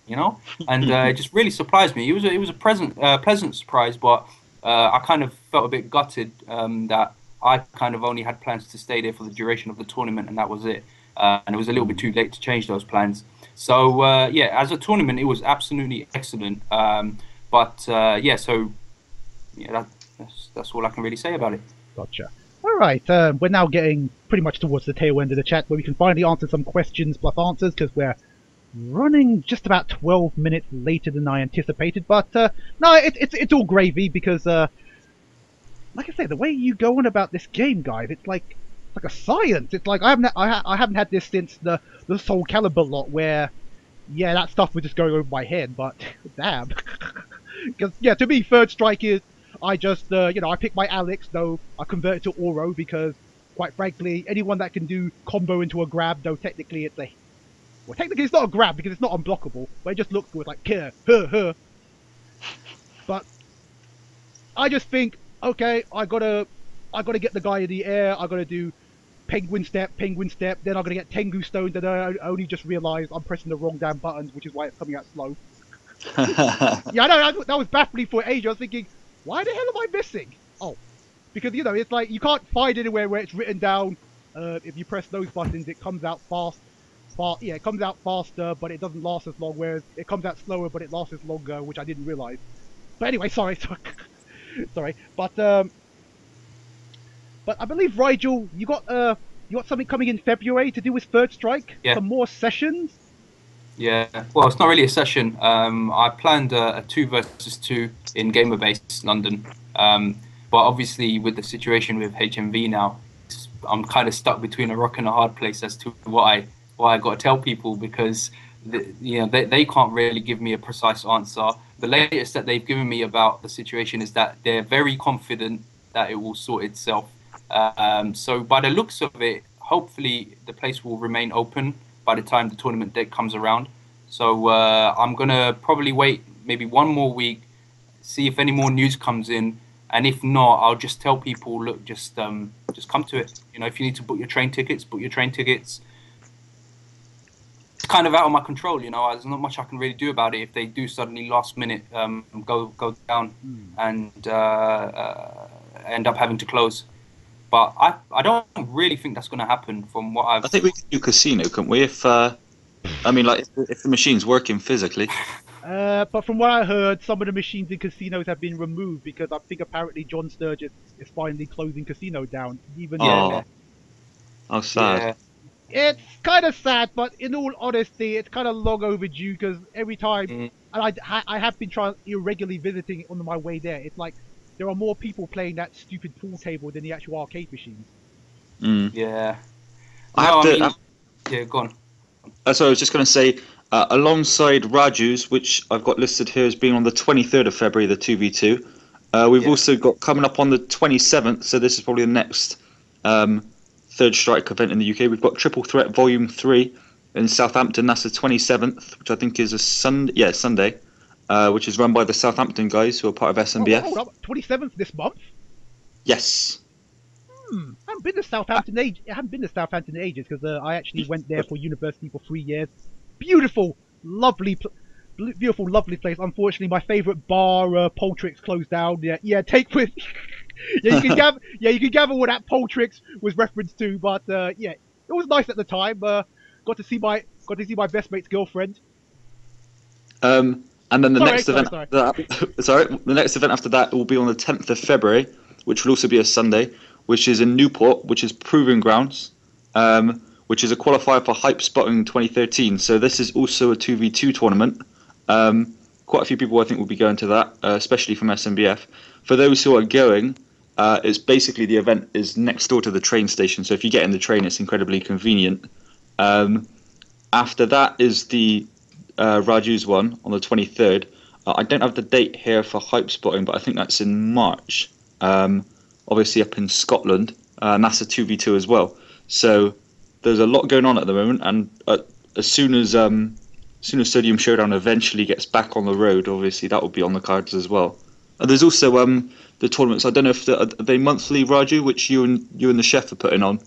Speaker 2: and it just really surprised me. It was a pleasant surprise, but I kind of felt a bit gutted that I kind of only had plans to stay there for the duration of the tournament, and that was it. And it was a little bit too late to change those plans. So as a tournament, it was absolutely excellent. That's all I can really say about it.
Speaker 1: Gotcha. Alright, we're now getting pretty much towards the tail end of the chat, where we can finally answer some questions plus answers, because we're running just about 12 minutes later than I anticipated. But no, it's all gravy, because like I say, the way you go on about this game, guys, it's like a science. It's like I haven't had this since the Soul Calibur lot, where that stuff was just going over my head. But damn, because to me, Third Strike is, I just, I pick my Alex, though I convert it to Oro, because, quite frankly, anyone that can do combo into a grab, though technically it's technically it's not a grab, because it's not unblockable, but it just looks good, like, But, I just think, okay, I gotta get the guy in the air, I gotta do penguin step, then I'm gonna get Tengu Stone, then I only just realised I'm pressing the wrong damn buttons, which is why it's coming out slow. Yeah, I know, that was baffling for ages. I was thinking, why the hell am I missing? Oh, because, it's like, you can't find anywhere where it's written down, if you press those buttons, it comes out it comes out faster, but it doesn't last as long, whereas it comes out slower, but it lasts as longer, which I didn't realise. But anyway, sorry. Sorry. But I believe, Rigel, you got something coming in February to do with Third Strike?
Speaker 2: Yeah.
Speaker 1: Some more sessions?
Speaker 2: Yeah, well, it's not really a session. I planned a 2 versus 2 in Gamerbase London, but obviously with the situation with HMV now, I'm kind of stuck between a rock and a hard place as to what I got to tell people, because they can't really give me a precise answer. The latest that they've given me about the situation is that they're very confident that it will sort itself. So by the looks of it, hopefully the place will remain open by the time the tournament date comes around. So I'm gonna probably wait maybe one more week, see if any more news comes in, and if not, I'll just tell people, look, just come to it. You know, if you need to book your train tickets, book your train tickets. It's kind of out of my control, you know. There's not much I can really do about it if they do suddenly last minute go down and end up having to close. But I don't really think that's going to happen from what I've...
Speaker 3: I think we could do casino, couldn't we? If I mean, like, if the machine's working physically.
Speaker 1: But from what I heard, some of the machines in casinos have been removed because I think apparently John Sturgis is finally closing casino down. Even
Speaker 3: how sad.
Speaker 1: Yeah. It's kind of sad, but in all honesty, it's kind of long overdue because every time, and I have been trying irregularly visiting on my way there. It's like there are more people playing that stupid pool table than the actual arcade machines.
Speaker 2: Yeah. Yeah, go on.
Speaker 3: So I was just going to say, alongside Raju's, which I've got listed here as being on the 23rd of February, the 2v2, we've also got coming up on the 27th, so this is probably the next Third Strike event in the UK. We've got Triple Threat Volume 3 in Southampton. That's the 27th, which I think is a Sunday, which is run by the Southampton guys who are part of SMBF.
Speaker 1: Hold up, 27th this month?
Speaker 3: Yes.
Speaker 1: I haven't been to Southampton in ages because I actually went there for university for 3 years. Beautiful, lovely place. Unfortunately, my favourite bar, Poltrix, closed down. Yeah, take with. You can gather what that Poltrix was referenced to. But yeah, it was nice at the time. Got to see my best mate's girlfriend.
Speaker 3: And then the next event after that will be on the 10th of February, which will also be a Sunday, which is in Newport, which is Proving Grounds, which is a qualifier for Hype Spotting 2013. So this is also a 2v2 tournament. Quite a few people I think will be going to that, especially from SMBF. For those who are going, it's basically the event is next door to the train station. So if you get in the train, it's incredibly convenient. After that is the Raju's one on the 23rd. I don't have the date here for Hype Spotting, but I think that's in March. Obviously up in Scotland, and that's a 2v2 as well. So there's a lot going on at the moment, and as soon as Sodium Showdown eventually gets back on the road, obviously that will be on the cards as well. And there's also the tournaments. I don't know if are they monthly, Raju, which you and the chef are putting on,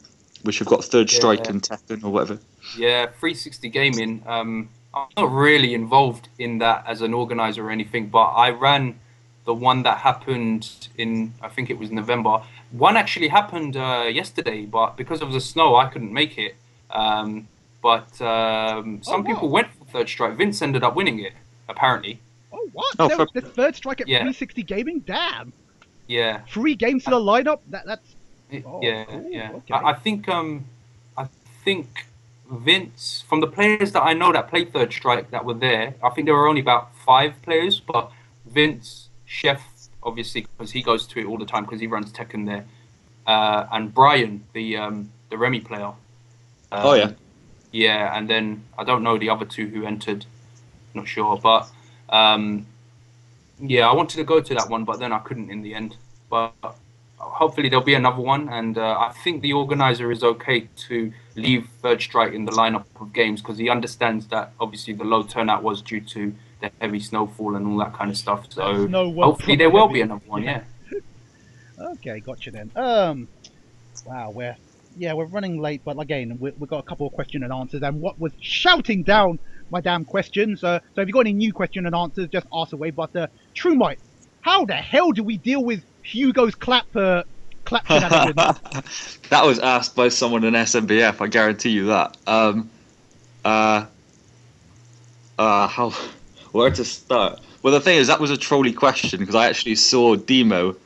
Speaker 3: which have got Third Strike and Tekken or whatever.
Speaker 2: Yeah, 360 Gaming. I'm not really involved in that as an organizer or anything, but I ran the one that happened in, I think it was November. One actually happened yesterday, but because of the snow, I couldn't make it. Some people went for Third Strike. Vince ended up winning it, apparently.
Speaker 1: Oh, what? The Third Strike at 360 Gaming? Damn.
Speaker 2: Yeah.
Speaker 1: 3 games to the lineup? That's...
Speaker 2: Cool.
Speaker 1: Okay.
Speaker 2: I think Vince, from the players that I know that played Third Strike that were there, I think there were only about 5 players, but Vince, Chef, obviously, because he goes to it all the time because he runs Tekken there, and Brian, the Remy player. Yeah, and then I don't know the other 2 who entered, not sure, but yeah, I wanted to go to that one, but then I couldn't in the end. But hopefully there'll be another one, and I think the organizer is okay to leave Third Strike in the lineup of games because he understands that obviously the low turnout was due to the heavy snowfall and all that kind of stuff. So hopefully there will be another one. Yeah.
Speaker 1: Okay, gotcha then. Wow, we're running late, but again, we've got a couple of question and answers, and what was shouting down my damn questions. So if you've got any new question and answers, just ask away. But TrueMight, how the hell do we deal with Hugo's clap shenanigans?
Speaker 3: That was asked by someone in SMBF, I guarantee you that. Where to start? Well, the thing is, that was a trolley question because I actually saw Demo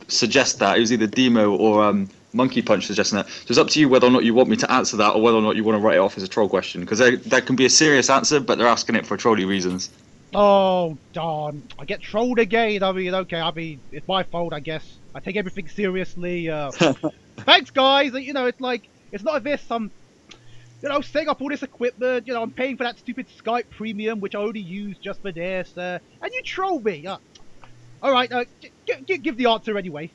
Speaker 3: suggest that. It was either Demo or Monkey Punch suggesting that. So it's up to you whether or not you want me to answer that or whether or not you want to write it off as a troll question, because there can be a serious answer, but they're asking it for trolley reasons.
Speaker 1: Oh, darn. I get trolled again. It's my fault, I guess. I take everything seriously. Thanks, guys. It's like, it's not as if I'm, setting up all this equipment. I'm paying for that stupid Skype premium, which I only use just for this. And you troll me. All right, give the answer anyway.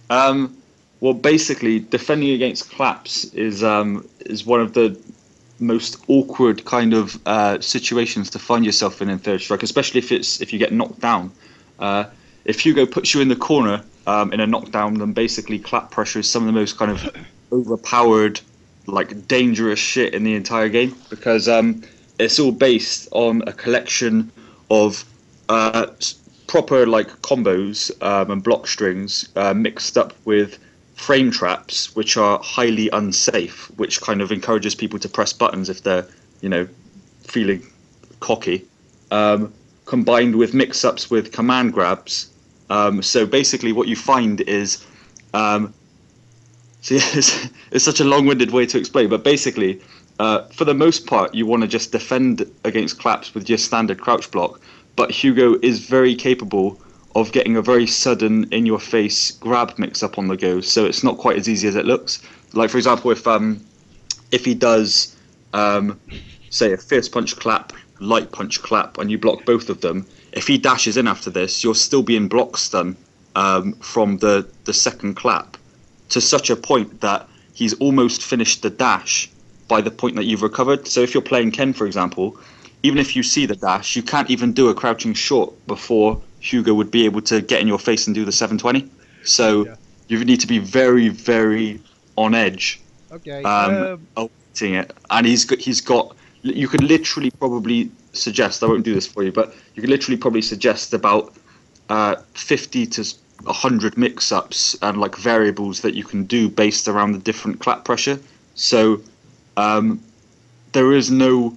Speaker 3: Well, basically, defending against claps is one of the most awkward kind of situations to find yourself in third strike, especially if you get knocked down. If Hugo puts you in the corner in a knockdown, then basically clap pressure is some of the most kind of overpowered, like dangerous shit in the entire game, because it's all based on a collection of proper like combos and block strings mixed up with frame traps, which are highly unsafe, which kind of encourages people to press buttons if they're, feeling cocky, combined with mix-ups with command grabs. So basically what you find is, it's such a long-winded way to explain, but basically, for the most part, you want to just defend against claps with your standard crouch block, but Hugo is very capable of getting a very sudden, in-your-face grab mix-up on the go, so it's not quite as easy as it looks. Like, for example, if he does, say, a fierce punch clap, light punch clap, and you block both of them, if he dashes in after this, you'll still be in block stun from the second clap, to such a point that he's almost finished the dash by the point that you've recovered. So if you're playing Ken, for example, even if you see the dash, you can't even do a crouching short before Hugo would be able to get in your face and do the 720. So you need to be very, very on edge.
Speaker 1: Okay.
Speaker 3: Awaiting it. And he's got, you could literally probably suggest, I won't do this for you, but you could literally probably suggest about 50 to 100 mix-ups and like variables that you can do based around the different clap pressure. So there is no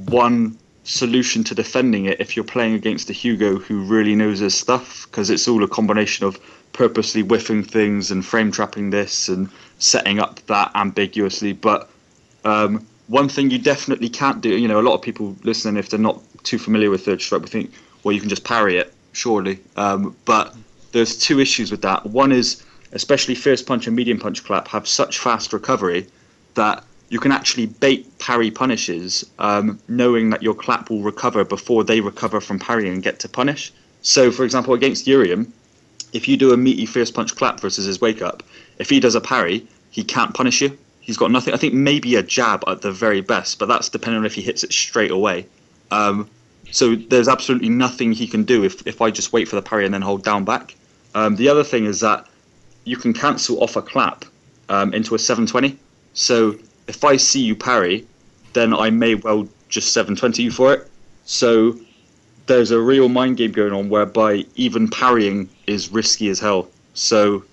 Speaker 3: one solution to defending it if you're playing against a Hugo who really knows his stuff, because it's all a combination of purposely whiffing things and frame trapping this and setting up that ambiguously. But one thing you definitely can't do, a lot of people listening, if they're not too familiar with third strike, would think, well, you can just parry it, surely. But there's two issues with that. One is, especially first punch and medium punch clap have such fast recovery that you can actually bait parry punishes, knowing that your clap will recover before they recover from parrying and get to punish. So, for example, against Urium, if you do a meaty first punch clap versus his wake up, if he does a parry, he can't punish you. He's got nothing. I think maybe a jab at the very best, but that's depending on if he hits it straight away. So there's absolutely nothing he can do if I just wait for the parry and then hold down back. The other thing is that you can cancel off a clap into a 720. So if I see you parry, then I may well just 720 you for it. So there's a real mind game going on whereby even parrying is risky as hell. So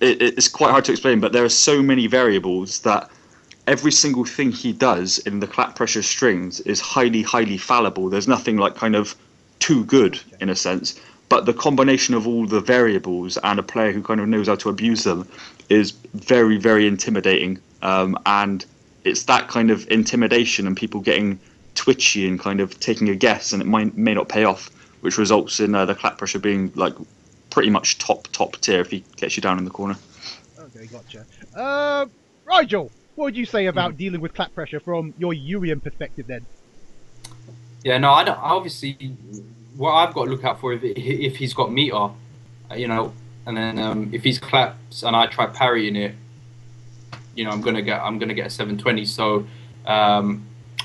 Speaker 3: it's quite hard to explain, but there are so many variables that every single thing he does in the clap pressure strings is highly, highly fallible. There's nothing like kind of too good in a sense, but the combination of all the variables and a player who kind of knows how to abuse them is very, very intimidating. And it's that kind of intimidation and people getting twitchy and kind of taking a guess, and it may not pay off, which results in the clap pressure being like pretty much top tier if he gets you down in the corner.
Speaker 1: Okay, gotcha. Rigel, what would you say about dealing with clap pressure from your Urium perspective then?
Speaker 2: Yeah, no, I don't. Obviously, what I've got to look out for if he's got meter, and then if he's claps and I try parrying it, I'm gonna get a 720. So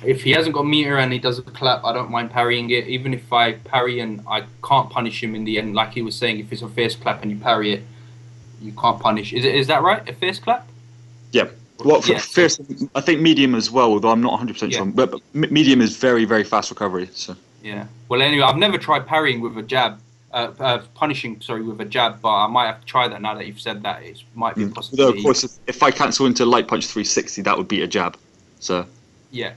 Speaker 2: if he hasn't got meter and he does a clap, I don't mind parrying it. Even if I parry and I can't punish him in the end, like he was saying, if it's a fierce clap and you parry it, you can't punish. Is that right? A fierce clap?
Speaker 3: Yeah. Well, fierce, I think medium as well, although I'm not 100% sure. But medium is very, very fast recovery. So. Yeah.
Speaker 2: Well, anyway, I've never tried parrying with a jab. Punishing with a jab, but I might have to try that now that you've said that. It might be possible.
Speaker 3: Though, of course, if I cancel into light punch 360, that would be a jab. So.
Speaker 2: Yeah,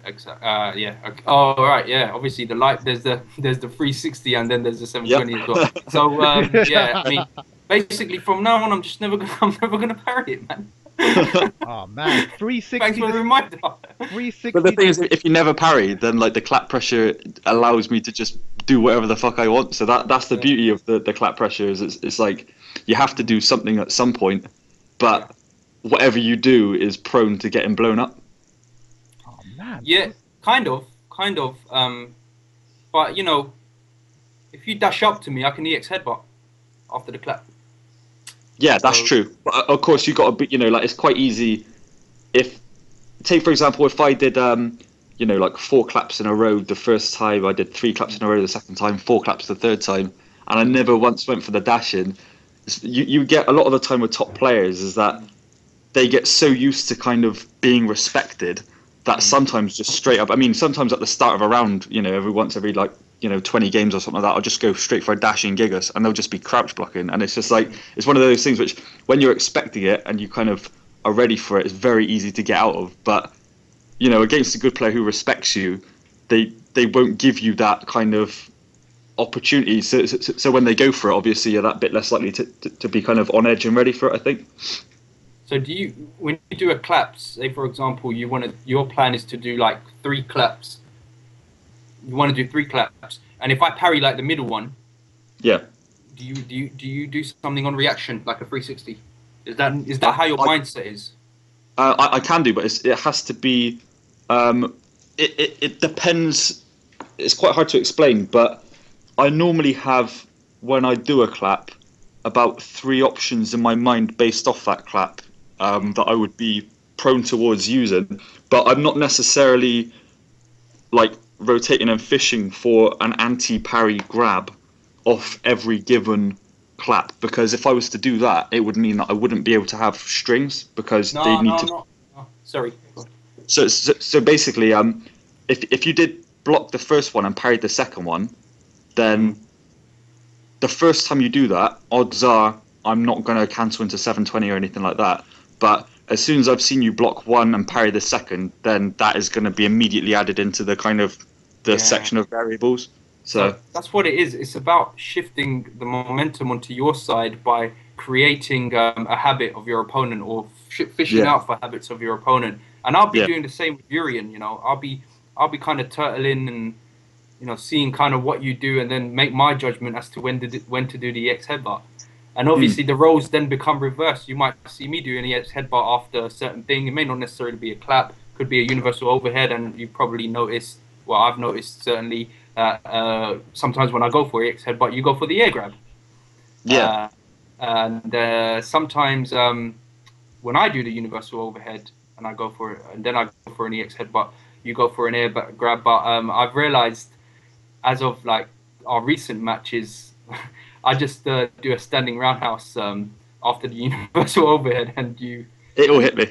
Speaker 2: exactly. Okay. Oh, right, yeah. Obviously, the light there's the 360 and then there's the 720 as well. So yeah, I mean, basically from now on, I'm never gonna parry it, man.
Speaker 1: Oh man, 360.
Speaker 2: Thanks for the reminder.
Speaker 1: 360.
Speaker 3: But the thing is, if you never parry, then like the clap pressure allows me to just do whatever the fuck I want. So that's the beauty of the clap pressure is it's like you have to do something at some point, but whatever you do is prone to getting blown up.
Speaker 1: Oh man.
Speaker 2: Yeah, kind of. But if you dash up to me, I can EX headbutt after the clap.
Speaker 3: Yeah, that's true. But of course, you got to be, like it's quite easy if take for example, if I did like 4 claps in a row the first time, I did 3 claps in a row the second time, 4 claps the third time, and I never once went for the dash in. You get a lot of the time with top players is that they get so used to kind of being respected that sometimes just straight up, I mean, sometimes at the start of a round, every 20 games or something like that, I'll just go straight for a dashing gigas and they'll just be crouch blocking. And it's just like, it's one of those things which when you're expecting it and you kind of are ready for it, it's very easy to get out of. But, against a good player who respects you, they won't give you that kind of opportunity. So when they go for it, obviously you're that bit less likely to be kind of on edge and ready for it, I think.
Speaker 2: So when you do a clap, say for example, your plan is to do like 3 claps. You want to do 3 claps, and if I parry like the middle one,
Speaker 3: yeah.
Speaker 2: Do you do something on reaction like a 360? Is that how your mindset is?
Speaker 3: I can do, but it has to be. It depends. It's quite hard to explain, but I normally have, when I do a clap, about 3 options in my mind based off that clap that I would be prone towards using, but I'm not necessarily like rotating and fishing for an anti-parry grab off every given clap, because if I was to do that, it would mean that I wouldn't be able to have strings because they need to.
Speaker 2: No. Sorry.
Speaker 3: So basically, if you did block the first one and parried the second one, then the first time you do that, odds are I'm not going to cancel into 720 or anything like that. But as soon as I've seen you block one and parry the second, then that is going to be immediately added into the kind of section of variables. So
Speaker 2: that's what it is. It's about shifting the momentum onto your side by creating a habit of your opponent, or fishing out for habits of your opponent. And I'll be doing the same with Urian. I'll be kind of turtling and seeing kind of what you do, and then make my judgment as to when to do the EX headbutt. And obviously the roles then become reversed. You might see me do an EX headbutt after a certain thing. It may not necessarily be a clap, could be a universal overhead, and you probably noticed. Well, I've noticed certainly. Sometimes when I go for EX headbutt, you go for the air grab.
Speaker 3: Yeah.
Speaker 2: And sometimes when I do the universal overhead and I go for it, and then I go for an EX headbutt, you go for an air grab. But I've realized, as of like our recent matches, I just do a standing roundhouse after the universal overhead, and
Speaker 3: it will hit me.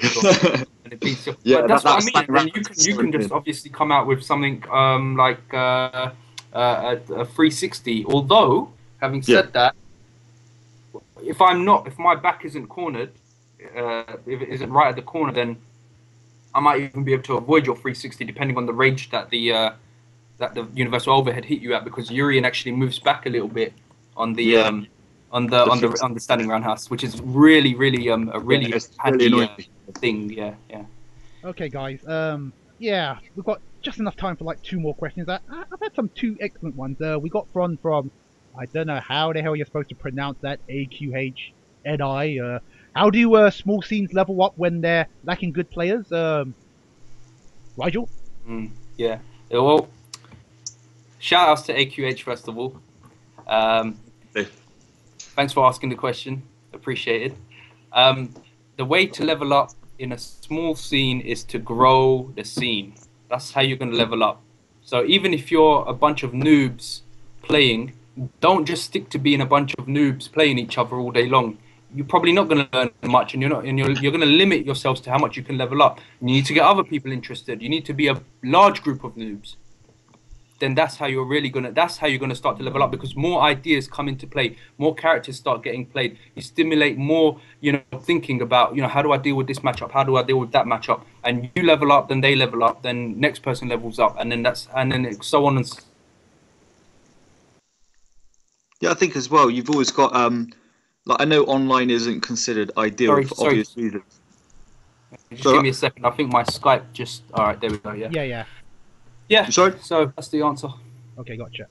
Speaker 2: And it beats you. Yeah, but that's what I mean. And then you can just obviously come out with something like a 360. Although, having said that, if my back isn't cornered, if it isn't right at the corner, then I might even be able to avoid your 360 depending on the range that the universal overhead hit you at, because Urian actually moves back a little bit on the on the standing roundhouse, which is really a really handy thing. Yeah.
Speaker 1: Okay, guys. We've got just enough time for like 2 more questions. I've had some 2 excellent ones. We got from I don't know how the hell you're supposed to pronounce that, AQHNI. How do small scenes level up when they're lacking good players? Raju?
Speaker 2: Yeah. Well, shout outs to AQH first of all. Thanks for asking the question. Appreciate it. The way to level up in a small scene is to grow the scene. That's how you're going to level up. So even if you're a bunch of noobs playing, don't just stick to being a bunch of noobs playing each other all day long. You're probably not going to learn much, and you're going to limit yourselves to how much you can level up. You need to get other people interested. You need to be a large group of noobs. Then that's how you're going to start to level up, because more ideas come into play, more characters start getting played. You stimulate more, thinking about, how do I deal with this matchup? How do I deal with that matchup? And you level up, then they level up, then next person levels up, and then it's so on and so.
Speaker 3: Yeah, I think as well, you've always got I know online isn't considered ideal for obvious reasons.
Speaker 2: Just give me a second. I think my Skype just. All right, there we go. Yeah. Yeah.
Speaker 3: Sorry?
Speaker 2: So that's the answer.
Speaker 1: Okay, gotcha.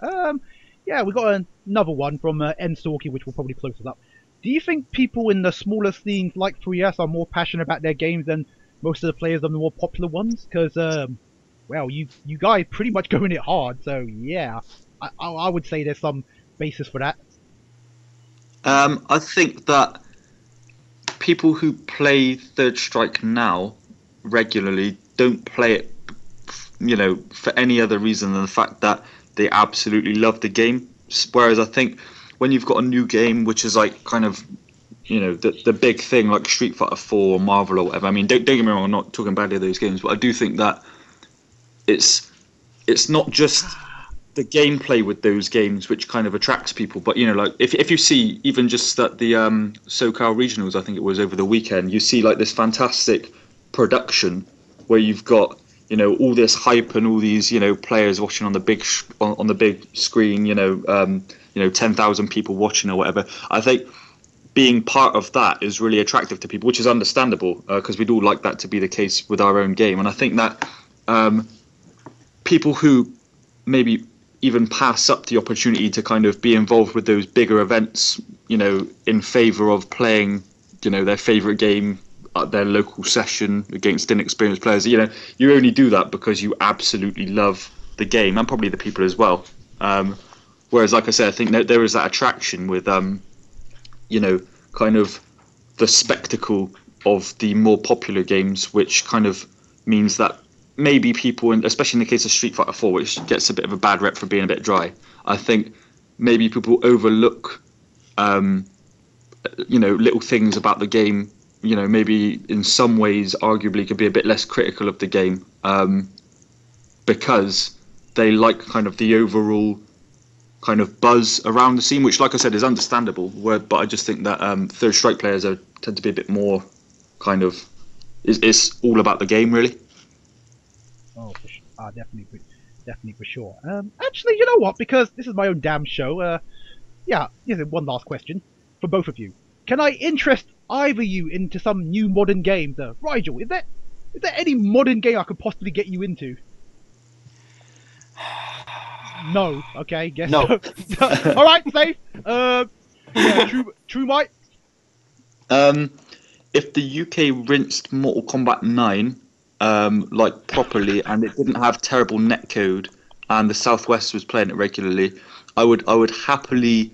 Speaker 1: We got another one from N Stalky, which will probably close us up. Do you think people in the smaller scenes like 3S are more passionate about their games than most of the players on the more popular ones? Because, you guys pretty much going it hard. So yeah, I would say there's some basis for that.
Speaker 3: I think that people who play Third Strike now regularly don't play it, you know, for any other reason than the fact that they absolutely love the game. Whereas I think when you've got a new game, which is like kind of, you know, the big thing like Street Fighter 4 or Marvel or whatever. I mean, don't get me wrong, I'm not talking badly of those games, but I do think that it's not just the gameplay with those games which kind of attracts people, but you know, like if you see even just at the SoCal regionals, I think it was over the weekend, you see like this fantastic production where you've got, you know, all this hype and all these, you know, players watching on the big on the big screen, you know, 10,000 people watching or whatever. I think being part of that is really attractive to people, which is understandable because we'd all like that to be the case with our own game. And I think that people who maybe even pass up the opportunity to kind of be involved with those bigger events, you know, in favour of playing, you know, their favourite game at their local session against inexperienced players, you know, you only do that because you absolutely love the game, and probably the people as well. Whereas, like I said, I think that there is that attraction with, you know, kind of the spectacle of the more popular games, which kind of means that maybe people, and especially in the case of Street Fighter 4, which gets a bit of a bad rep for being a bit dry, I think maybe people overlook, you know, little things about the game, you know, maybe in some ways arguably could be a bit less critical of the game because they like kind of the overall kind of buzz around the scene, which, like I said, is understandable. But I just think that Third Strike players tend to be a bit more kind of, it's all about the game, really.
Speaker 1: Oh, for sure. Definitely for sure. Actually, you know what? Because this is my own damn show. Yeah, here's one last question for both of you. Can I interest either you into some new modern game? Rigel, is there any modern game I could possibly get you into? No. Okay, guess
Speaker 2: no.
Speaker 1: All right, safe. TrueMight.
Speaker 3: If the UK rinsed Mortal Kombat 9 like properly, and it didn't have terrible netcode, and the Southwest was playing it regularly, I would happily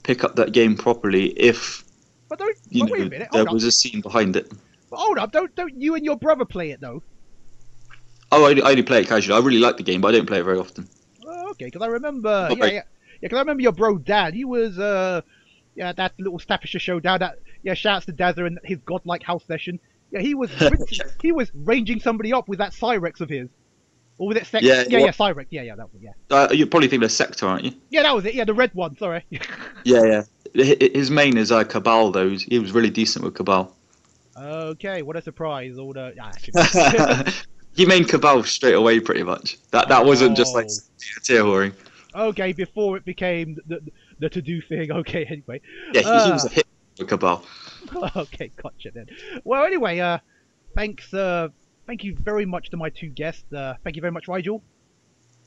Speaker 3: pick up that game properly if
Speaker 1: But wait a minute.
Speaker 3: there was a scene behind it.
Speaker 1: But hold up! Don't you and your brother play it though?
Speaker 3: Oh, I only play it casually. I really like the game, but I don't play it very often.
Speaker 1: Oh, okay, because I remember, because I remember your bro Dad. He was that little Staffordshire show down at shouts to Dazza and his godlike house session. Yeah, he was ranging somebody up with that Cyrex of his. Or was it Sector? Yeah, Cyrex. Yeah, that was,
Speaker 3: you probably think of Sector, aren't you?
Speaker 1: Yeah, that was it. Yeah, the red one. Sorry.
Speaker 3: Yeah. His main is Cabal, though. He was really decent with Cabal.
Speaker 1: Okay, what a surprise!
Speaker 3: He main Cabal straight away, pretty much. That wasn't just like tier whoring.
Speaker 1: Okay, before it became the to-do thing. Okay, anyway.
Speaker 3: Yeah, he was a hit with Cabal.
Speaker 1: Okay, gotcha then. Well, anyway, thanks. Thank you very much to my two guests. Thank you very much, Rigel.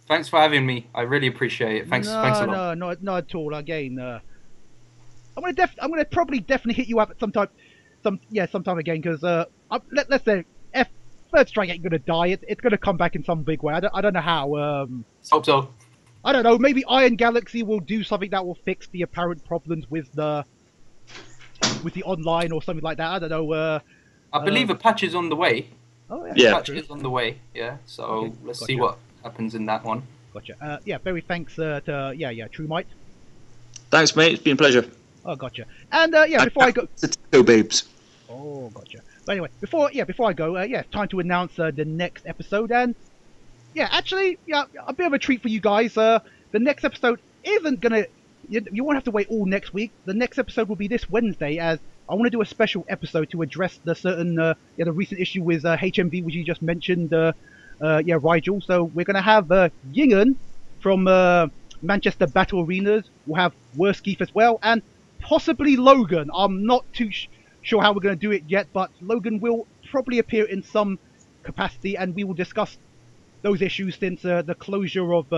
Speaker 2: Thanks for having me. I really appreciate it. Thanks a lot.
Speaker 1: No, not at all. Again, I'm gonna probably definitely hit you up at sometime again, because let's say Third Strike ain't gonna die. It's gonna come back in some big way. I don't know how.
Speaker 2: Hope so.
Speaker 1: I don't know. Maybe Iron Galaxy will do something that will fix the apparent problems with the online or something like that. I don't know.
Speaker 2: I believe a patch is on the way.
Speaker 1: Oh
Speaker 3: yeah.
Speaker 2: Patch is on the way. Yeah. So
Speaker 1: okay,
Speaker 2: let's see what happens in that one.
Speaker 1: Gotcha. Very thanks to TrueMight.
Speaker 3: Thanks, mate. It's been a pleasure.
Speaker 1: Oh, gotcha. And before I go,
Speaker 3: Go babes.
Speaker 1: Oh, gotcha. But anyway, before I go, time to announce the next episode. And actually, a bit of a treat for you guys. The next episode isn't gonna. You won't have to wait all next week. The next episode will be this Wednesday, as I want to do a special episode to address the the recent issue with HMV, which you just mentioned, Rigel. So we're gonna have Yingen from Manchester Battle Arenas. We'll have Worskeef as well, and possibly Logan. I'm not too sure how we're going to do it yet, but Logan will probably appear in some capacity, and we will discuss those issues since the closure of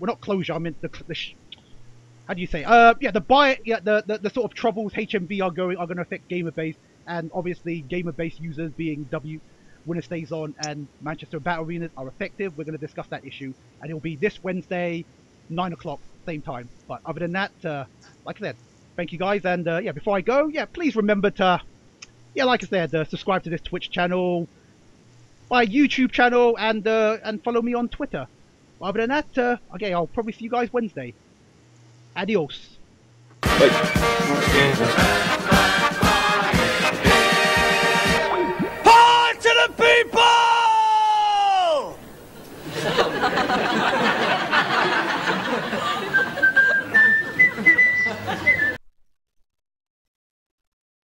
Speaker 1: not closure. I mean how do you say? The sort of troubles HMV are going to affect GamerBase, and obviously GamerBase users being Winner Stays On and Manchester Battle Arenas are effective. We're going to discuss that issue, and it will be this Wednesday, 9 o'clock, same time. But other than that, like I said, thank you guys, and before I go, please remember to, like I said, subscribe to this Twitch channel, my YouTube channel and follow me on Twitter. Other than that, okay, I'll probably see you guys Wednesday. Adios.
Speaker 3: Bye.
Speaker 2: Yeah.